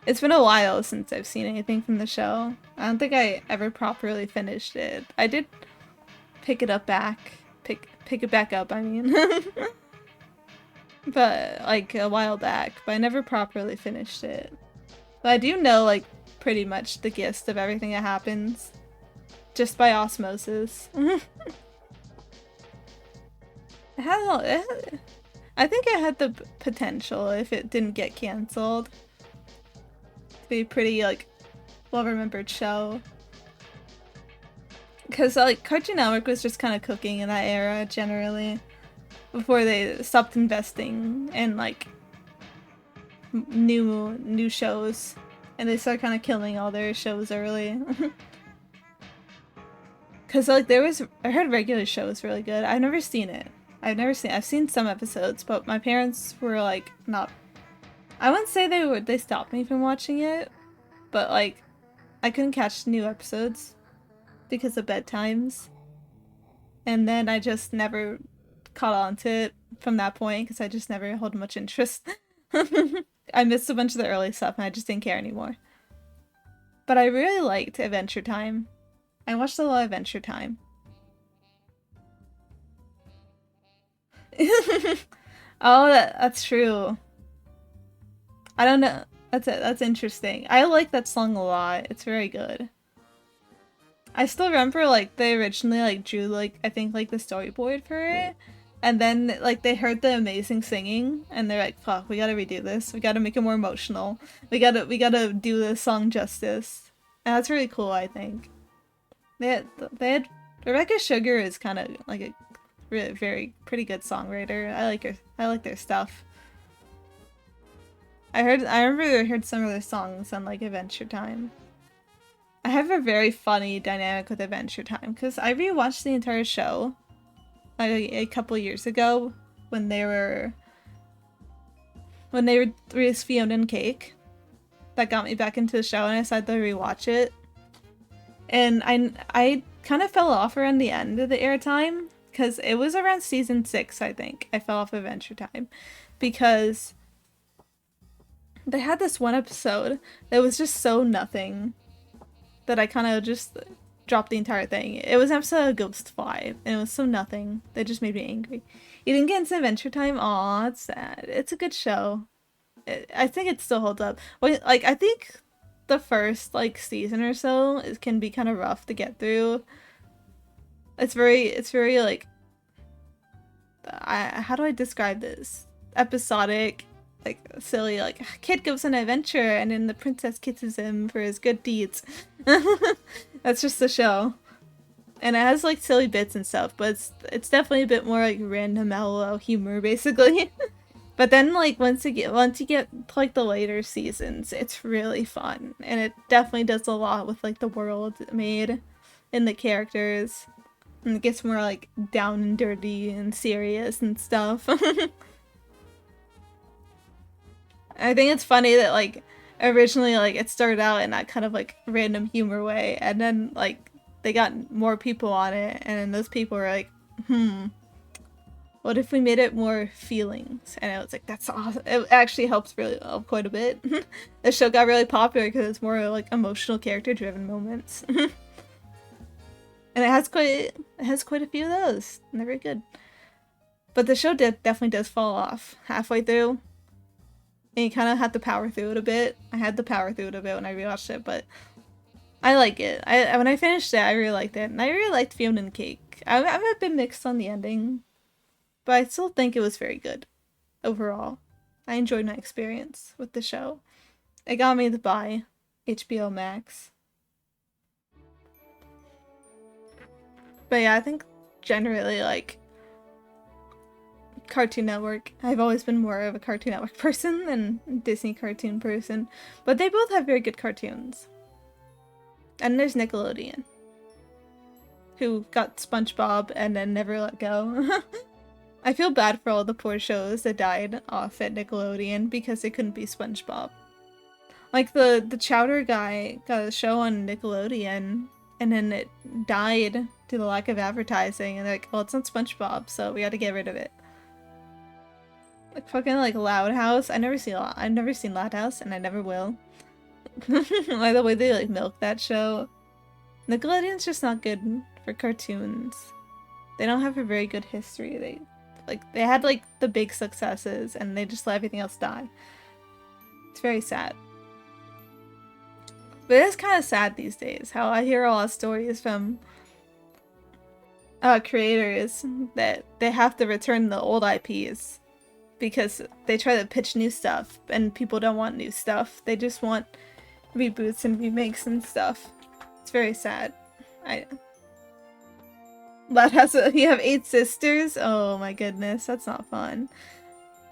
It's been a while since I've seen anything from the show. I don't think I ever properly finished it. I did pick it up back. Pick it back up, I mean. But like a while back, but I never properly finished it. But I do know like pretty much the gist of everything that happens. Just by osmosis. I think it had the potential, if it didn't get cancelled, to be a pretty like well-remembered show. Because like Cartoon Network was just kind of cooking in that era generally, before they stopped investing in like new shows, and they started kind of killing all their shows early. Cause like I heard Regular Show was really good. I've never seen it. I've seen some episodes, but my parents were like not. I wouldn't say they stopped me from watching it, but like I couldn't catch new episodes because of bedtimes, and then I just never caught on to it from that point because I just never held much interest. I missed a bunch of the early stuff and I just didn't care anymore. But I really liked Adventure Time. I watched a lot of Adventure Time. Oh, that's true. I don't know. That's interesting. I like that song a lot. It's very good. I still remember like they originally like drew like I think like the storyboard for it, and then like they heard the amazing singing and they're like, fuck, we gotta redo this. We gotta make it more emotional. We gotta do this song justice. And that's really cool, I think. They had Rebecca Sugar is kind of like a really very pretty good songwriter. I like her. I like their stuff. I remember I heard some of their songs on like Adventure Time. I have a very funny dynamic with Adventure Time because I rewatched the entire show like a couple years ago when they released Fiona and Cake. That got me back into the show and I decided to rewatch it. And I kind of fell off around the end of the airtime because it was around season 6, I think. I fell off Adventure Time because they had this one episode that was just so nothing that I kind of just dropped the entire thing. It was an episode of Ghost 5 and it was so nothing. That just made me angry. You didn't get into Adventure Time? Aw, it's sad. It's a good show. I think it still holds up. Like, I think the first like season or so can be kind of rough to get through. It's very like how do I describe this? Episodic like silly, like kid goes on an adventure and then the princess kisses him for his good deeds. That's just the show. And it has like silly bits and stuff, but it's definitely a bit more like random mellow humor basically. But then like once you get like the later seasons, it's really fun. And it definitely does a lot with like the world made and the characters. And it gets more like down and dirty and serious and stuff. I think it's funny that like originally like it started out in that kind of like random humor way, and then like they got more people on it, and then those people were like, what if we made it more feelings? And I was like, that's awesome. It actually helps really quite a bit. The show got really popular because it's more like emotional character driven moments. And it has quite a few of those. And they're very good. But the show definitely does fall off halfway through. And you kind of have to power through it a bit. I had to power through it a bit when I rewatched it, but I like it. When I finished it, I really liked it. And I really liked Fiona and Cake. I'm a bit mixed on the ending, but I still think it was very good overall. I enjoyed my experience with the show. It got me to buy HBO Max. But yeah, I think generally, like, Cartoon Network. I've always been more of a Cartoon Network person than Disney cartoon person. But they both have very good cartoons. And there's Nickelodeon, who got SpongeBob and then never let go. I feel bad for all the poor shows that died off at Nickelodeon because it couldn't be SpongeBob. Like the Chowder guy got a show on Nickelodeon and then it died due to the lack of advertising, and they're like, well, it's not SpongeBob, so we had to get rid of it. Like fucking like Loud House. I've never seen Loud House, and I never will. By the way they like milk that show. Nickelodeon's just not good for cartoons. They don't have a very good history. They had like the big successes and they just let everything else die. It's very sad. But it is kind of sad these days how I hear a lot of stories from creators that they have to return the old IPs because they try to pitch new stuff and people don't want new stuff. They just want reboots and remakes and stuff. It's very sad. You have 8 sisters? Oh my goodness, that's not fun.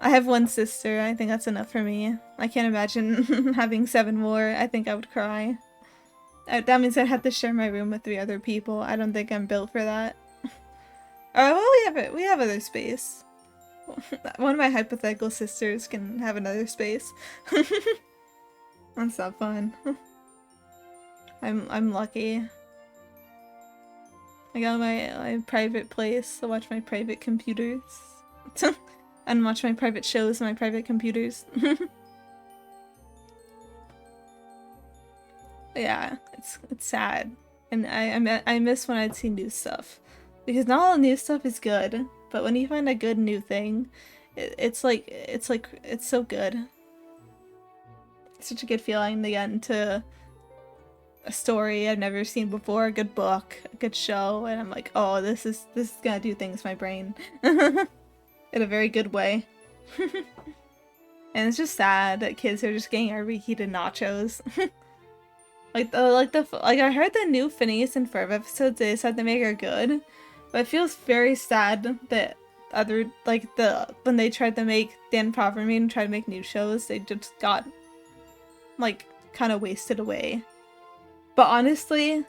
I have 1 sister. I think that's enough for me. I can't imagine having 7 more. I think I would cry. That means I'd have to share my room with 3 other people. I don't think I'm built for that. Well, we have other space. One of my hypothetical sisters can have another space. That's not fun. I'm lucky. I got my private place to watch my private computers. And watch my private shows on my private computers. Yeah, it's sad. And I miss when I'd see new stuff. Because not all new stuff is good, but when you find a good new thing, it's so good. It's such a good feeling to get into a story I've never seen before, a good book, a good show, and I'm like, oh, this is gonna do things to my brain. In a very good way. And it's just sad that kids are just getting our reheated nachos. I heard the new Phineas and Ferb episodes they said they make are good, but it feels very sad that when they tried to make Dan Proverman and tried to make new shows, they just got like kind of wasted away. But honestly,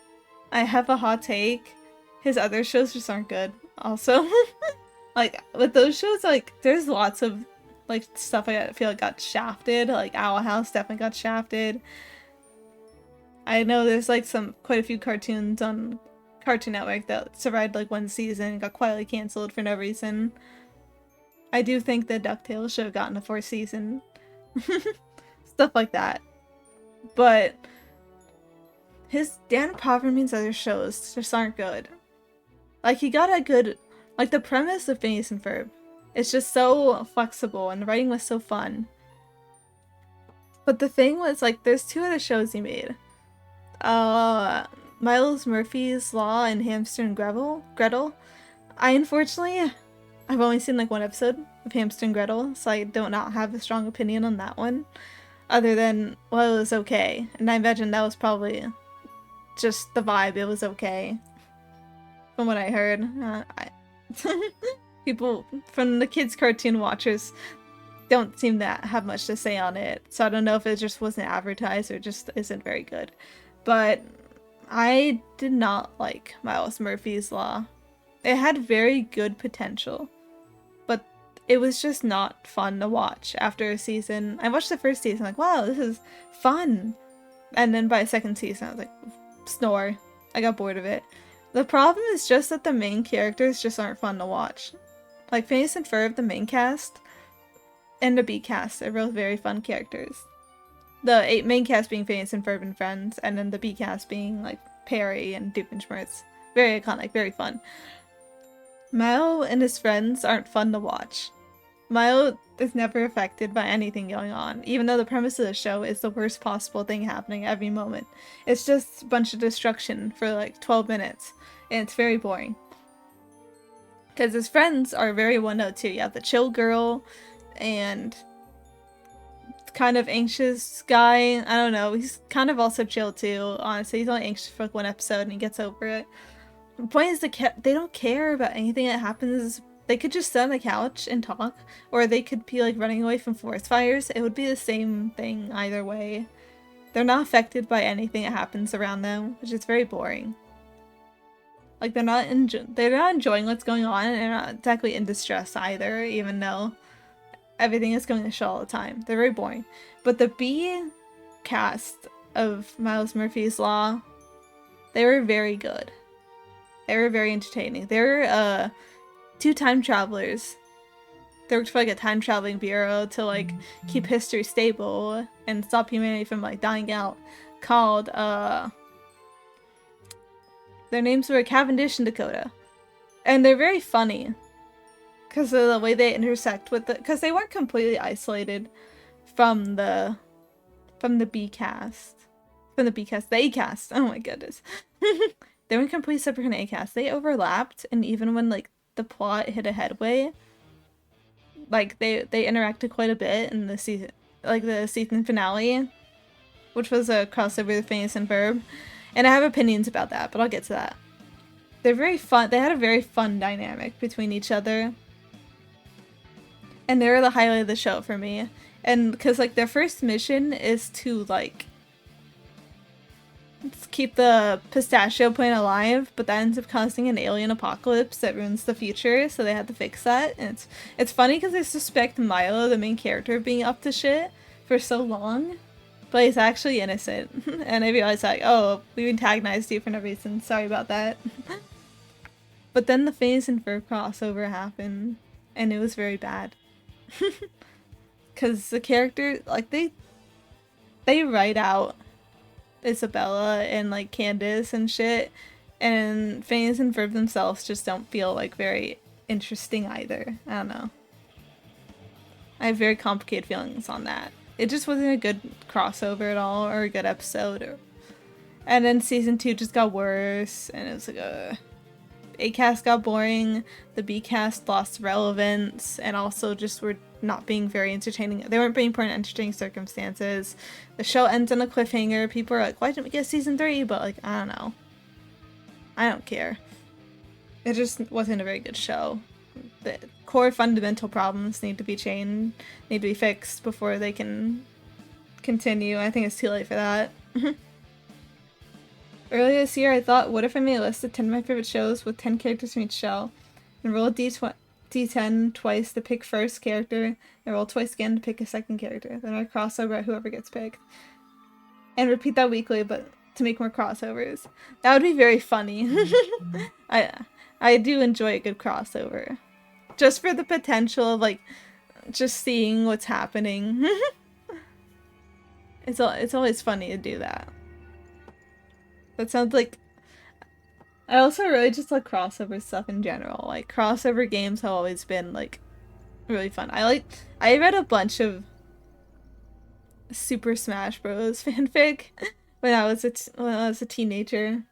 I have a hot take. His other shows just aren't good. Also, like with those shows, like there's lots of like stuff I feel like got shafted. Like Owl House definitely got shafted. I know there's like quite a few cartoons on Cartoon Network that survived like 1 season and got quietly canceled for no reason. I do think that DuckTales should have gotten a 4th season. Stuff like that. But his Dan Proverman's other shows just aren't good. Like he got a good, like the premise of Phineas and Ferb. It's just so flexible and the writing was so fun. But the thing was like there's 2 other shows he made. Miles Murphy's Law and Hamster and Gretel. I've only seen like 1 episode of Hamster and Gretel, so I do not have a strong opinion on that one. Other than, well, it was okay. And I imagine that was probably just the vibe. It was okay. From what I heard. People from the kids' cartoon watchers don't seem to have much to say on it. So I don't know if it just wasn't advertised or just isn't very good. But I did not like Miles Murphy's Law. It had very good potential. But it was just not fun to watch after a season. I watched the first season like, wow, this is fun. And then by the second season, I was like, snore. I got bored of it. The problem is just that the main characters just aren't fun to watch. Like, Phineas and Ferb, the main cast, and the B cast are both very fun characters. The main cast being Phineas and Ferb and Friends, and then the B cast being, like, Perry and Doofenshmirtz. Very iconic, very fun. Milo and his friends aren't fun to watch. Milo is never affected by anything going on, even though the premise of the show is the worst possible thing happening every moment. It's just a bunch of destruction for like 12 minutes, and it's very boring. Because his friends are very one-note too. You have the chill girl, and kind of anxious guy. I don't know, he's kind of also chill too, honestly. He's only anxious for like one episode and he gets over it. The point is they don't care about anything that happens. They could just sit on the couch and talk, or they could be like running away from forest fires. It would be the same thing either way. They're not affected by anything that happens around them, which is very boring. Like they're not enjoying what's going on, and they're not exactly in distress either, even though everything is going to show all the time. They're very boring. But the B cast of Miles Murphy's Law, they were very good. They were very entertaining. They were two time travelers. They worked for like a time traveling bureau to like keep history stable and stop humanity from like dying out. Called their names were Cavendish and Dakota, and they're very funny because of the way they intersect with because they weren't completely isolated from the B cast, the A cast. Oh my goodness. They weren't completely separate from the A cast. They overlapped, and even when like the plot hit a headway, like they interacted quite a bit in the season, like the season finale, which was a crossover with Phineas and Ferb, and I have opinions about that, but I'll get to that. They're very fun. They had a very fun dynamic between each other, and they were the highlight of the show for me. And because like their first mission is to like keep the pistachio plant alive, but that ends up causing an alien apocalypse that ruins the future, so they had to fix that. And it's funny because they suspect Milo, the main character, of being up to shit for so long, but he's actually innocent. And they realize like, oh, we antagonized you for no reason, sorry about that. But then the Phineas and Ferb crossover happened, and it was very bad. Because the character, like, they write out Isabella and like Candace and shit, and Phineas and Ferb themselves just don't feel like very interesting either. I don't know. I have very complicated feelings on that. It just wasn't a good crossover at all, or a good episode. And then season 2 just got worse, and it was like A cast got boring, the B cast lost relevance, and also just were not being very entertaining. They weren't being put in entertaining circumstances. The show ends on a cliffhanger. People are like, why didn't we get season 3? But like, I don't know. I don't care. It just wasn't a very good show. The core fundamental problems need to be changed, need to be fixed before they can continue. I think it's too late for that. Earlier this year, I thought, what if I made a list of 10 of my favorite shows with 10 characters from each show, and roll a D10 twice to pick first character, and roll twice again to pick a second character. Then I cross over at whoever gets picked. And repeat that weekly, but to make more crossovers. That would be very funny. I do enjoy a good crossover. Just for the potential of, like, just seeing what's happening. It's always funny to do that. That sounds like... I also really just like crossover stuff in general. Like, crossover games have always been, like, really fun. I read a bunch of Super Smash Bros. Fanfic when I was a teenager.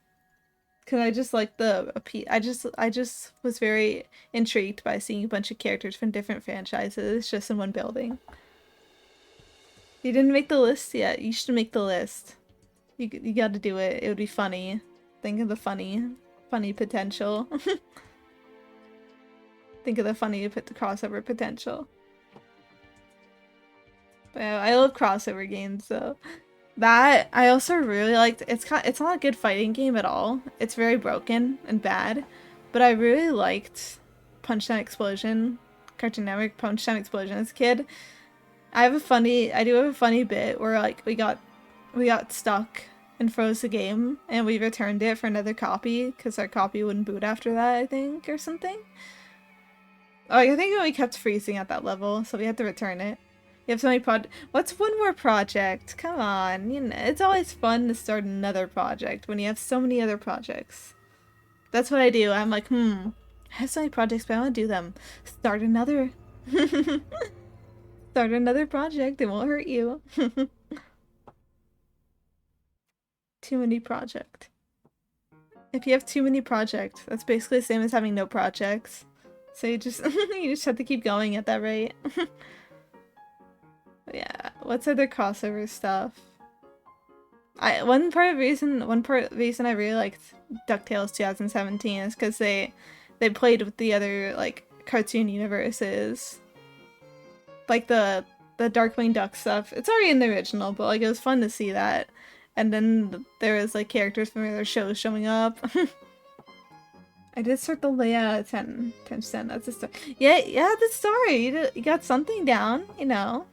Because I just like I just was very intrigued by seeing a bunch of characters from different franchises just in one building. You didn't make the list yet. You should make the list. You got to do it. It would be funny. Think of the funny potential. Think of the funny crossover potential. But yeah, I love crossover games though. That I also really liked. It's not a good fighting game at all. It's very broken and bad, but I really liked Punch Down Explosion, Cartoon Network Punch Down Explosion as a kid. I do have a funny bit where like we got stuck and froze the game and we returned it for another copy because our copy wouldn't boot after that, I think, or something. Like I think we kept freezing at that level, so we had to return it. You have so many What's one more project? Come on, you know, it's always fun to start another project when you have so many other projects. That's what I do. I'm like, I have so many projects, but I want to do them. Start another. Start another project. It won't hurt you. Too many projects. If you have too many projects, that's basically the same as having no projects. So you just you just have to keep going at that rate. Yeah, what's other crossover stuff? One part of the reason I really liked DuckTales 2017 is because they played with the other like cartoon universes. Like the Darkwing Duck stuff. It's already in the original, but like it was fun to see that. And then there was like characters from other shows showing up. I did start the layout 10 times 10. That's a story. Yeah, the story. You got something down, you know.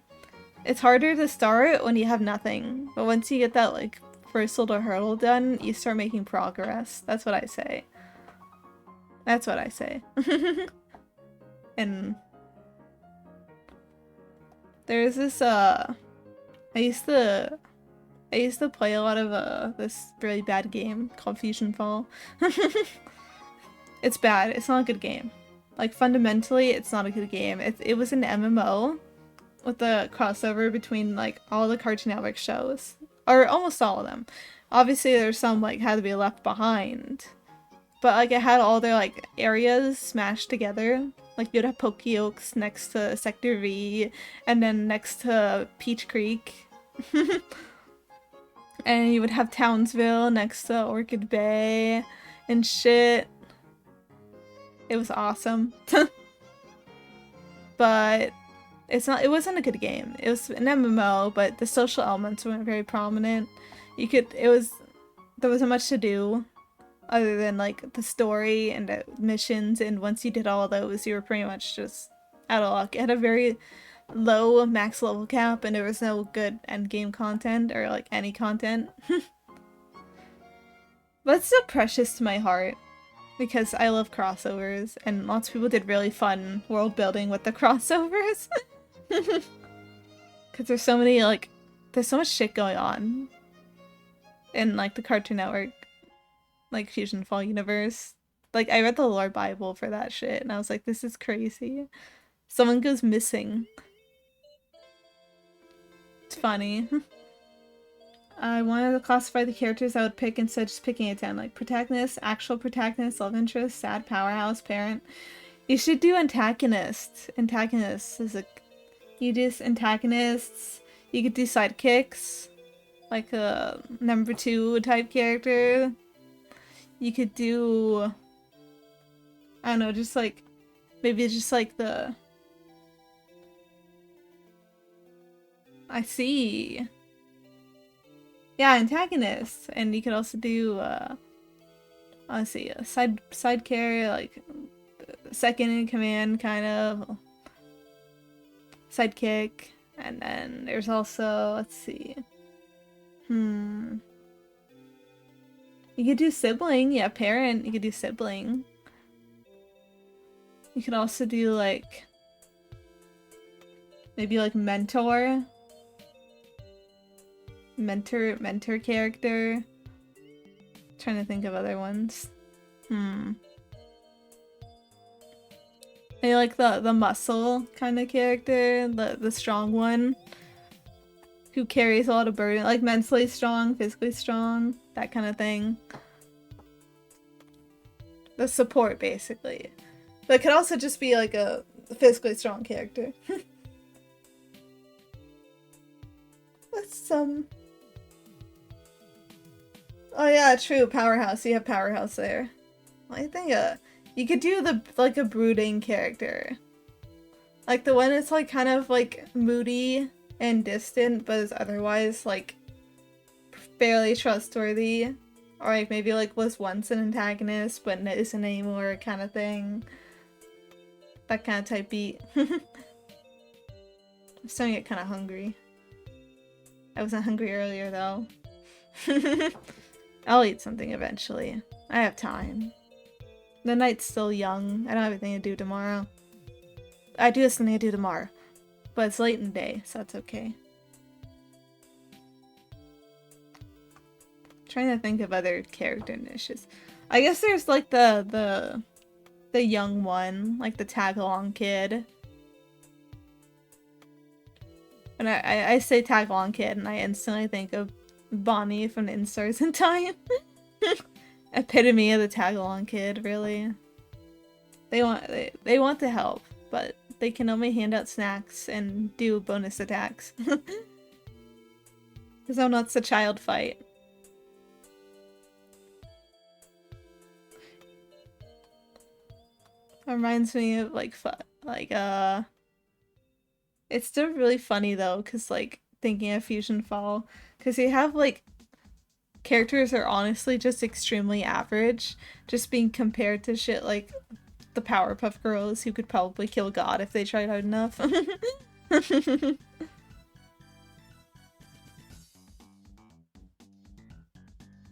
It's harder to start when you have nothing, but once you get that like first little hurdle done, you start making progress. That's what I say. That's what I say. And there's this I used to play a lot of this really bad game called Fusion Fall. It's bad. It's not a good game. Like fundamentally, it's not a good game. It was an MMO with the crossover between like all the Cartoon Network shows, or almost all of them. Obviously there's some like had to be left behind, but like it had all their like areas smashed together. Like you'd have Pokeokes next to Sector V, and then next to Peach Creek. And you would have Townsville next to Orchid Bay and shit. It was awesome. But it wasn't a good game. It was an MMO, but the social elements weren't very prominent. There wasn't much to do other than like the story and the missions, and once you did all of those, you were pretty much just out of luck. It had a very low max level cap, and there was no good end game content or like any content. But it's still precious to my heart because I love crossovers, and lots of people did really fun world building with the crossovers. Because there's so many like there's so much shit going on in like the Cartoon Network like Fusion Fall universe. Like I read the lore bible for that shit and I was like, this is crazy. Someone goes missing. It's funny. I wanted to classify the characters I would pick instead of just picking a 10. Like protagonist, actual protagonist, love interest, sad powerhouse, parent. You should do antagonist. Antagonist is you do antagonists. You could do sidekicks. Like a number 2 type character. You could do, I don't know, just like, maybe it's just like I see. Yeah, antagonist. And you could also do, let's see, a side carry, like, second in command, kind of. Sidekick. And then there's also, let's see. You could do sibling, yeah, parent, you could do sibling. You could also do like, maybe like mentor character. Trying to think of other ones. Maybe like the muscle kind of character, the strong one. Who carries a lot of burden, like mentally strong, physically strong, that kind of thing. the support, basically. But it could also just be like a physically strong character. That's Oh yeah, true. Powerhouse. You have Powerhouse there. I think you could do a brooding character. Like the one that's like kind of like moody and distant, but is otherwise like fairly trustworthy. Or like maybe like was once an antagonist but isn't anymore kind of thing. That kind of type beat. I'm starting to get kind of hungry. I wasn't hungry earlier though. I'll eat something eventually. I have time. The night's still young. I don't have anything to do tomorrow. I do have something to do tomorrow. But it's late in the day, so that's okay. Trying to think of other character niches. I guess there's like the young one, like the tag-along kid. And I say tag-along kid and I instantly think of Bonnie from the In Stars in Time. Epitome of the tag-along kid, really. They want to help, but they can only hand out snacks and do bonus attacks. Because I'm not a child fight. It reminds me of it's still really funny though, because like thinking of Fusion Fall, because you have like characters are honestly just extremely average, just being compared to shit like the Powerpuff Girls who could probably kill God if they tried hard enough.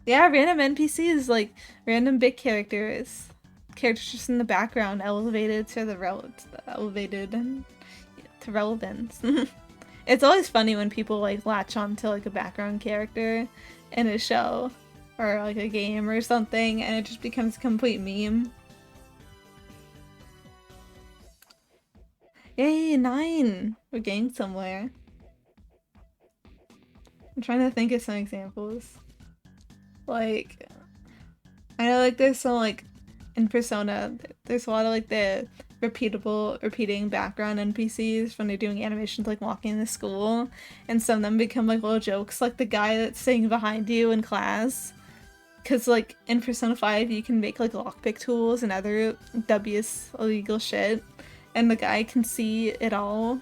Yeah, random NPCs, like random big characters. Characters just in the background elevated to the to relevance. It's always funny when people like latch on to like a background character in a show or like a game or something and it just becomes a complete meme. Yay, 9! We're getting somewhere. I'm trying to think of some examples. Like, I know like there's some like in Persona, there's a lot of like the repeating background NPCs when they're doing animations like walking into school, and some of them become like little jokes, like the guy that's sitting behind you in class. Cause like in Persona 5 you can make like lockpick tools and other dubious illegal shit, and the guy can see it all,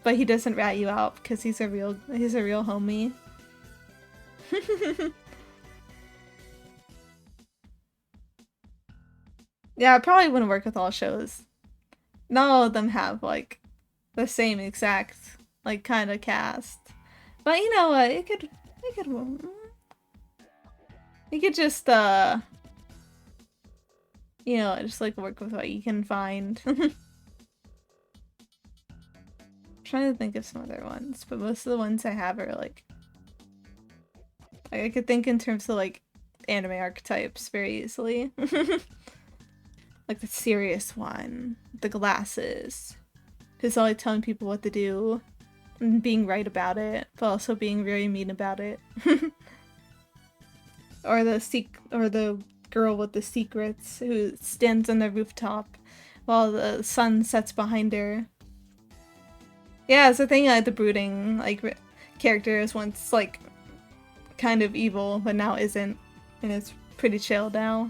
but he doesn't rat you out because he's a real homie. Yeah, it probably wouldn't work with all shows. Not all of them have like the same exact like kind of cast, but you know what? It could just you know, just like work with what you can find. Trying to think of some other ones, but most of the ones I have are like I could think in terms of like anime archetypes very easily. Like the serious one, the glasses, who's always telling people what to do and being right about it, but also being very mean about it. Or the girl with the secrets who stands on the rooftop while the sun sets behind her. Yeah, it's the thing, like the brooding like character is once like kind of evil, but now isn't, and it's pretty chill now.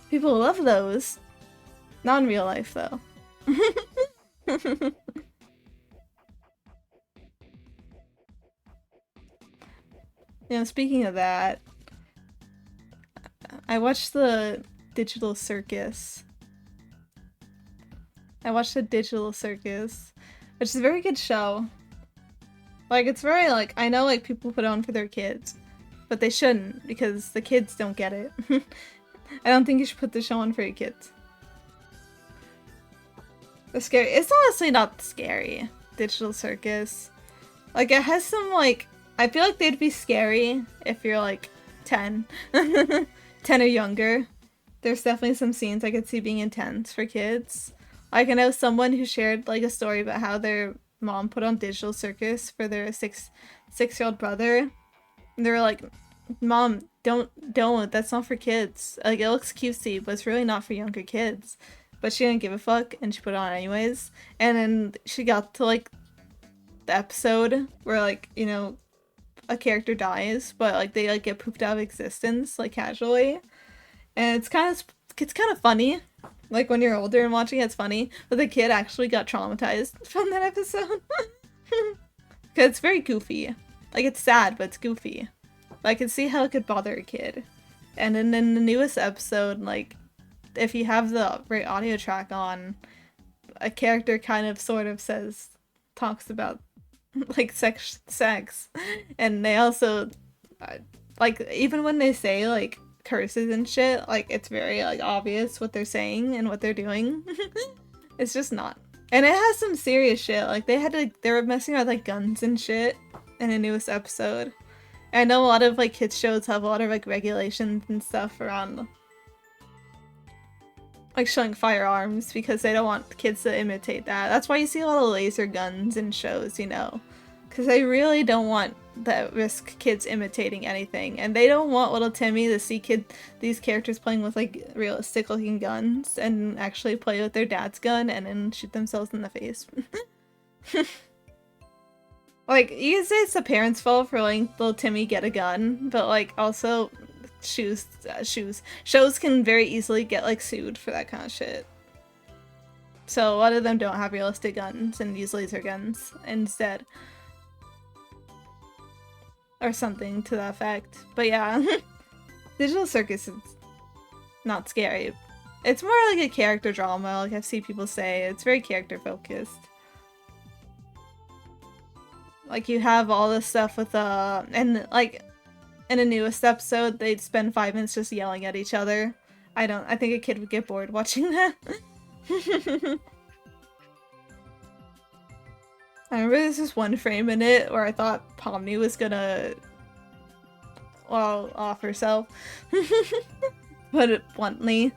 People love those. Not in real life though. You know, speaking of that, I watched the Digital Circus. Which is a very good show. Like, it's very, like, I know, like, people put it on for their kids, but they shouldn't, because the kids don't get it. I don't think you should put the show on for your kids. It's honestly not scary, Digital Circus. Like, it has some, like, I feel like they'd be scary if you're, like, 10. 10 or younger. There's definitely some scenes I could see being intense for kids. Like, I know someone who shared, like, a story about how their mom put on Digital Circus for their six-year-old brother. And they were, like, Mom, don't, that's not for kids. Like, it looks cutesy, but it's really not for younger kids. But she didn't give a fuck, and she put it on anyways. And then she got to, like, the episode where, like, you know, a character dies, but, like, they, like, get pooped out of existence, like, casually. And it's kind of funny. Like, when you're older and watching it, it's funny. But the kid actually got traumatized from that episode. Because it's very goofy. Like, it's sad, but it's goofy. I can see how it could bother a kid. And then in the newest episode, like, if you have the right audio track on, a character kind of sort of talks about, like, sex. And they also, like, even when they say, like, curses and shit, like, it's very, like, obvious what they're saying and what they're doing. It's just not. And it has some serious shit. Like, they were messing with, like, guns and shit in the newest episode. I know a lot of, like, kids shows have a lot of, like, regulations and stuff around, like, showing firearms because they don't want kids to imitate that. That's why you see a lot of laser guns in shows, you know? Because they really don't want to risk kids imitating anything. And they don't want little Timmy to see these characters playing with, like, realistic looking guns and actually play with their dad's gun and then shoot themselves in the face. Like, you can say it's the parents' fault for letting little Timmy get a gun, but, like, also, shows can very easily get, like, sued for that kind of shit. So a lot of them don't have realistic guns and use laser guns instead. Or something to that effect. But yeah, Digital Circus is not scary. It's more like a character drama, like I've seen people say. It's very character focused. Like, you have all this stuff with, and, like, in the newest episode, they'd spend 5 minutes just yelling at each other. I think a kid would get bored watching that. I remember there's this one frame in it where I thought Pomni was gonna, well, off herself. Put it bluntly.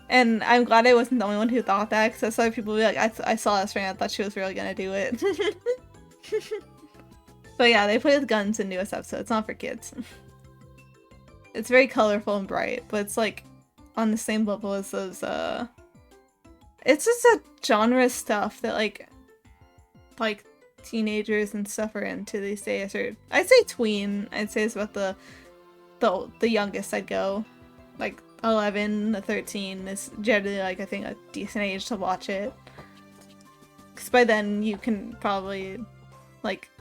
And I'm glad I wasn't the only one who thought that, because I saw people be like, I saw this frame, I thought she was really gonna do it. But yeah, they play with guns in newest episode. It's not for kids. It's very colorful and bright, but it's like on the same level as those, it's just a genre stuff that like teenagers and stuff are into these days. Or I'd say tween. I'd say it's about the youngest I'd go. Like 11 to 13 is generally like I think a decent age to watch it. Because by then you can probably like,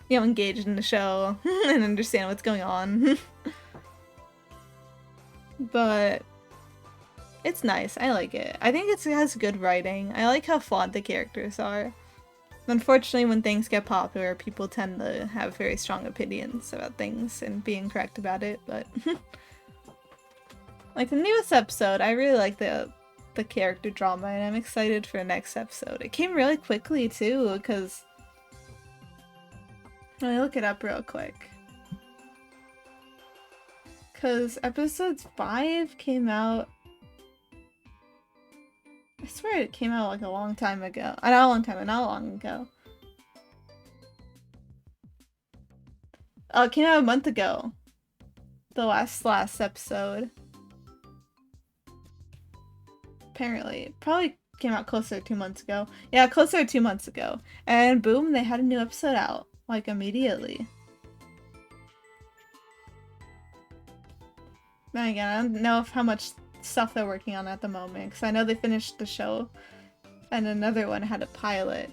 you know, engage in the show and understand what's going on. But it's nice. I like it. I think it has good writing. I like how flawed the characters are. Unfortunately, when things get popular, people tend to have very strong opinions about things and be incorrect about it, but like the newest episode, I really like the character drama and I'm excited for the next episode. It came really quickly too, because let me look it up real quick. Because episode 5 came out, I swear it came out like a long time ago. Not a long time, not long ago. Oh, it came out a month ago. The last episode. Apparently. It probably came out closer to 2 months ago. Yeah, closer to 2 months ago. And boom, they had a new episode out. Like, immediately. Then again, I don't know how much stuff they're working on at the moment, because I know they finished the show, and another one had a pilot.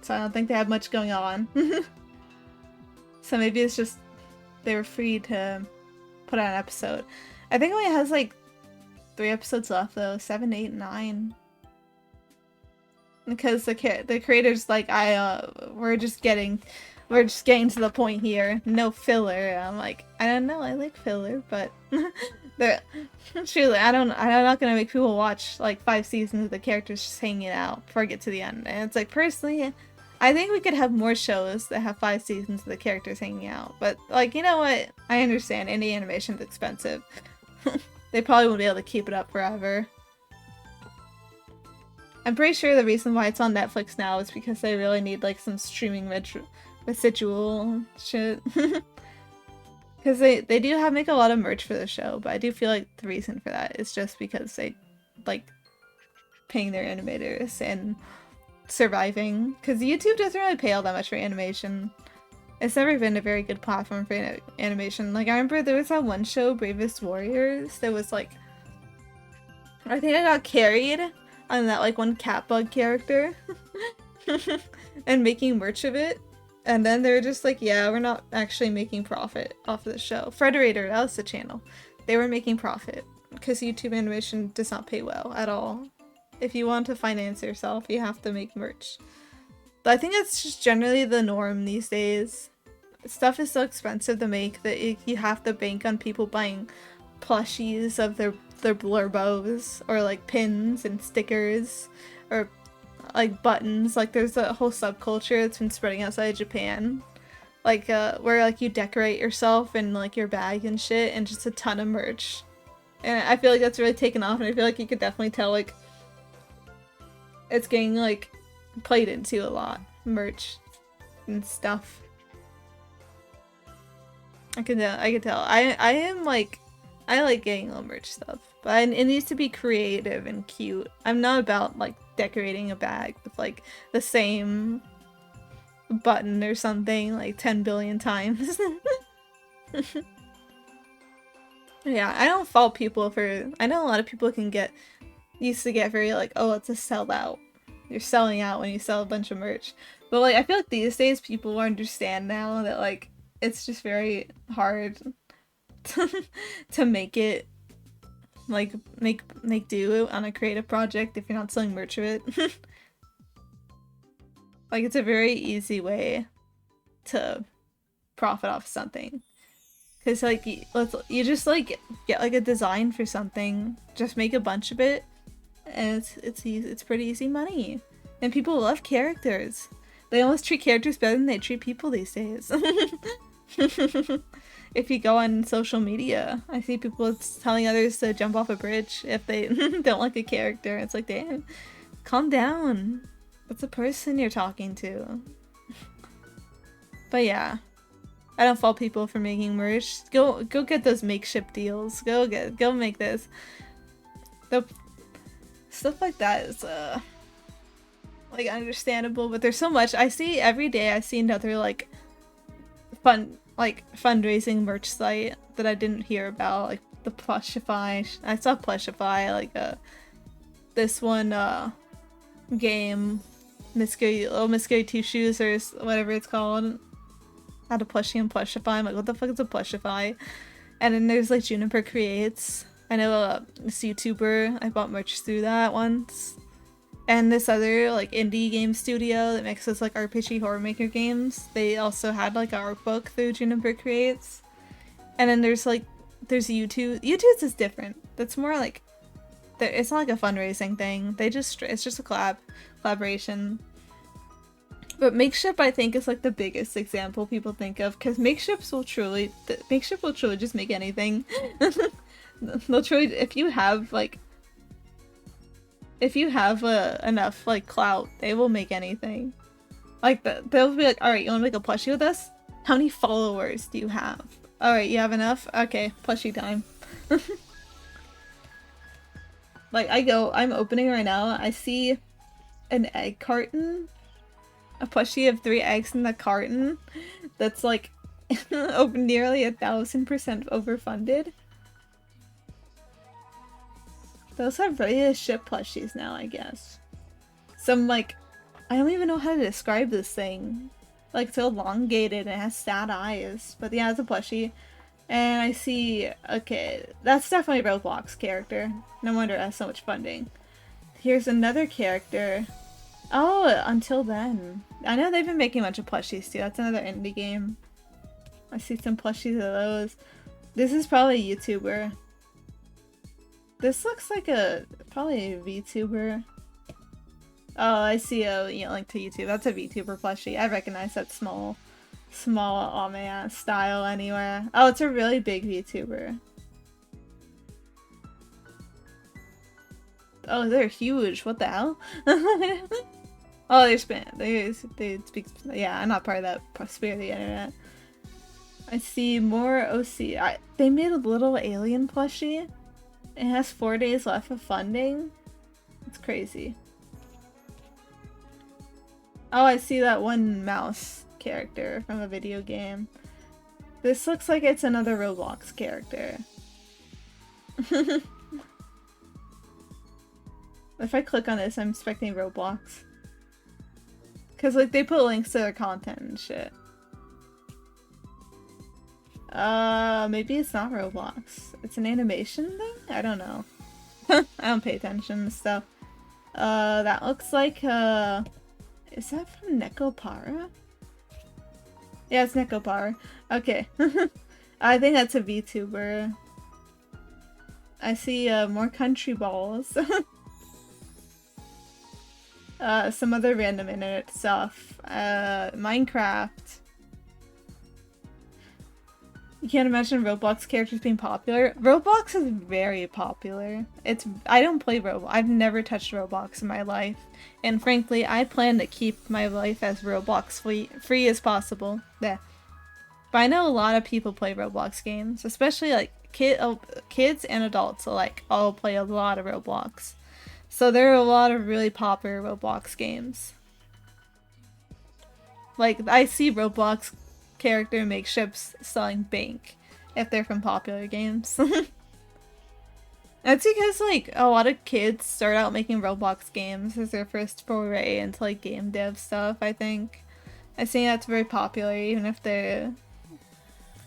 So I don't think they have much going on. So maybe it's just they were free to put out an episode. I think it only has like 3 episodes left though, 7, 8, 9. Because the creator's like, we're just getting to the point here. No filler. I'm like, I don't know, I like filler, but truly, I'm not gonna make people watch like 5 seasons of the characters just hanging out before I get to the end. And it's like, personally, I think we could have more shows that have 5 seasons of the characters hanging out. But like, you know what? I understand indie animation's expensive. They probably won't be able to keep it up forever. I'm pretty sure the reason why it's on Netflix now is because they really need like some streaming residual shit. Because they do have make a lot of merch for the show, but I do feel like the reason for that is just because they like paying their animators and surviving. Because YouTube doesn't really pay all that much for animation. It's never been a very good platform for animation. Like, I remember there was that one show, Bravest Warriors, that was like, I think I got carried on that like one Catbug character and making merch of it. And then they were just like, yeah, we're not actually making profit off of the show. Frederator, that was the channel. They were making profit because YouTube animation does not pay well at all. If you want to finance yourself, you have to make merch. But I think that's just generally the norm these days. Stuff is so expensive to make that you have to bank on people buying plushies of their blurbos, or like pins and stickers, or like buttons. Like there's a whole subculture that's been spreading outside of Japan, like where like you decorate yourself and like your bag and shit, and just a ton of merch. And I feel like that's really taken off, and I feel like you could definitely tell like it's getting like played into a lot, merch and stuff. I can tell. I am like, I like getting little merch stuff, but it needs to be creative and cute. I'm not about like decorating a bag with like the same button or something like 10 billion times. Yeah, I don't fault people for, I know a lot of people can get used to get very like, oh, it's a sellout. You're selling out when you sell a bunch of merch. But like, I feel like these days people understand now that like, it's just very hard to make it, like, make do on a creative project if you're not selling merch of it. Like, it's a very easy way to profit off something. Because, like, you just, like, get, like, a design for something, just make a bunch of it, and it's pretty easy money. And people love characters. They almost treat characters better than they treat people these days. If you go on social media, I see people telling others to jump off a bridge if they don't like a character. It's like, damn, calm down. That's a person you're talking to. But yeah, I don't fault people for making merch. Go get those makeshift deals. Go make this. The stuff like that is like understandable, but there's so much I see every day. I see another like fundraising merch site that I didn't hear about, like the Plushify. I saw Plushify, like this one game, Miscary Two Shoes or whatever it's called. Had a plushie and Plushify. I'm like, what the fuck is a Plushify? And then there's like Juniper Creates. I know this YouTuber. I bought merch through that once. And this other like indie game studio that makes us like RPG horror maker games, they also had like an art book through Juniper Creates. And then there's YouTube. YouTube's is different. That's more like, it's not like a fundraising thing. It's just a collaboration. But Makeshift, I think, is like the biggest example people think of, because Makeshift will truly just make anything. They'll truly, if you have enough like clout, they will make anything. Like they'll be like, all right, you want to make a plushie with us? How many followers do you have? All right, you have enough? Okay, plushie time. Like I'm opening right now. I see an egg carton, a plushie of 3 eggs in the carton. That's like open nearly 1,000% overfunded. Those have ready to ship plushies now, I guess. Some like, I don't even know how to describe this thing. Like, it's elongated and it has sad eyes. But yeah, it's a plushie. And I see, okay, that's definitely a Roblox character. No wonder it has so much funding. Here's another character. Oh, Until Then. I know they've been making a bunch of plushies too. That's another indie game. I see some plushies of those. This is probably a YouTuber. This looks like probably a VTuber. Oh, I see a link to YouTube. That's a VTuber plushie. I recognize that small oh man, style anywhere. Oh, it's a really big VTuber. Oh, they're huge. What the hell? Oh, they speak. Yeah, I'm not part of that sphere of the internet. I see more OC. They made a little alien plushie. It has 4 days left of funding. It's crazy. Oh, I see that one mouse character from a video game. This looks like it's another Roblox character. If I click on this, I'm expecting Roblox. Cause like they put links to their content and shit. Maybe it's not Roblox. It's an animation thing? I don't know. I don't pay attention to stuff. That looks like, is that from Nekopara? Yeah, it's Nekopara. Okay. I think that's a VTuber. I see, more country balls. Some other random internet stuff. Minecraft. You can't imagine Roblox characters being popular. Roblox is very popular. I don't play Roblox. I've never touched Roblox in my life. And frankly, I plan to keep my life as Roblox free as possible. Yeah. But I know a lot of people play Roblox games, especially like kids and adults alike all play a lot of Roblox. So there are a lot of really popular Roblox games. Like, I see Roblox character make ships selling bank if they're from popular games. That's because, like, a lot of kids start out making Roblox games as their first foray into, like, game dev stuff, I think. I think that's very popular, even if the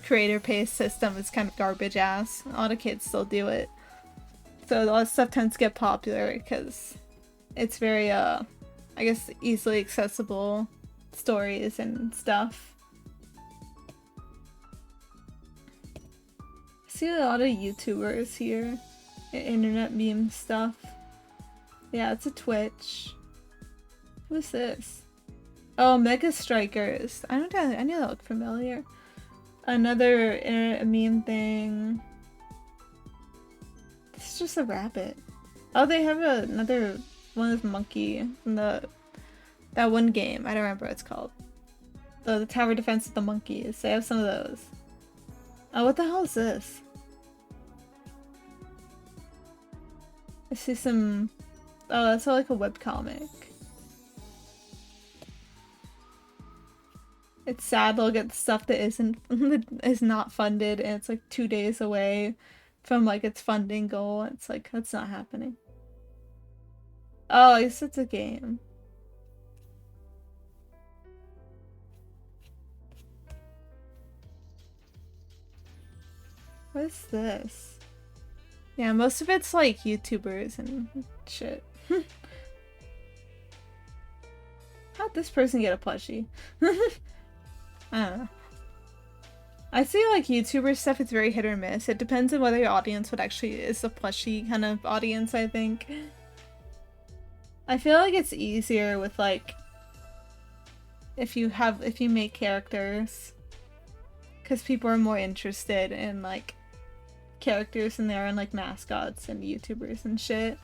creator-based system is kind of garbage ass. A lot of kids still do it. So a lot of stuff tends to get popular because it's very, I guess, easily accessible stories and stuff. I see a lot of YouTubers here. Internet meme stuff. Yeah, it's a Twitch. Who's this? Oh, Mega Strikers. I knew that looked familiar. Another internet meme thing. It's just a rabbit. Oh, they have another one with monkey from that one game. I don't remember what it's called. The tower defense with the monkeys. They have some of those. Oh, what the hell is this? I see some... Oh, that's all like a webcomic. It's sad to look at stuff that is not funded and it's like 2 days away from like its funding goal. It's like, that's not happening. Oh, I guess it's a game. What is this? Yeah, most of it's like YouTubers and shit. How'd this person get a plushie? I don't know. I see like YouTuber stuff, it's very hit or miss. It depends on whether your audience would actually is a plushie kind of audience, I think. I feel like it's easier with like if you make characters, because people are more interested in like characters in there and like mascots and YouTubers and shit.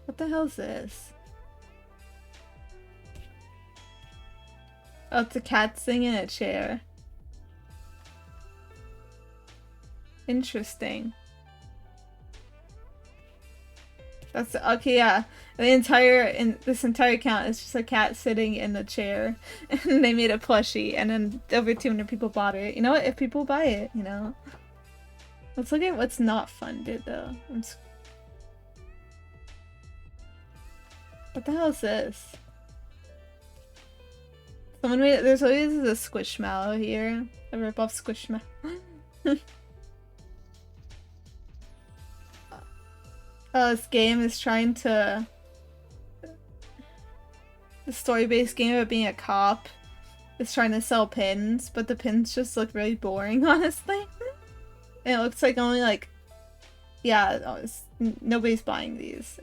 What the hell is this? Oh, it's a cat sitting in a chair. Interesting. That's okay, yeah. This entire account is just a cat sitting in a chair, and they made a plushie, and then over 200 people bought it. You know what? If people buy it, you know. Let's look at what's not funded though. What the hell is this? Someone made it. There's always a Squishmallow here. A ripoff Squishmallow. Oh, this game is trying to... The story-based game about being a cop is trying to sell pins, but the pins just look really boring, honestly. And it looks like only like... Yeah, nobody's buying these.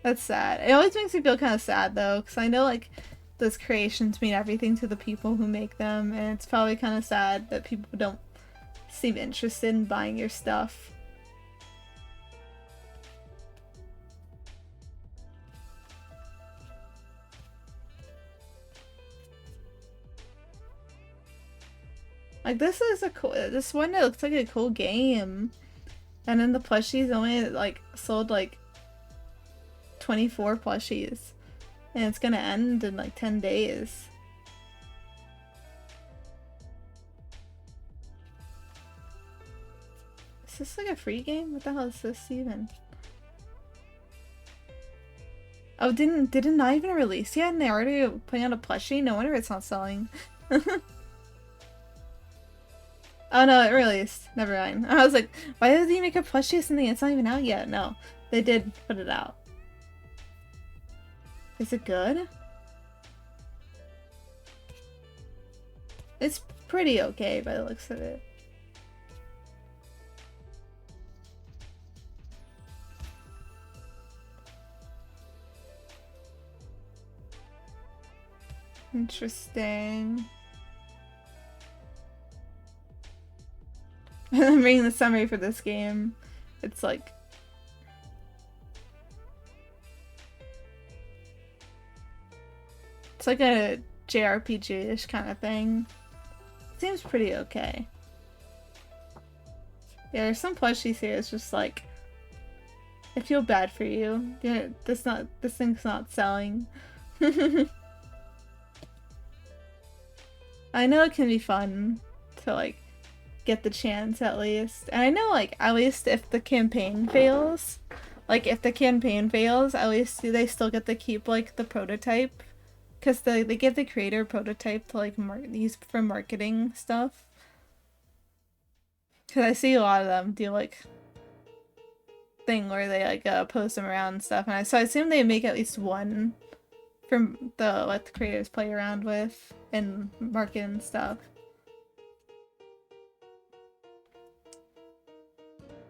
That's sad. It always makes me feel kind of sad, though, because I know, like, those creations mean everything to the people who make them, and it's probably kind of sad that people don't seem interested in buying your stuff. Like this is a cool. This one that looks like a cool game, and then the plushies only like sold like 24 plushies, and it's gonna end in like 10 days. Is this like a free game? What the hell is this even? Oh, didn't it not even release yet and they're already putting out a plushie? No wonder it's not selling. Oh no, it released. Never mind. I was like, why did they make a plushie of something it's not even out yet? No, they did put it out. Is it good? It's pretty okay by the looks of it. Interesting. I'm reading the summary for this game. It's like... It's like a JRPG-ish kind of thing. Seems pretty okay. Yeah, there's some plushies here. It's just like... I feel bad for you. Yeah, this thing's not selling. I know it can be fun to like get the chance at least. And I know like at least if the campaign fails, at least they still get to keep like the prototype. Because they give the creator a prototype to like use for marketing stuff. Because I see a lot of them do like thing where they like post them around and stuff. And so I assume they make at least one from let the creators play around with and market and stuff.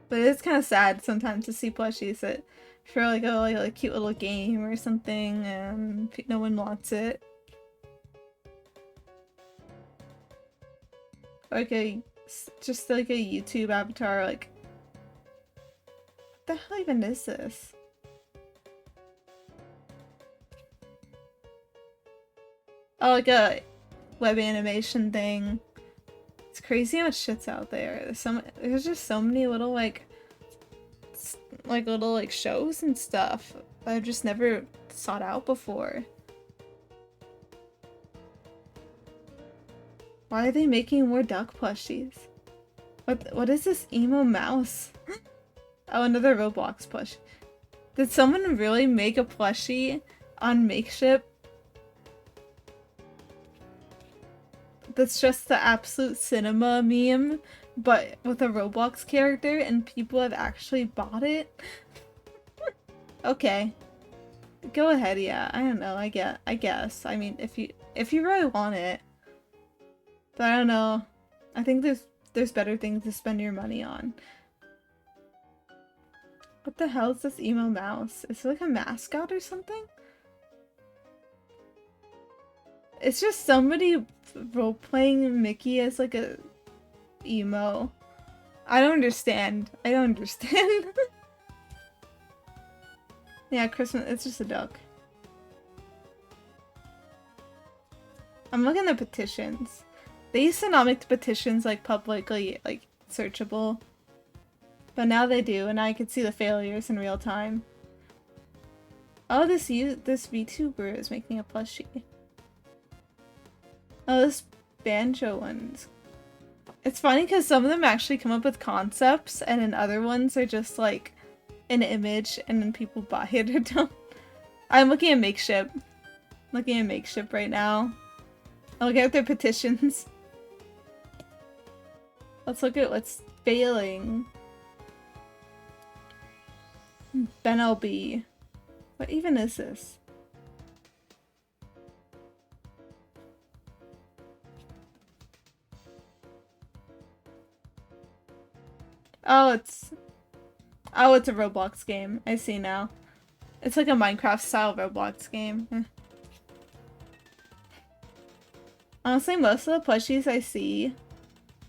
But it's kind of sad sometimes to see plushies that for like a cute little game or something and no one wants it. Like just like a YouTube avatar, like what the hell even is this? Oh, like a web animation thing. It's crazy how much shit's out there. There's just so many little little shows and stuff that I've just never sought out before. Why are they making more duck plushies? What is this emo mouse? Oh, another Roblox plush. Did someone really make a plushie on Makeship? That's just the absolute cinema meme, but with a Roblox character, and people have actually bought it? Okay. Go ahead, yeah. I don't know, I guess. I mean, if you really want it. But I don't know. I think there's better things to spend your money on. What the hell is this emo mouse? Is it like a mascot or something? It's just somebody role-playing Mickey as like a emo. I don't understand. Yeah, Christmas, it's just a duck. I'm looking at petitions. They used to not make the petitions like publicly searchable. But now they do, and I can see the failures in real time. Oh, this VTuber is making a plushie. Oh, this banjo one's... It's funny because some of them actually come up with concepts, and then other ones are just like an image, and then people buy it or don't. I'm looking at Makeship. Looking at Makeship right now. I'll look at their petitions. Let's look at what's failing. Ben LB. What even is this? Oh, it's a Roblox game. I see now. It's like a Minecraft style Roblox game. Honestly, most of the plushies I see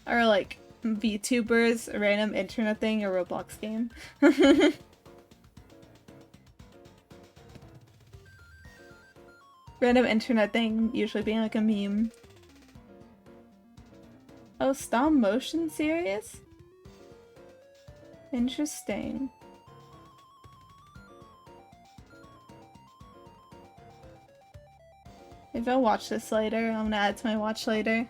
are like VTubers, a random internet thing, or Roblox game. Random internet thing usually being like a meme. Oh, stop motion series? Interesting. Maybe I'll watch this later. I'm gonna add it to my watch later.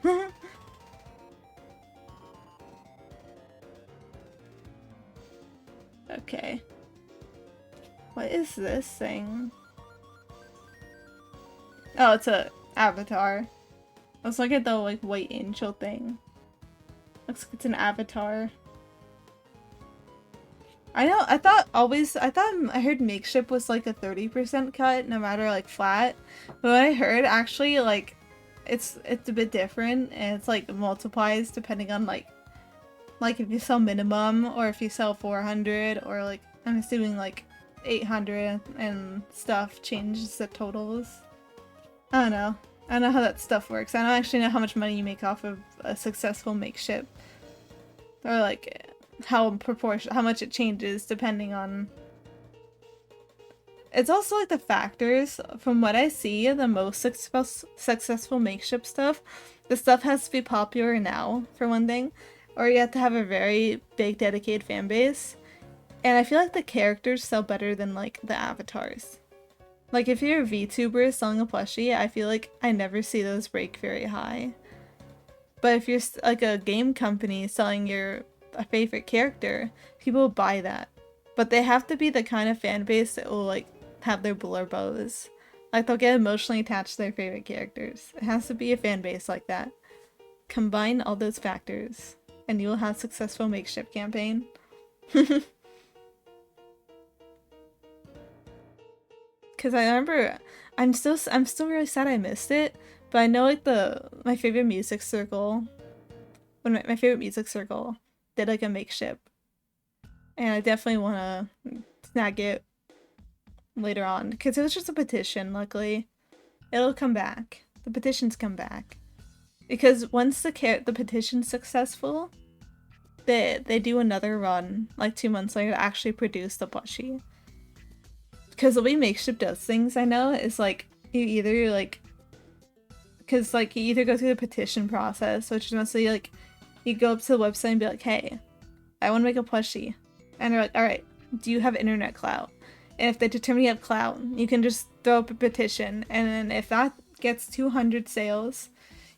Okay. What is this thing? Oh, it's a avatar. Let's look at the like white angel thing. Looks like it's an avatar. I know, I thought I heard makeship was like a 30% cut no matter like flat. But what I heard actually like it's a bit different and it's like multiplies depending on like if you sell minimum or if you sell 400 or like I'm assuming like 800 and stuff changes the totals. I don't know. I don't know how that stuff works. I don't actually know how much money you make off of a successful makeship. Or like how much it changes depending on. It's also like the factors. From what I see, the most successful makeship stuff, the stuff has to be popular now, for one thing, or you have to have a very big dedicated fan base. And I feel like the characters sell better than like the avatars. Like if you're a VTuber selling a plushie, I feel like I never see those break very high. But if you're like a game company selling your favorite character, people will buy that. But they have to be the kind of fan base that will like have their blurbos. Like they'll get emotionally attached to their favorite characters. It has to be a fan base like that. Combine all those factors and you will have a successful makeship campaign. Cause I remember I'm still really sad I missed it, but I know like my favorite music circle my favorite music circle did like a makeship. And I definitely wanna snag it later on. Because it was just a petition, luckily. It'll come back. The petitions come back. Because once the petition's successful, they do another run, like 2 months later, to actually produce the plushie. Because the way makeship does things, I know, is like, you either like... Because like, you either go through the petition process, which is mostly like, you go up to the website and be like, hey, I want to make a plushie. And they're like, alright, do you have internet clout? And if they determine you have clout, you can just throw up a petition. And then if that gets 200 sales,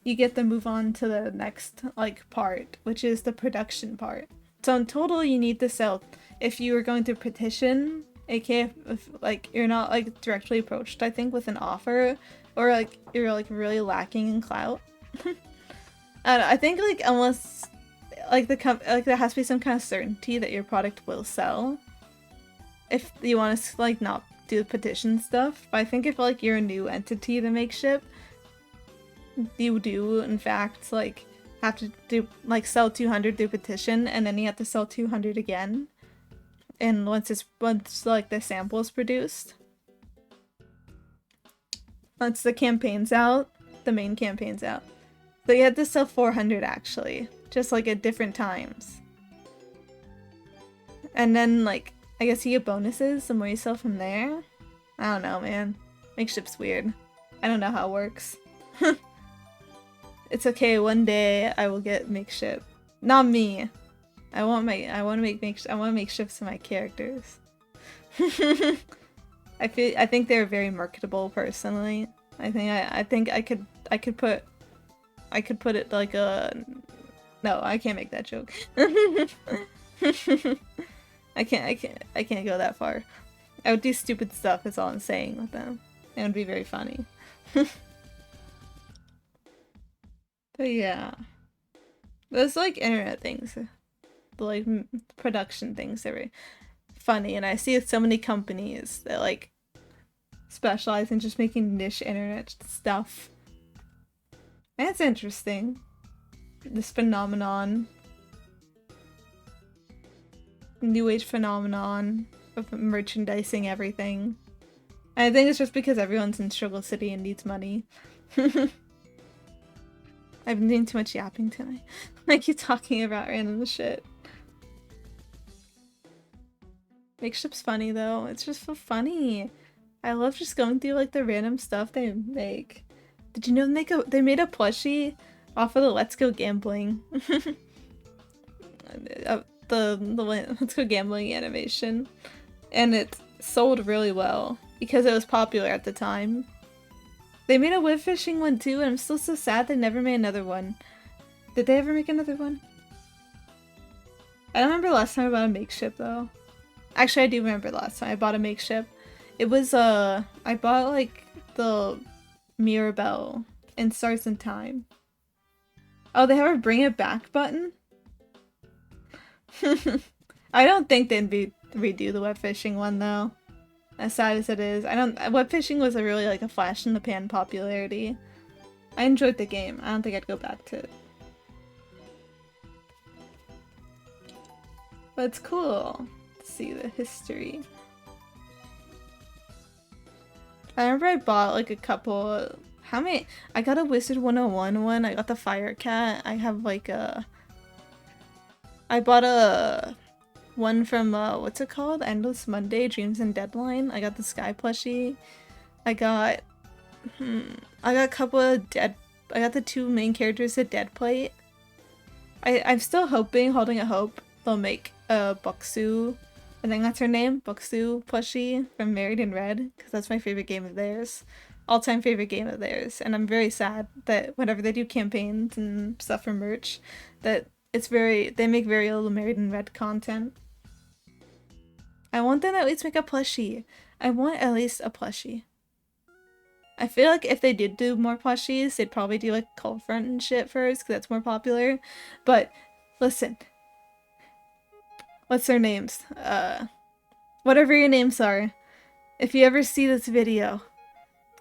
you get to move on to the next like part, which is the production part. So in total, you need to sell, if you were going to petition, aka if like you're not like directly approached, I think, with an offer, or like you're like really lacking in clout. I think like unless like there has to be some kind of certainty that your product will sell if you want to like not do the petition stuff. But I think if like you're a new entity to makeship, you do in fact like have to do like sell 200 through petition, and then you have to sell 200 again. And once like the sample is produced, once the campaign's out, the main campaign's out. So you had to sell 400 actually, just like at different times. And then like, I guess you get bonuses the more you sell from there. I don't know, man. Makeship's weird. I don't know how it works. It's okay, one day I will get makeship. Not me. I want to make makeshifts of my characters. I think they're very marketable personally. I think I could put it like a... No, I can't make that joke. I can't go that far. I would do stupid stuff is all I'm saying with them. It would be very funny. But yeah. Those like internet things. The like production things that are funny, and I see so many companies that like specialize in just making niche internet stuff. And it's interesting. This phenomenon. New age phenomenon of merchandising everything. And I think it's just because everyone's in Struggle City and needs money. I've been doing too much yapping tonight. I keep talking about random shit. Makeship's funny though. It's just so funny. I love just going through like the random stuff they make. Did you know they made a plushie off of the Let's Go Gambling. The Let's Go Gambling animation. And it sold really well because it was popular at the time. They made a web fishing one too, and I'm still so sad they never made another one. Did they ever make another one? I don't remember last time I bought a makeship though. Actually, I do remember last time I bought a makeship. It was I bought like the Mirabelle in Stars in Time. Oh, they have a bring it back button? I don't think they'd redo the web fishing one though. As sad as it is. Web fishing was a really like a flash in the pan popularity. I enjoyed the game. I don't think I'd go back to it. But it's cool to see the history. I remember I bought like a couple. How many? I got a Wizard 101 one. I got the Fire Cat. I have like a. I bought a one from what's it called? Endless Monday, Dreams and Deadline. I got the Sky plushie. I got a couple of I got the two main characters at Dead Plate. I'm still holding a hope they'll make a Buxu. I think that's her name, Buxu plushie from Married in Red, because that's my favorite game of theirs. All-time favorite game of theirs. And I'm very sad that whenever they do campaigns and stuff for merch, that they make very little Married in Red content. I want them to at least make a plushie. I want at least a plushie. I feel like if they did do more plushies, they'd probably do like Cold Front and shit first, because that's more popular. But, listen. What's their names? Whatever your names are. If you ever see this video,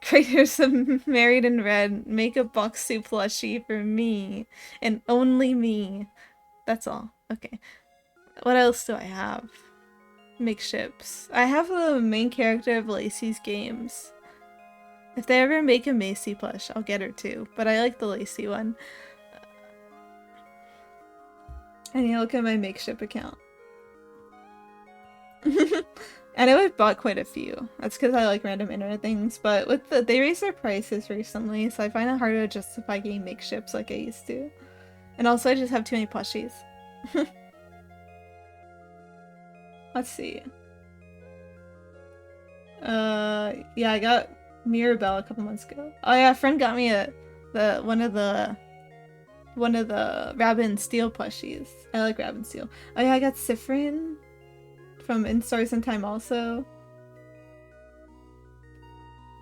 creators of Married in Red, make a Buxu plushie for me. And only me. That's all. Okay. What else do I have? Makeships. I have the main character of Lacey's games. If they ever make a Macy plush, I'll get her too. But I like the Lacey one. I need to look at my makeship account. I know I've bought quite a few. That's because I like random internet things, but they raised their prices recently, so I find it harder to justify getting makeships like I used to. And also I just have too many plushies. Let's see. Yeah, I got Mirabelle a couple months ago. Oh yeah, a friend got me one of the Rabbit and Steel plushies. I like Rabbit and Steel. Oh yeah, I got Sifrin from In Stars in Time also.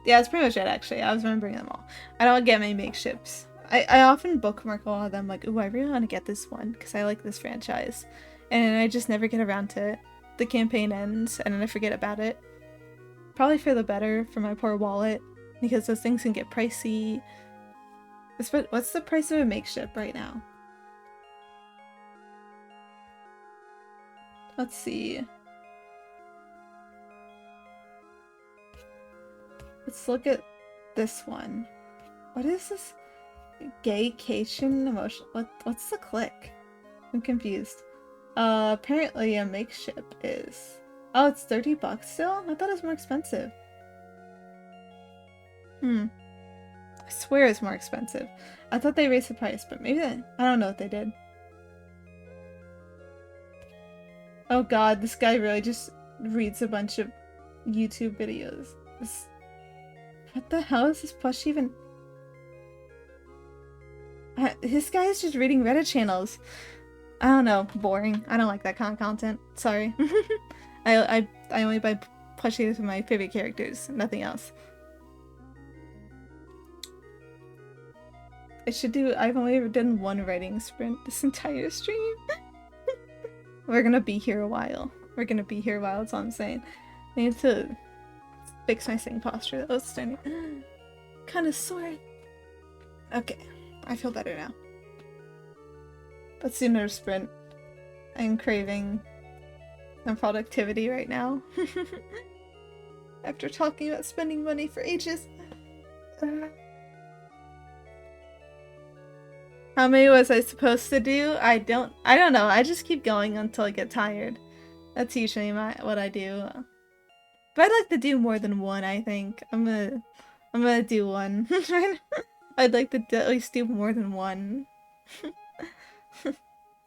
Yeah, that's pretty much it actually. I was remembering them all. I don't get many makeships. I often bookmark a lot of them like, ooh, I really want to get this one because I like this franchise. And I just never get around to it. The campaign ends and then I forget about it. Probably for the better for my poor wallet because those things can get pricey. What's the price of a makeship right now? Let's see. Let's look at this one. What is this? Gaycation emotion. What's the click? I'm confused. Apparently a makeship is. Oh, it's $30 still? I thought it was more expensive. I swear it's more expensive. I thought they raised the price, but maybe I don't know what they did. Oh god, this guy really just reads a bunch of YouTube videos. What the hell is this plush even? This guy is just reading Reddit channels. I don't know, boring. I don't like that kind of content. Sorry. I only buy plushies for my favorite characters, nothing else. I've only ever done one writing sprint this entire stream. We're gonna be here a while. That's all I'm saying. I need to fix my sitting posture. That was starting kind of sore. Okay, I feel better now. Let's do another sprint. I'm craving some productivity right now. After talking about spending money for ages. How many was I supposed to do? I don't know. I just keep going until I get tired. That's usually what I do. But I'd like to do more than one, I think. I'm gonna do one. I'd like to at least do more than one.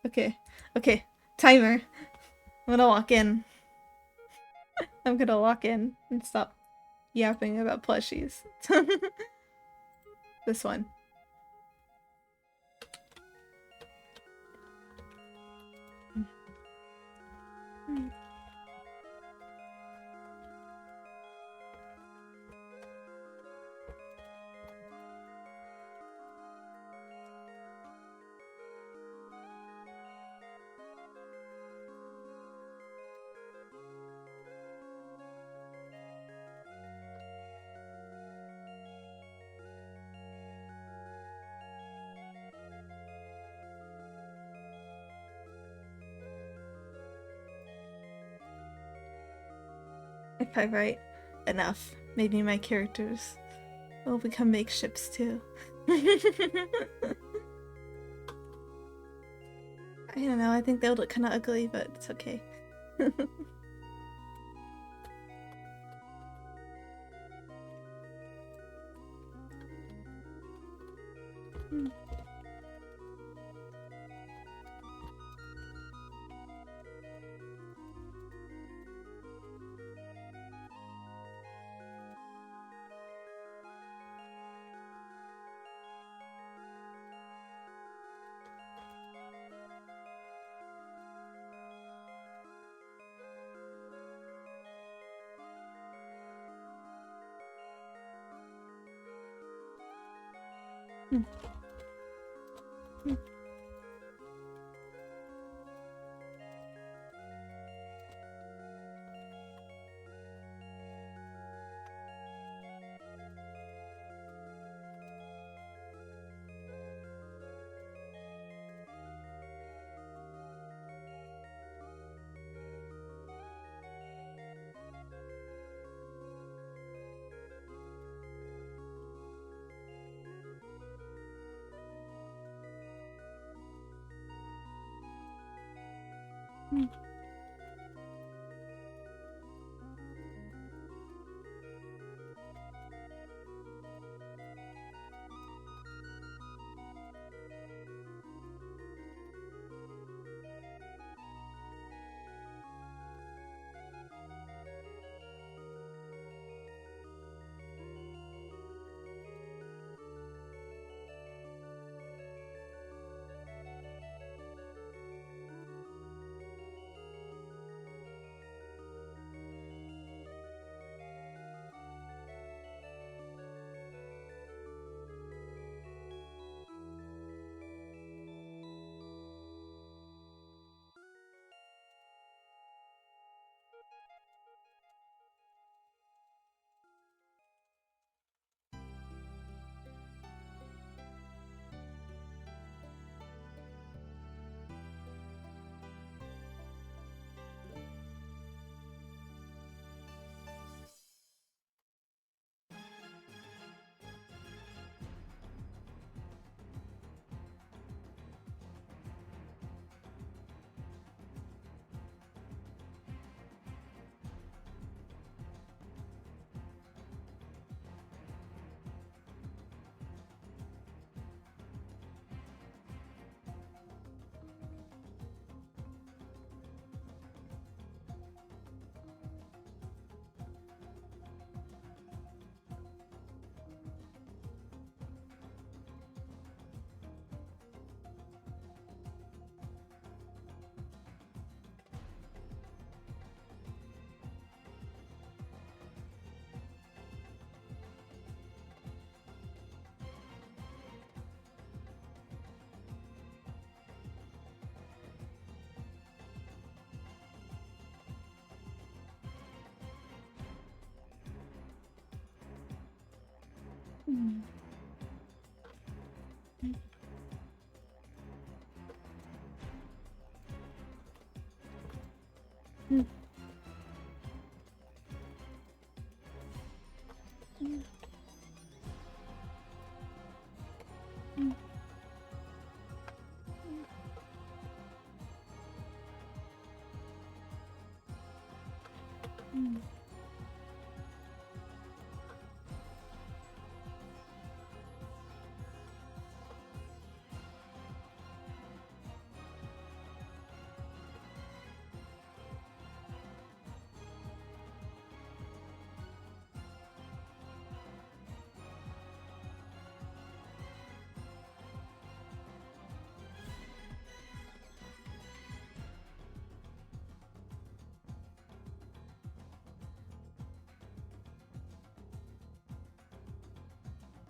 Okay. Okay. Timer. I'm gonna walk in. I'm gonna walk in and stop yapping about plushies. This one. If I write enough, maybe my characters will become makeshifts too. I don't know, I think they would look kind of ugly, but it's okay.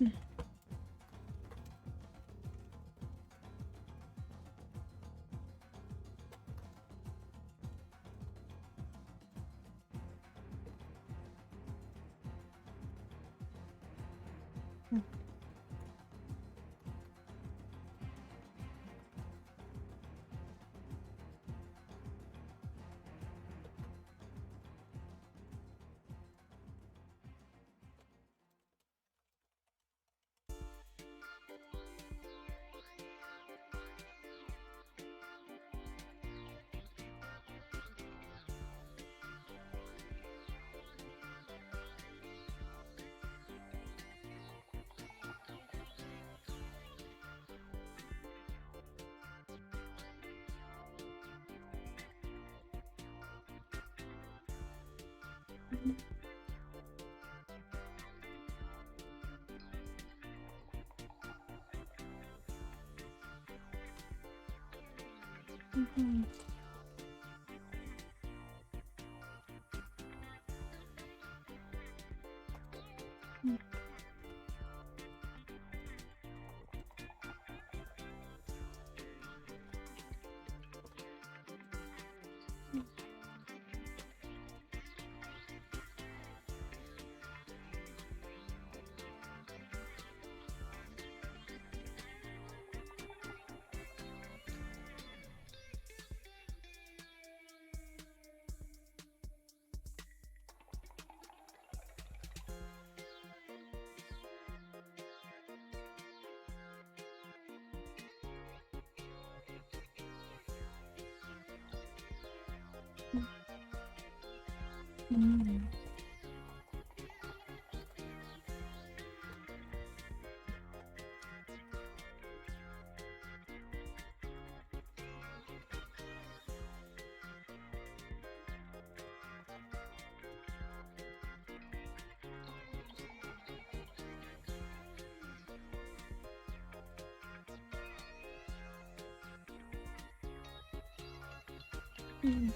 Mhm. Mhm. Mhm.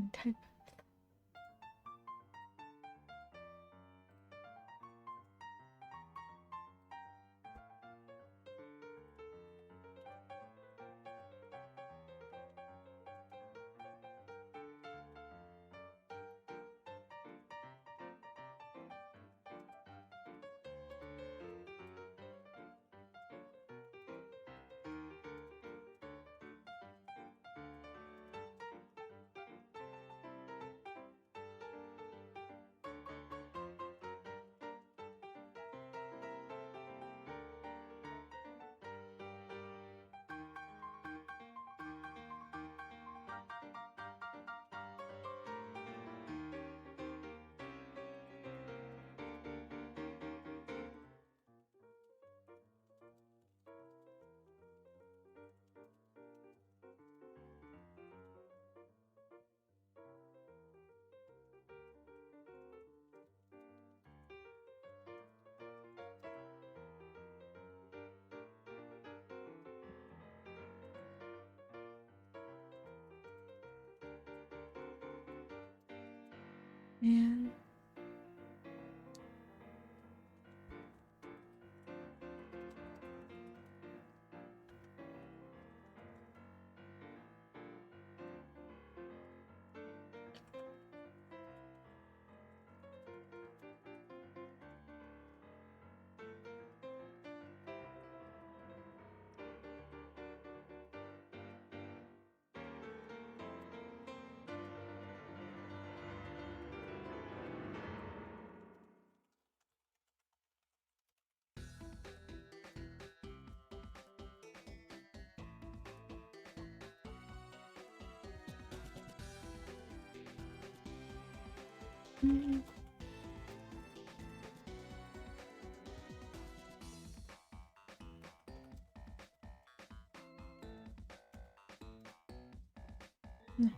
Type. Man. Mm. No.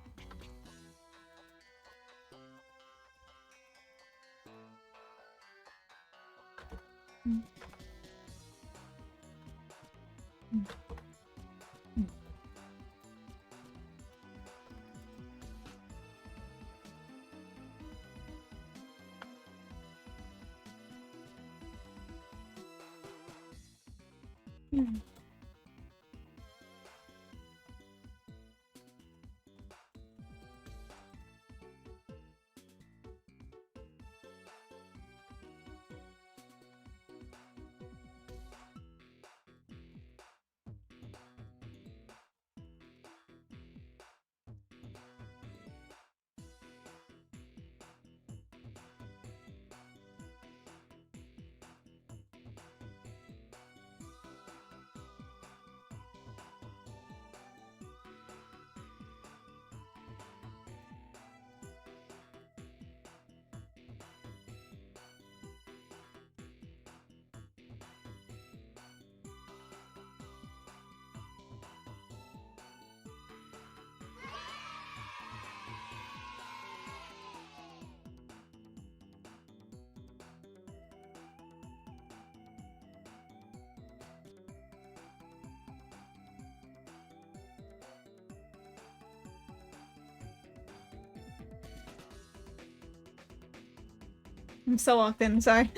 Mm. Mm. Mm. Mm. I'm so locked in, sorry.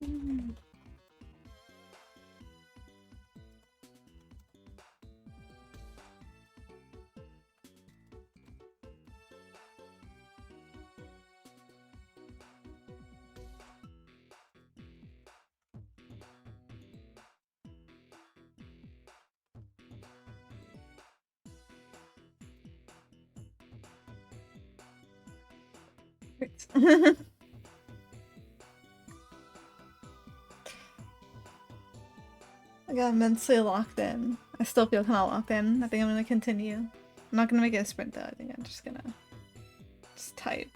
Mm. secrets. I got immensely locked in. I still feel kind of locked in. I think I'm gonna continue. I'm not gonna make it a sprint though. I think I'm just gonna type.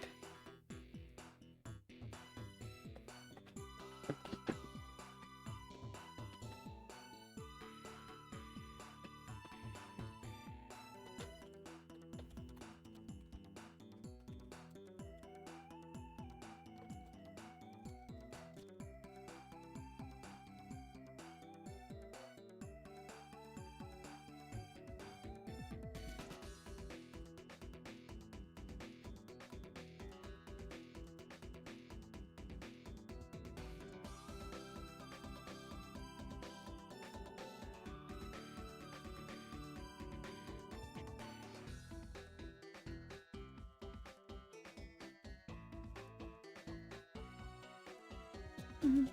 Mhm.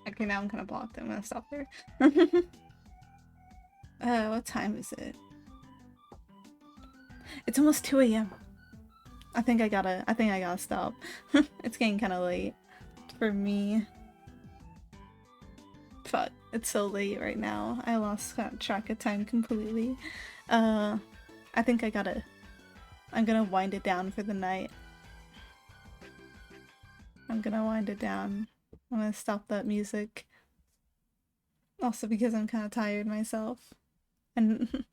Okay, now I'm kind of blocked. I'm gonna stop there. What time is it? It's almost 2 a.m. I think I gotta stop. It's getting kind of late for me. Fuck, it's so late right now. I lost track of time completely. I think I'm gonna wind it down for the night. I'm gonna wind it down. I'm gonna stop that music. Also because I'm kind of tired myself. And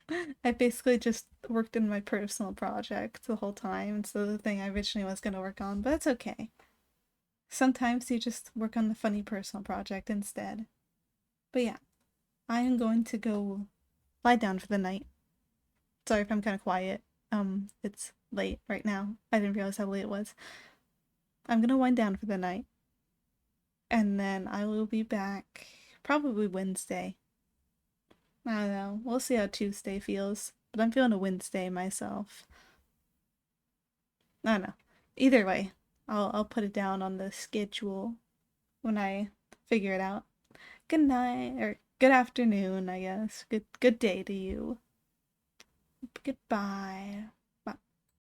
I basically just worked in my personal project the whole time instead of the thing I originally was gonna work on, but it's okay. Sometimes you just work on the funny personal project instead. But yeah, I am going to go lie down for the night. Sorry if I'm kind of quiet. It's late right now. I didn't realize how late it was. I'm gonna wind down for the night. And then I will be back probably Wednesday. I don't know. We'll see how Tuesday feels. But I'm feeling a Wednesday myself. I don't know. Either way, I'll put it down on the schedule when I figure it out. Good night or good afternoon, I guess. Good day to you. Goodbye.